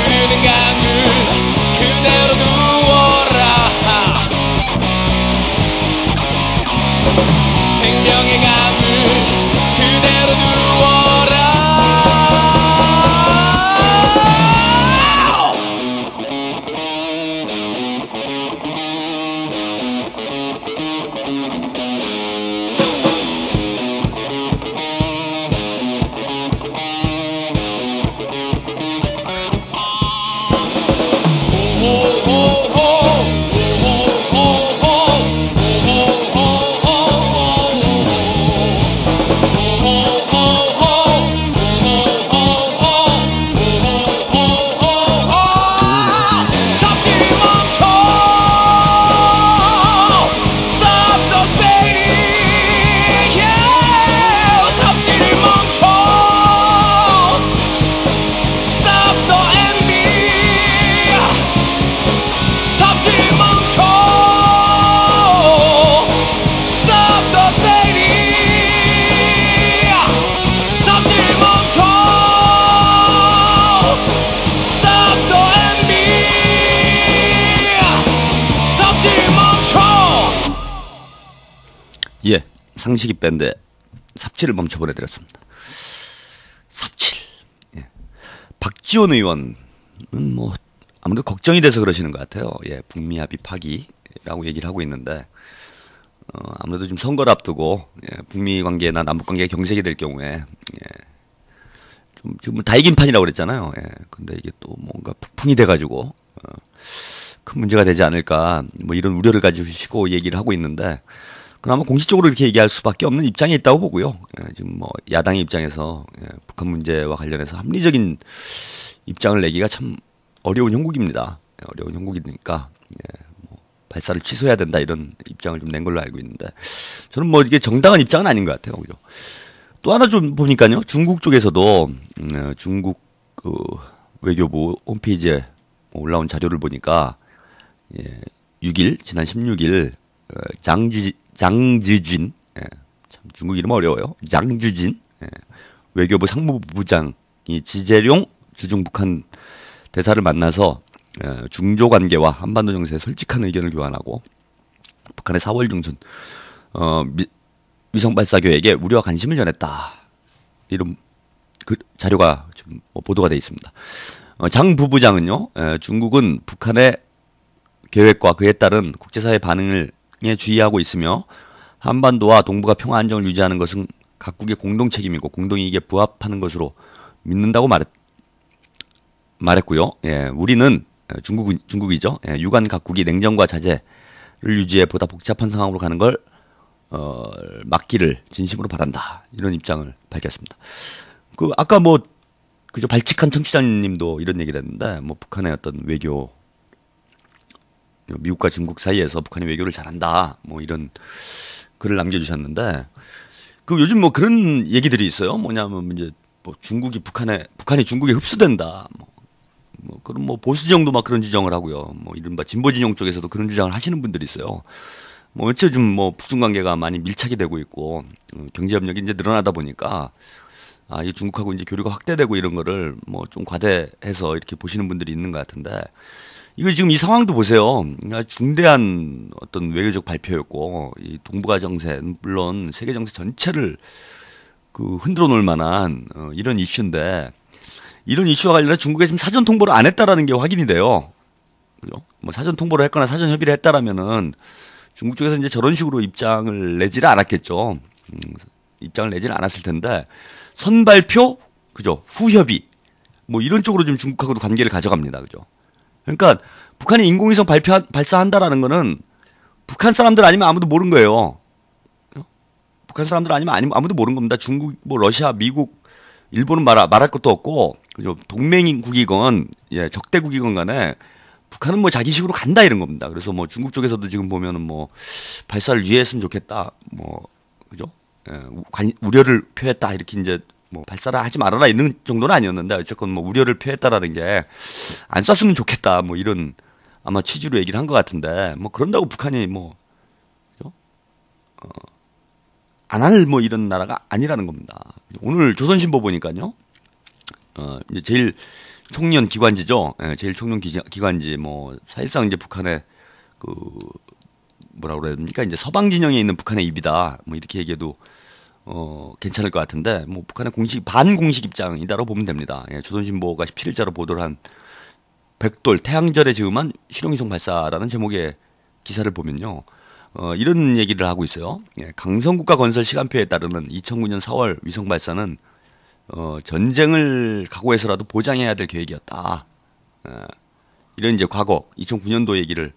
흐르는 강을 그대로 두어라. 상식이 밴드 삽질을 멈춰 보내드렸습니다. 삽질. 예. 박지원 의원은 뭐 아무래도 걱정이 돼서 그러시는 것 같아요. 예, 북미 합의 파기라고 얘기를 하고 있는데 아무래도 좀 선거를 앞두고 예, 북미 관계나 남북 관계가 경색이 될 경우에 예, 좀 지금 다 이긴 판이라고 그랬잖아요. 예, 근데 이게 또 뭔가 폭풍이 돼가지고 큰 문제가 되지 않을까 뭐 이런 우려를 가지고 얘기를 하고 있는데 그나마 공식적으로 이렇게 얘기할 수밖에 없는 입장에 있다고 보고요. 예, 지금 뭐 야당의 입장에서 예, 북한 문제와 관련해서 합리적인 입장을 내기가 참 어려운 형국입니다. 예, 어려운 형국이니까 예, 뭐 발사를 취소해야 된다 이런 입장을 좀 낸 걸로 알고 있는데 저는 뭐 이게 정당한 입장은 아닌 것 같아요. 그죠? 또 하나 좀 보니까요. 중국 쪽에서도 중국 그 외교부 홈페이지에 올라온 자료를 보니까 예, 6일 지난 16일 장지진 예, 참 중국 이름 어려워요. 장지진 예, 외교부 상무부부장이 지재룡 주중 북한 대사를 만나서 중조 관계와 한반도 정세에 솔직한 의견을 교환하고 북한의 4월 중순 위성 발사 계획에 우려와 관심을 전했다. 이런 그 자료가 좀 보도가 돼 있습니다. 장 부부장은요, 중국은 북한의 계획과 그에 따른 국제사회 반응에 주의하고 있으며 한반도와 동북아 평화 안정을 유지하는 것은 각국의 공동 책임이고 공동이익에 부합하는 것으로 믿는다고 말했고요. 예, 우리는 중국이죠. 예, 유관 각국이 냉정과 자제를 유지해 보다 복잡한 상황으로 가는 걸 막기를 진심으로 바란다. 이런 입장을 밝혔습니다. 그 아까 뭐 그저 발칙한 청취자님도 이런 얘기를 했는데 뭐 북한의 어떤 외교 미국과 중국 사이에서 북한이 외교를 잘한다. 뭐 이런 글을 남겨주셨는데 그 요즘 뭐 그런 얘기들이 있어요. 뭐냐면 이제 뭐 북한이 중국에 흡수된다. 뭐 그런 뭐 보수 정도 막 그런 주장을 하고요. 뭐 이른바 진보 진영 쪽에서도 그런 주장을 하시는 분들이 있어요. 뭐 어째 좀 뭐 북중 관계가 많이 밀착이 되고 있고 경제 협력이 이제 늘어나다 보니까 이 중국하고 이제 교류가 확대되고 이런 거를 뭐 좀 과대해서 이렇게 보시는 분들이 있는 것 같은데 이거 지금 이 상황도 보세요. 중대한 어떤 외교적 발표였고 이 동북아 정세 물론 세계 정세 전체를 그 흔들어 놓을 만한 이런 이슈인데 이런 이슈와 관련해 중국에 지금 사전 통보를 안 했다라는 게 확인이 돼요. 그죠? 뭐 사전 통보를 했거나 사전 협의를 했다라면은 중국 쪽에서 이제 저런 식으로 입장을 내지를 않았겠죠. 입장을 내지는 않았을 텐데 선발표, 그죠? 후협의 뭐 이런 쪽으로 지금 중국하고도 관계를 가져갑니다. 그죠? 그러니까 북한이 인공위성 발사한다라는 거는 북한 사람들 아니면 아무도 모르는 거예요. 북한 사람들 아니면 아무도 모르는 겁니다. 중국, 뭐 러시아, 미국, 일본은 말할 것도 없고, 그죠? 동맹국이건, 예, 적대국이건 간에 북한은 뭐 자기식으로 간다 이런 겁니다. 그래서 뭐 중국 쪽에서도 지금 보면은 뭐 발사를 유예했으면 좋겠다. 뭐, 그죠? 예, 우려를 표했다. 이렇게 이제 뭐 발사를 하지 말아라 이런 정도는 아니었는데 어쨌건 뭐 우려를 표했다라는 게 안 쐈으면 좋겠다. 뭐 이런 아마 취지로 얘기를 한 것 같은데 뭐 그런다고 북한이 뭐, 그죠? 안 할 뭐 이런 나라가 아니라는 겁니다. 오늘 조선신보 보니까요. 이제 제일 총련 기관지죠. 예, 제일 총련 기관지 뭐 사실상 이제 북한의 그 뭐라고 그래야 됩니까? 이제 서방 진영에 있는 북한의 입이다. 뭐 이렇게 얘기해도 괜찮을 것 같은데 뭐 북한의 반공식 입장이다라고 보면 됩니다. 예, 조선신보가 17일자로 보도를 한 백돌 태양절에 즈음한 실용위성 발사라는 제목의 기사를 보면요. 이런 얘기를 하고 있어요. 예, 강성국가 건설 시간표에 따르는 2009년 4월 위성 발사는 전쟁을 각오해서라도 보장해야 될 계획이었다. 이런 이제 과거 2009년도 얘기를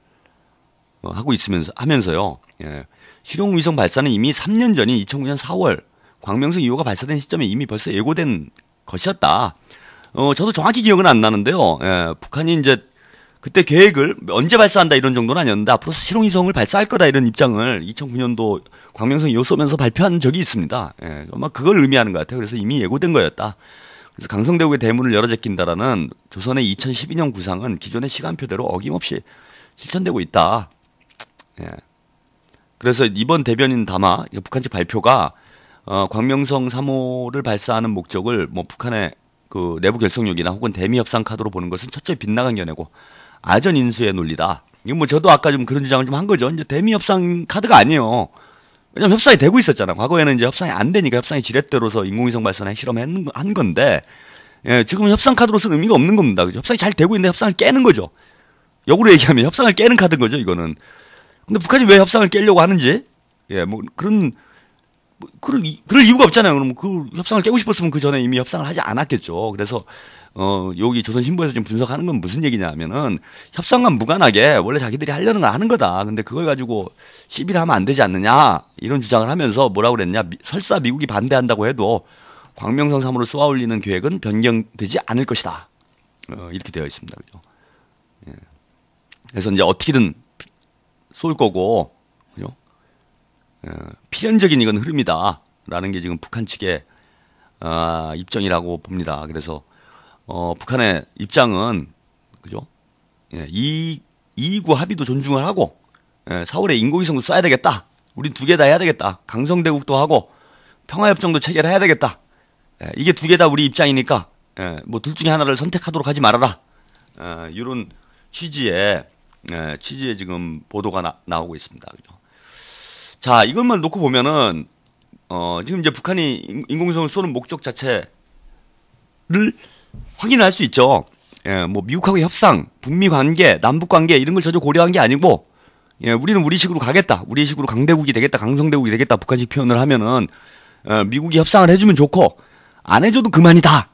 하고 하면서요. 예, 실용 위성 발사는 이미 3년 전인 2009년 4월 광명성 2호가 발사된 시점에 이미 벌써 예고된 것이었다. 저도 정확히 기억은 안 나는데요. 예, 북한이 이제 그때 계획을 언제 발사한다 이런 정도는 아니었는데 앞으로 실용위성을 발사할 거다 이런 입장을 2009년도 광명성 2호 쏘면서 발표한 적이 있습니다. 예, 아마 그걸 의미하는 것 같아요. 그래서 이미 예고된 거였다. 그래서 강성대국의 대문을 열어 제낀다라는 조선의 2012년 구상은 기존의 시간표대로 어김없이 실천되고 있다. 예. 그래서 이번 대변인 담화 북한 측 발표가 광명성 3호를 발사하는 목적을 뭐 북한의 그 내부 결속력이나 혹은 대미 협상 카드로 보는 것은 철저히 빗나간 견해고 아전 인수의 논리다. 이거 뭐 저도 아까 좀 그런 주장을 좀 한 거죠. 이제 대미 협상 카드가 아니에요. 왜냐면 협상이 되고 있었잖아. 과거에는 이제 협상이 안 되니까 협상이 지렛대로서 인공위성 발사나 핵실험을 한 건데, 예, 지금은 협상 카드로 쓴 의미가 없는 겁니다. 그죠? 협상이 잘 되고 있는데 협상을 깨는 거죠. 역으로 얘기하면 협상을 깨는 카드인 거죠, 이거는. 근데 북한이 왜 협상을 깨려고 하는지, 예, 뭐, 그럴 이유가 없잖아요. 그럼 그 협상을 깨고 싶었으면 그 전에 이미 협상을 하지 않았겠죠. 그래서, 여기 조선신보에서 지금 분석하는 건 무슨 얘기냐 하면은, 협상과 무관하게 원래 자기들이 하려는 걸 하는 거다. 근데 그걸 가지고 시비를 하면 안 되지 않느냐, 이런 주장을 하면서 뭐라고 그랬냐, 설사 미국이 반대한다고 해도 광명성 3으로 쏘아 올리는 계획은 변경되지 않을 것이다. 이렇게 되어 있습니다. 그죠? 예. 그래서 이제 어떻게든 쏠 거고, 그죠? 필연적인 이건 흐름이다. 라는 게 지금 북한 측의, 입장이라고 봅니다. 그래서, 북한의 입장은, 그죠? 예, 이익우 합의도 존중을 하고, 4월에 인공위성도 쏴야 되겠다. 우린 두 개 다 해야 되겠다. 강성대국도 하고, 평화협정도 체결해야 되겠다. 이게 두 개 다 우리 입장이니까, 뭐 둘 중에 하나를 선택하도록 하지 말아라. 이런 취지의 지금 보도가 나오고 있습니다. 그죠? 자, 이것만 놓고 보면은, 지금 이제 북한이 인공위성을 쏘는 목적 자체를 확인할 수 있죠. 예, 뭐, 미국하고 협상, 북미 관계, 남북 관계, 이런 걸 전혀 고려한 게 아니고, 예, 우리는 우리식으로 가겠다. 우리식으로 강대국이 되겠다. 강성대국이 되겠다. 북한식 표현을 하면은, 미국이 협상을 해주면 좋고, 안 해줘도 그만이다.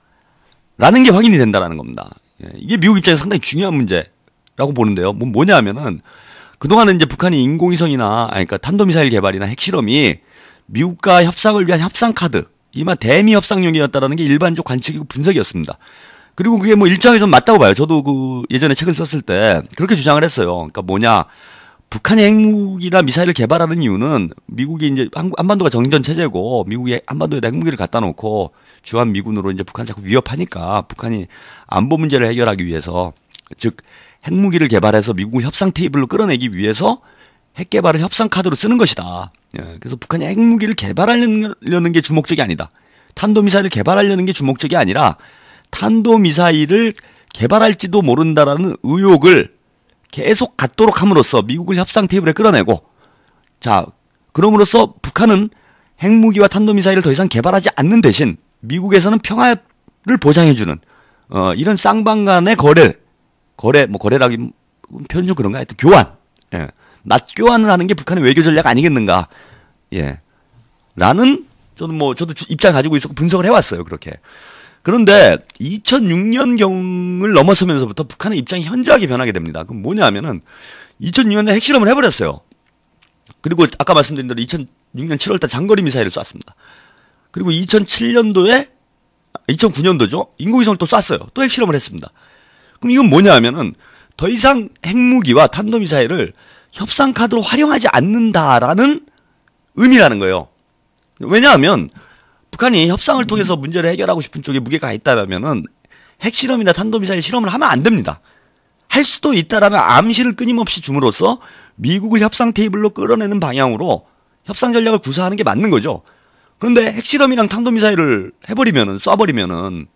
라는 게 확인이 된다라는 겁니다. 예, 이게 미국 입장에서 상당히 중요한 문제라고 보는데요. 뭐냐 하면은, 그동안은 이제 북한이 인공위성이나, 그러니까 탄도미사일 개발이나 핵실험이 미국과 협상을 위한 협상 카드, 이만 대미 협상용이었다라는 게 일반적 관측이고 분석이었습니다. 그리고 그게 뭐 일정에선 맞다고 봐요. 저도 그 예전에 책을 썼을 때 그렇게 주장을 했어요. 그러니까 뭐냐, 북한이 핵무기나 미사일을 개발하는 이유는 미국이 이제 한반도가 정전 체제고 미국이 한반도에다 핵무기를 갖다 놓고 주한 미군으로 이제 북한 자꾸 위협하니까 북한이 안보 문제를 해결하기 위해서, 즉 핵무기를 개발해서 미국을 협상 테이블로 끌어내기 위해서 핵 개발을 협상 카드로 쓰는 것이다. 예, 그래서 북한이 핵무기를 개발하려는 게 주목적이 아니다. 탄도미사일을 개발하려는 게 주목적이 아니라 탄도미사일을 개발할지도 모른다라는 의혹을 계속 갖도록 함으로써 미국을 협상 테이블에 끌어내고, 자, 그럼으로써 북한은 핵무기와 탄도미사일을 더 이상 개발하지 않는 대신 미국에서는 평화를 보장해주는, 이런 쌍방 간의 거래라기 표현 좀 그런가? 하여튼 교환. 예. 낫 교환을 하는 게 북한의 외교 전략 아니겠는가? 예. 라는, 저도 입장 가지고 있었고 분석을 해왔어요, 그렇게. 그런데 2006년경을 넘어서면서부터 북한의 입장이 현저하게 변하게 됩니다. 그럼 뭐냐 하면은 2006년에 핵실험을 해버렸어요. 그리고 아까 말씀드린 대로 2006년 7월달 장거리 미사일을 쐈습니다. 그리고 2009년도죠. 인공위성을 또 쐈어요. 또 핵실험을 했습니다. 그럼 이건 뭐냐 하면은 더 이상 핵무기와 탄도미사일을 협상 카드로 활용하지 않는다라는 의미라는 거예요. 왜냐하면 북한이 협상을 통해서 문제를 해결하고 싶은 쪽에 무게가 있다면은 핵실험이나 탄도미사일 실험을 하면 안 됩니다. 할 수도 있다라는 암시를 끊임없이 줌으로써 미국을 협상 테이블로 끌어내는 방향으로 협상 전략을 구사하는 게 맞는 거죠. 그런데 핵실험이랑 탄도미사일을 해버리면은, 쏴버리면은,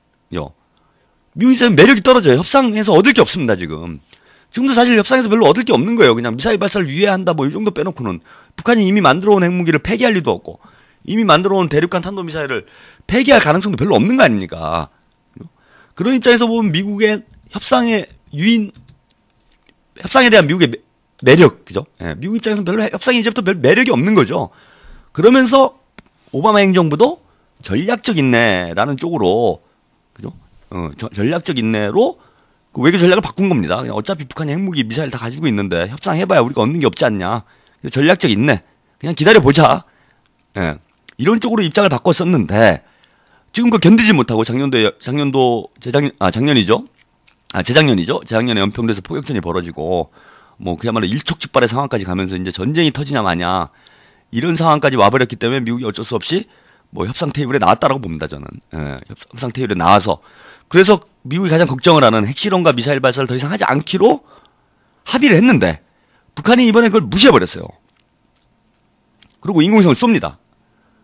미국에서는 매력이 떨어져요. 협상에서 얻을 게 없습니다, 지금. 지금도 사실 협상에서 별로 얻을 게 없는 거예요. 그냥 미사일 발사를 유예한다, 뭐 이 정도 빼놓고는. 북한이 이미 만들어 온 핵무기를 폐기할 리도 없고, 이미 만들어 온 대륙간 탄도미사일을 폐기할 가능성도 별로 없는 거 아닙니까? 그런 입장에서 보면 미국의 협상에 대한 미국의 매력, 그죠? 예, 미국 입장에서는 별로 협상이 이제부터 별 매력이 없는 거죠. 그러면서 오바마 행정부도 전략적 인내라는 쪽으로, 그죠? 전략적 인내로 그 외교 전략을 바꾼 겁니다. 그냥 어차피 북한이 핵무기, 미사일 다 가지고 있는데 협상해봐야 우리가 얻는 게 없지 않냐. 전략적 인내. 그냥 기다려보자. 예. 이런 쪽으로 입장을 바꿨었는데, 지금 그 견디지 못하고 재작년이죠. 재작년에 연평도에서 포격전이 벌어지고, 뭐 그야말로 일촉즉발의 상황까지 가면서 이제 전쟁이 터지냐 마냐, 이런 상황까지 와버렸기 때문에 미국이 어쩔 수 없이 뭐 협상 테이블에 나왔다라고 봅니다, 저는. 예, 협상 테이블에 나와서. 그래서 미국이 가장 걱정을 하는 핵실험과 미사일 발사를 더 이상 하지 않기로 합의를 했는데, 북한이 이번에 그걸 무시해버렸어요. 그리고 인공위성을 쏩니다.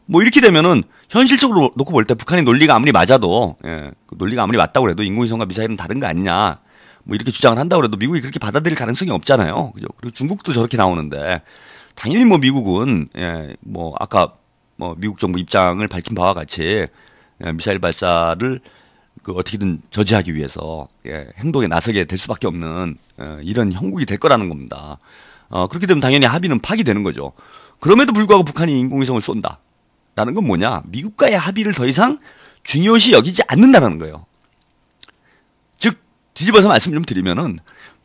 뭐 이렇게 되면은 현실적으로 놓고 볼 때 북한의 논리가 아무리 맞아도, 그 논리가 아무리 맞다고 해도 인공위성과 미사일은 다른 거 아니냐, 뭐 이렇게 주장을 한다고 해도 미국이 그렇게 받아들일 가능성이 없잖아요. 그죠? 그리고 중국도 저렇게 나오는데, 당연히 뭐 미국은 뭐 아까 뭐 미국 정부 입장을 밝힌 바와 같이 미사일 발사를 그 어떻게든 저지하기 위해서 행동에 나서게 될 수밖에 없는 이런 형국이 될 거라는 겁니다. 그렇게 되면 당연히 합의는 파기되는 거죠. 그럼에도 불구하고 북한이 인공위성을 쏜다라는 건 뭐냐? 미국과의 합의를 더 이상 중요시 여기지 않는다는 거예요. 즉 뒤집어서 말씀 좀 드리면은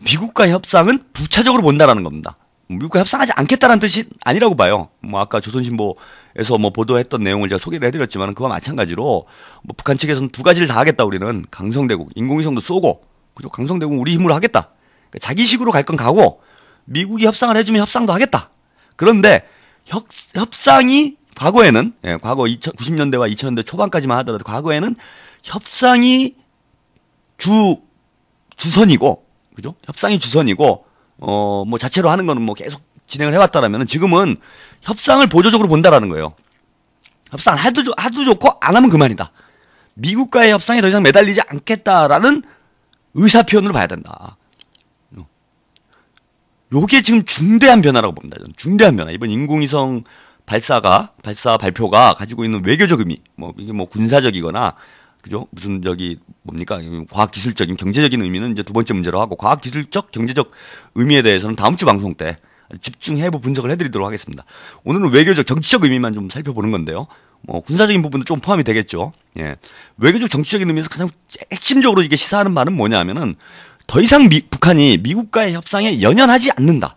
미국과의 협상은 부차적으로 본다라는 겁니다. 미국과 협상하지 않겠다는 뜻이 아니라고 봐요. 뭐 아까 조선신보에서 뭐 보도했던 내용을 제가 소개를 해드렸지만 그와 마찬가지로 뭐 북한 측에서는 두 가지를 다 하겠다. 우리는 강성대국 인공위성도 쏘고 그죠? 강성대국 우리 힘으로 하겠다. 그러니까 자기식으로 갈 건 가고 미국이 협상을 해주면 협상도 하겠다. 그런데 협상이 과거에는 과거 90년대와 2000년대 초반까지만 하더라도 과거에는 협상이 주선이고 그죠? 협상이 주선이고 뭐 자체로 하는 거는 뭐 계속 진행을 해왔다라면 지금은 협상을 보조적으로 본다라는 거예요. 협상을 하도 좋고 안 하면 그만이다. 미국과의 협상에 더 이상 매달리지 않겠다라는 의사 표현으로 봐야 된다. 요게 지금 중대한 변화라고 봅니다. 저는 중대한 변화. 이번 인공위성 발사 발표가 가지고 있는 외교적 의미, 뭐 이게 뭐 군사적이거나 그죠? 무슨 뭡니까? 과학기술적인 경제적인 의미는 이제 두 번째 문제로 하고 과학기술적 경제적 의미에 대해서는 다음 주 방송 때 집중해보 분석을 해드리도록 하겠습니다. 오늘은 외교적 정치적 의미만 좀 살펴보는 건데요. 뭐 군사적인 부분도 좀 포함이 되겠죠. 외교적 정치적인 의미에서 가장 핵심적으로 이게 시사하는 말은 뭐냐면은 더 이상 북한이 미국과의 협상에 연연하지 않는다.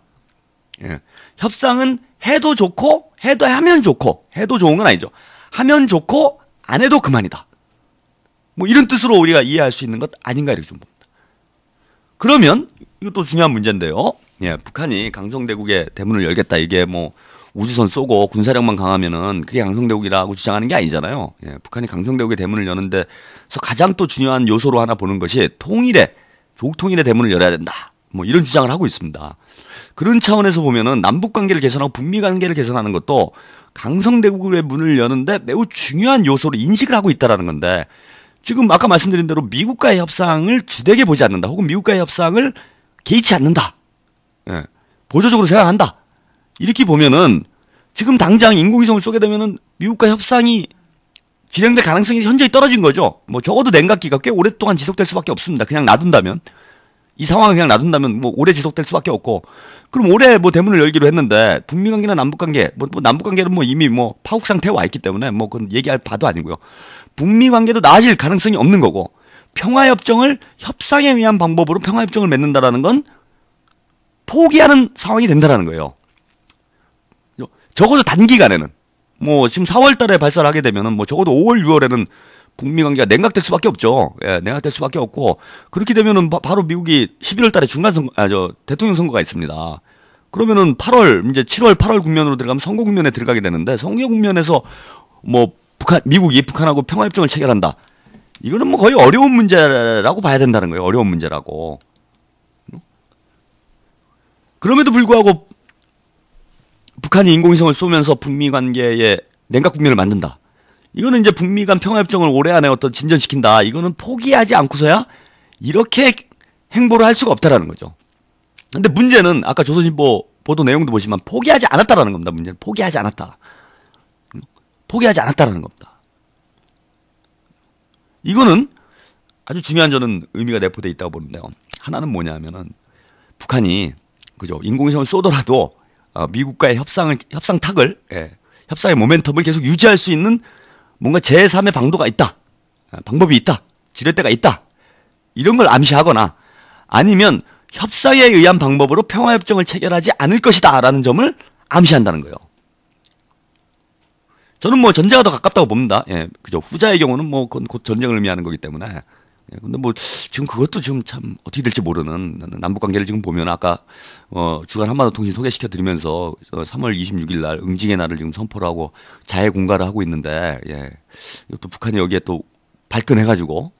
협상은 해도 좋고 하면 좋고 해도 좋은 건 아니죠. 하면 좋고 안 해도 그만이다. 뭐 이런 뜻으로 우리가 이해할 수 있는 것 아닌가 이렇게 좀 봅니다. 그러면 이것도 중요한 문제인데요. 북한이 강성대국의 대문을 열겠다. 이게 뭐 우주선 쏘고 군사력만 강하면은 그게 강성대국이라고 주장하는 게 아니잖아요. 북한이 강성대국의 대문을 여는데서 가장 또 중요한 요소로 하나 보는 것이 조국 통일의 대문을 열어야 된다. 뭐 이런 주장을 하고 있습니다. 그런 차원에서 보면은 남북 관계를 개선하고 북미 관계를 개선하는 것도 강성대국의 문을 여는데 매우 중요한 요소로 인식을 하고 있다라는 건데 지금 아까 말씀드린 대로 미국과의 협상을 주되게 보지 않는다. 혹은 미국과의 협상을 개의치 않는다. 보조적으로 생각한다. 이렇게 보면은 지금 당장 인공위성을 쏘게 되면은 미국과 협상이 진행될 가능성이 현저히 떨어진 거죠. 뭐 적어도 냉각기가 꽤 오랫동안 지속될 수밖에 없습니다. 그냥 놔둔다면. 이 상황을 그냥 놔둔다면 뭐 오래 지속될 수밖에 없고 그럼 올해 뭐 대문을 열기로 했는데 북미 관계나 남북 관계 뭐 남북 관계는 뭐 이미 뭐 파국 상태에 와 있기 때문에 뭐 그건 얘기할 바도 아니고요. 북미 관계도 나아질 가능성이 없는 거고 평화협정을 협상에 의한 방법으로 평화협정을 맺는다라는 건 포기하는 상황이 된다라는 거예요. 적어도 단기간에는 뭐 지금 4월 달에 발사를 하게 되면은 뭐 적어도 5월 6월에는 북미 관계가 냉각될 수밖에 없죠. 냉각될 수밖에 없고 그렇게 되면은 바로 미국이 11월 달에 대통령 선거가 있습니다. 그러면은 8월 이제 7월 8월 국면으로 들어가면 선거 국면에 들어가게 되는데 선거 국면에서 뭐 미국이 북한하고 평화협정을 체결한다. 이거는 뭐 거의 어려운 문제라고 봐야 된다는 거예요. 어려운 문제라고. 그럼에도 불구하고 북한이 인공위성을 쏘면서 북미 관계에 냉각 국면을 만든다. 이거는 이제 북미 간 평화협정을 올해 안에 진전시킨다. 이거는 포기하지 않고서야 이렇게 행보를 할 수가 없다라는 거죠. 근데 문제는 아까 조선신보 보도 내용도 보시면 포기하지 않았다라는 겁니다. 문제는 포기하지 않았다. 포기하지 않았다라는 겁니다. 이거는 아주 중요한 저는 의미가 내포되어 있다고 보는데요. 하나는 뭐냐면은 북한이 그죠 인공위성을 쏘더라도 미국과의 협상의 모멘텀을 계속 유지할 수 있는 뭔가 제3의 방도가 있다. 방법이 있다. 지렛대가 있다. 이런 걸 암시하거나 아니면 협상에 의한 방법으로 평화협정을 체결하지 않을 것이다. 라는 점을 암시한다는 거예요. 저는 뭐 전제가 더 가깝다고 봅니다. 그죠. 후자의 경우는 뭐 그건 곧 전쟁을 의미하는 거기 때문에. 근데 뭐 지금 그것도 지금 참 어떻게 될지 모르는 남북 관계를 지금 보면 아까 주간 한반도 통신 소개시켜 드리면서 3월 26일 날 응징의 날을 지금 선포를 하고 자해 공갈을 하고 있는데 또 북한이 여기에 또 발끈해 가지고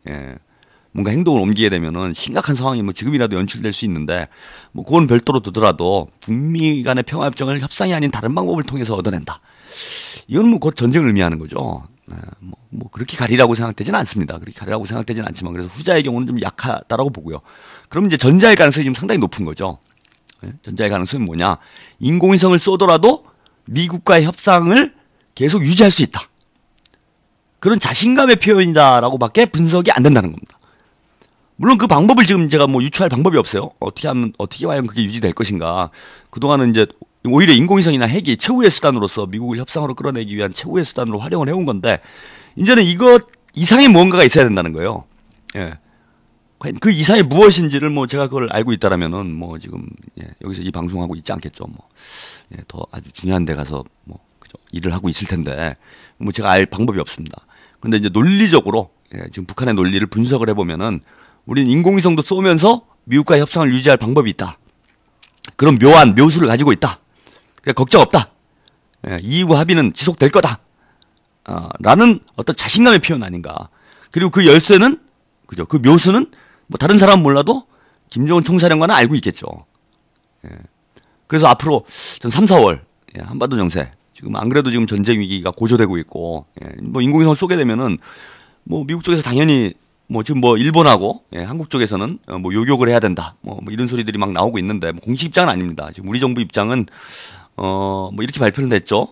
뭔가 행동을 옮기게 되면은 심각한 상황이 뭐 지금이라도 연출될 수 있는데 뭐 그건 별도로 두더라도 북미 간의 평화협정을 협상이 아닌 다른 방법을 통해서 얻어낸다. 이건 뭐 곧 전쟁을 의미하는 거죠. 뭐 그렇게 가리라고 생각되지는 않습니다. 그렇게 가리라고 생각되지는 않지만 그래서 후자의 경우는 좀 약하다라고 보고요. 그럼 이제 전자의 가능성이 지금 상당히 높은 거죠. 전자의 가능성이 뭐냐? 인공위성을 쏘더라도 미국과의 협상을 계속 유지할 수 있다. 그런 자신감의 표현이다라고밖에 분석이 안 된다는 겁니다. 물론 그 방법을 지금 제가 뭐 유추할 방법이 없어요. 어떻게 과연 그게 유지될 것인가. 그동안은 이제 오히려 인공위성이나 핵이 최후의 수단으로서 미국을 협상으로 끌어내기 위한 최후의 수단으로 활용을 해온 건데, 이제는 이것 이상의 무언가가 있어야 된다는 거예요. 예. 그 이상이 무엇인지를 뭐 제가 그걸 알고 있다라면은 뭐 지금 여기서 이 방송하고 있지 않겠죠. 뭐 더 아주 중요한 데 가서 뭐 그죠? 일을 하고 있을 텐데 뭐 제가 알 방법이 없습니다. 근데 이제 논리적으로 지금 북한의 논리를 분석을 해보면은 우리는 인공위성도 쏘면서 미국과의 협상을 유지할 방법이 있다. 그런 묘한 묘수를 가지고 있다. 그러니까 걱정 없다. 이후 합의는 지속될 거다. 라는 어떤 자신감의 표현 아닌가. 그리고 그 열쇠는 그죠? 그 묘수는 뭐 다른 사람 몰라도 김정은 총사령관은 알고 있겠죠. 그래서 앞으로 전 3, 4월 한반도 정세 지금 안 그래도 지금 전쟁 위기가 고조되고 있고 뭐 인공위성을 쏘게 되면은 뭐 미국 쪽에서 당연히 뭐 지금 뭐 일본하고 한국 쪽에서는 뭐 요격을 해야 된다 뭐 이런 소리들이 막 나오고 있는데 뭐 공식 입장은 아닙니다. 지금 우리 정부 입장은 뭐 이렇게 발표를 했죠.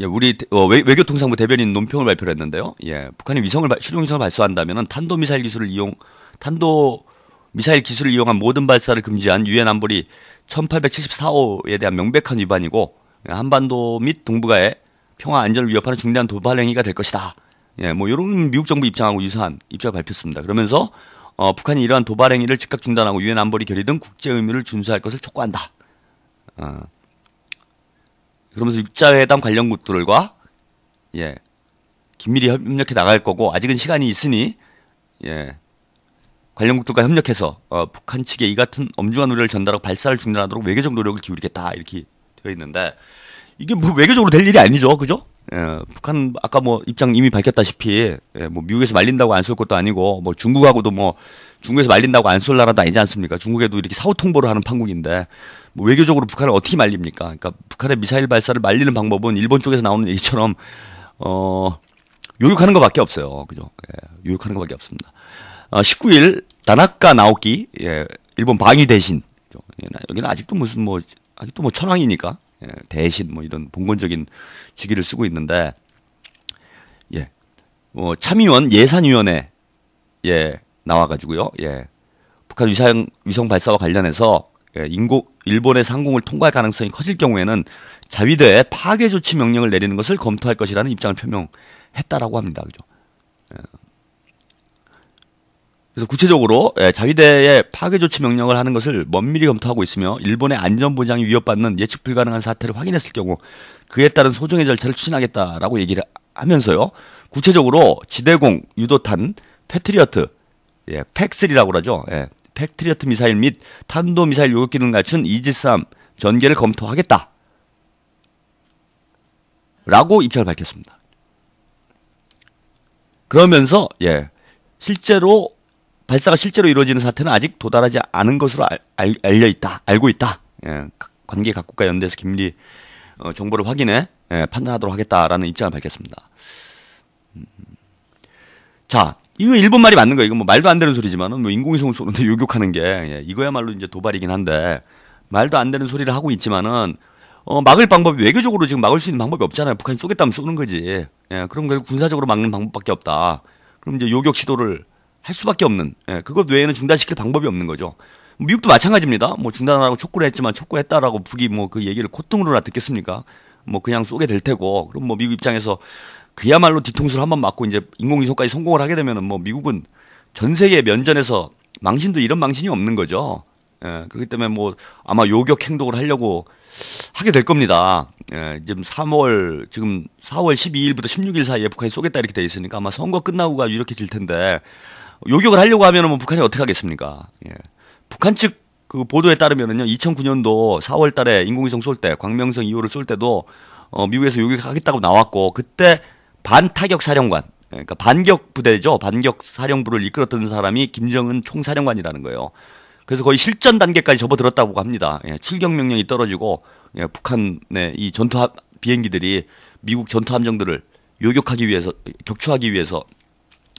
우리 외교통상부 대변인 논평을 발표를 했는데요. 북한이 실용위성을 발사한다면은 탄도미사일 기술을 이용한 모든 발사를 금지한 유엔 안보리 1874호에 대한 명백한 위반이고 한반도 및 동북아의 평화 안전을 위협하는 중대한 도발 행위가 될 것이다. 뭐 이런 미국 정부 입장하고 유사한 입장을 밝혔습니다. 그러면서 북한이 이러한 도발 행위를 즉각 중단하고 유엔 안보리 결의 등 국제 의무를 준수할 것을 촉구한다. 그러면서 육자회담 관련국들과 긴밀히 협력해 나갈 거고 아직은 시간이 있으니 관련국들과 협력해서 북한 측에 이 같은 엄중한 우려를 전달하고 발사를 중단하도록 외교적 노력을 기울이겠다 이렇게 되어 있는데 이게 뭐 외교적으로 될 일이 아니죠, 그죠? 북한 아까 뭐 입장 이미 밝혔다시피 뭐 미국에서 말린다고 안 쏠 것도 아니고 뭐 중국하고도 뭐 중국에서 말린다고 안 쏠 나라도 아니지 않습니까? 중국에도 이렇게 사후 통보를 하는 판국인데 뭐 외교적으로 북한을 어떻게 말립니까? 그러니까 북한의 미사일 발사를 말리는 방법은 일본 쪽에서 나오는 얘기처럼 요격하는 것밖에 없어요, 그죠? 요격하는 것밖에 없습니다. 19일 다나카 나오키 일본 방위 대신 여기는 아직도 아직도 천황이니까 대신 뭐 이런 봉건적인 직위를 쓰고 있는데 참의원 예산위원회에 나와가지고요 북한 위성 발사와 관련해서 일본의 상공을 통과할 가능성이 커질 경우에는 자위대에 파괴 조치 명령을 내리는 것을 검토할 것이라는 입장을 표명했다라고 합니다, 그죠? 그래서 구체적으로 자위대에 파괴 조치 명령을 하는 것을 면밀히 검토하고 있으며 일본의 안전 보장이 위협받는 예측 불가능한 사태를 확인했을 경우 그에 따른 소정의 절차를 추진하겠다라고 얘기를 하면서요. 구체적으로 지대공 유도탄 패트리어트 팩3라고 그러죠. 패트리어트 미사일 및 탄도 미사일 요격 기능을 갖춘 이지스-3 전개를 검토하겠다. 라고 입장을 밝혔습니다. 그러면서 발사가 실제로 이루어지는 사태는 아직 도달하지 않은 것으로 알고 있다. 관계 각국과 연대해서 긴밀히 정보를 확인해 판단하도록 하겠다라는 입장을 밝혔습니다. 자, 이거 일본 말이 맞는 거예요. 이거 뭐 말도 안 되는 소리지만은 뭐 인공위성을 쏘는데 요격하는 게 이거야말로 이제 도발이긴 한데 말도 안 되는 소리를 하고 있지만은 막을 방법이 외교적으로 지금 막을 수 있는 방법이 없잖아요. 북한이 쏘겠다면 쏘는 거지. 그럼 결국 군사적으로 막는 방법밖에 없다. 그럼 이제 요격 시도를 할 수밖에 없는, 그것 외에는 중단시킬 방법이 없는 거죠. 미국도 마찬가지입니다. 뭐 중단하라고 촉구를 했지만 촉구했다라고 북이 뭐 그 얘기를 콧등으로나 듣겠습니까? 뭐 그냥 쏘게 될 테고, 그럼 뭐 미국 입장에서 그야말로 뒤통수를 한번 맞고 이제 인공위성까지 성공을 하게 되면은 뭐 미국은 전 세계 면전에서 망신도 이런 망신이 없는 거죠. 그렇기 때문에 뭐 아마 요격 행동을 하려고 하게 될 겁니다. 지금 4월 12일부터 16일 사이에 북한이 쏘겠다 이렇게 돼 있으니까 아마 선거 끝나고가 유력해질 텐데 요격을 하려고 하면은 뭐 북한이 어떻게 하겠습니까? 북한 측 그 보도에 따르면은요, 2009년도 4월 달에 인공위성 쏠 때, 광명성 2호를 쏠 때도, 미국에서 요격하겠다고 나왔고, 그때 반타격 사령관, 그러니까 반격 부대죠. 반격 사령부를 이끌었던 사람이 김정은 총사령관이라는 거예요. 그래서 거의 실전 단계까지 접어들었다고 합니다. 출격 명령이 떨어지고, 북한의 이 전투 비행기들이 미국 전투 함정들을 요격하기 위해서, 격추하기 위해서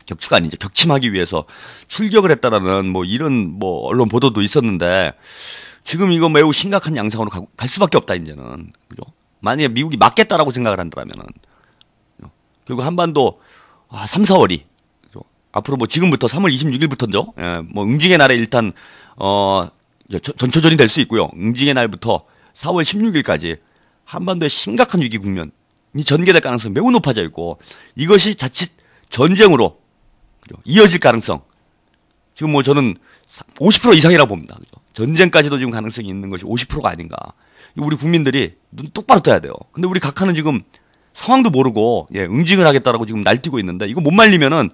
격추가 아니죠. 격침하기 위해서 출격을 했다라는 뭐 이런 뭐 언론 보도도 있었는데 지금 이거 매우 심각한 양상으로 갈 수밖에 없다 이제는. 그죠? 만약에 미국이 막겠다라고 생각을 한다면은 결국 한반도 3, 4월이 앞으로 뭐 지금부터 3월 26일부터죠. 예, 뭐 응징의 날에 일단 전초전이 될 수 있고요. 응징의 날부터 4월 16일까지 한반도의 심각한 위기 국면이 전개될 가능성이 매우 높아져 있고 이것이 자칫 전쟁으로 이어질 가능성 지금 뭐 저는 50% 이상이라고 봅니다. 그죠? 전쟁까지도 지금 가능성이 있는 것이 50%가 아닌가. 우리 국민들이 눈 똑바로 떠야 돼요. 근데 우리 각하는 지금 상황도 모르고 응징을 하겠다라고 지금 날뛰고 있는데 이거 못 말리면은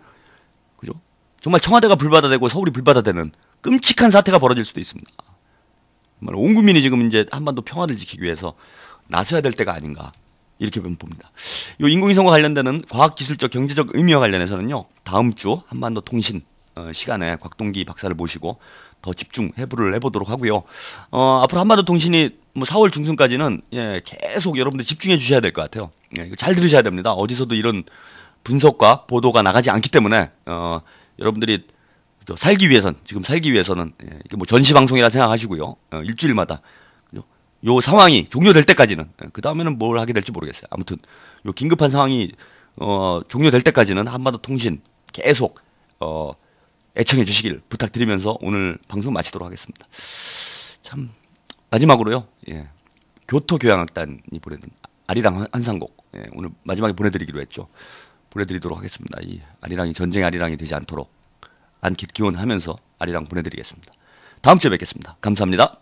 그죠? 정말 청와대가 불바다되고 서울이 불바다되는 끔찍한 사태가 벌어질 수도 있습니다. 정말 온 국민이 지금 이제 한반도 평화를 지키기 위해서 나서야 될 때가 아닌가 이렇게 봅니다. 이 인공위성과 관련되는 과학기술적 경제적 의미와 관련해서는요 다음 주 한반도 통신 시간에 곽동기 박사를 모시고 더 집중 해부를 해보도록 하고요. 앞으로 한반도 통신이 뭐 4월 중순까지는 계속 여러분들 집중해 주셔야 될 것 같아요. 이거 잘 들으셔야 됩니다. 어디서도 이런 분석과 보도가 나가지 않기 때문에 여러분들이 살기 위해서는 이게 뭐 전시 방송이라 생각하시고요. 일주일마다 요 상황이 종료될 때까지는 그 다음에는 뭘 하게 될지 모르겠어요. 아무튼 요 긴급한 상황이 종료될 때까지는 한반도 통신 계속 애청해 주시길 부탁드리면서 오늘 방송 마치도록 하겠습니다. 참 마지막으로요. 교토교향악단이 보내는 아리랑 한상곡 오늘 마지막에 보내드리기로 했죠. 보내드리도록 하겠습니다. 이 아리랑이 전쟁의 아리랑이 되지 않도록 기원하면서 아리랑 보내드리겠습니다. 다음 주에 뵙겠습니다. 감사합니다.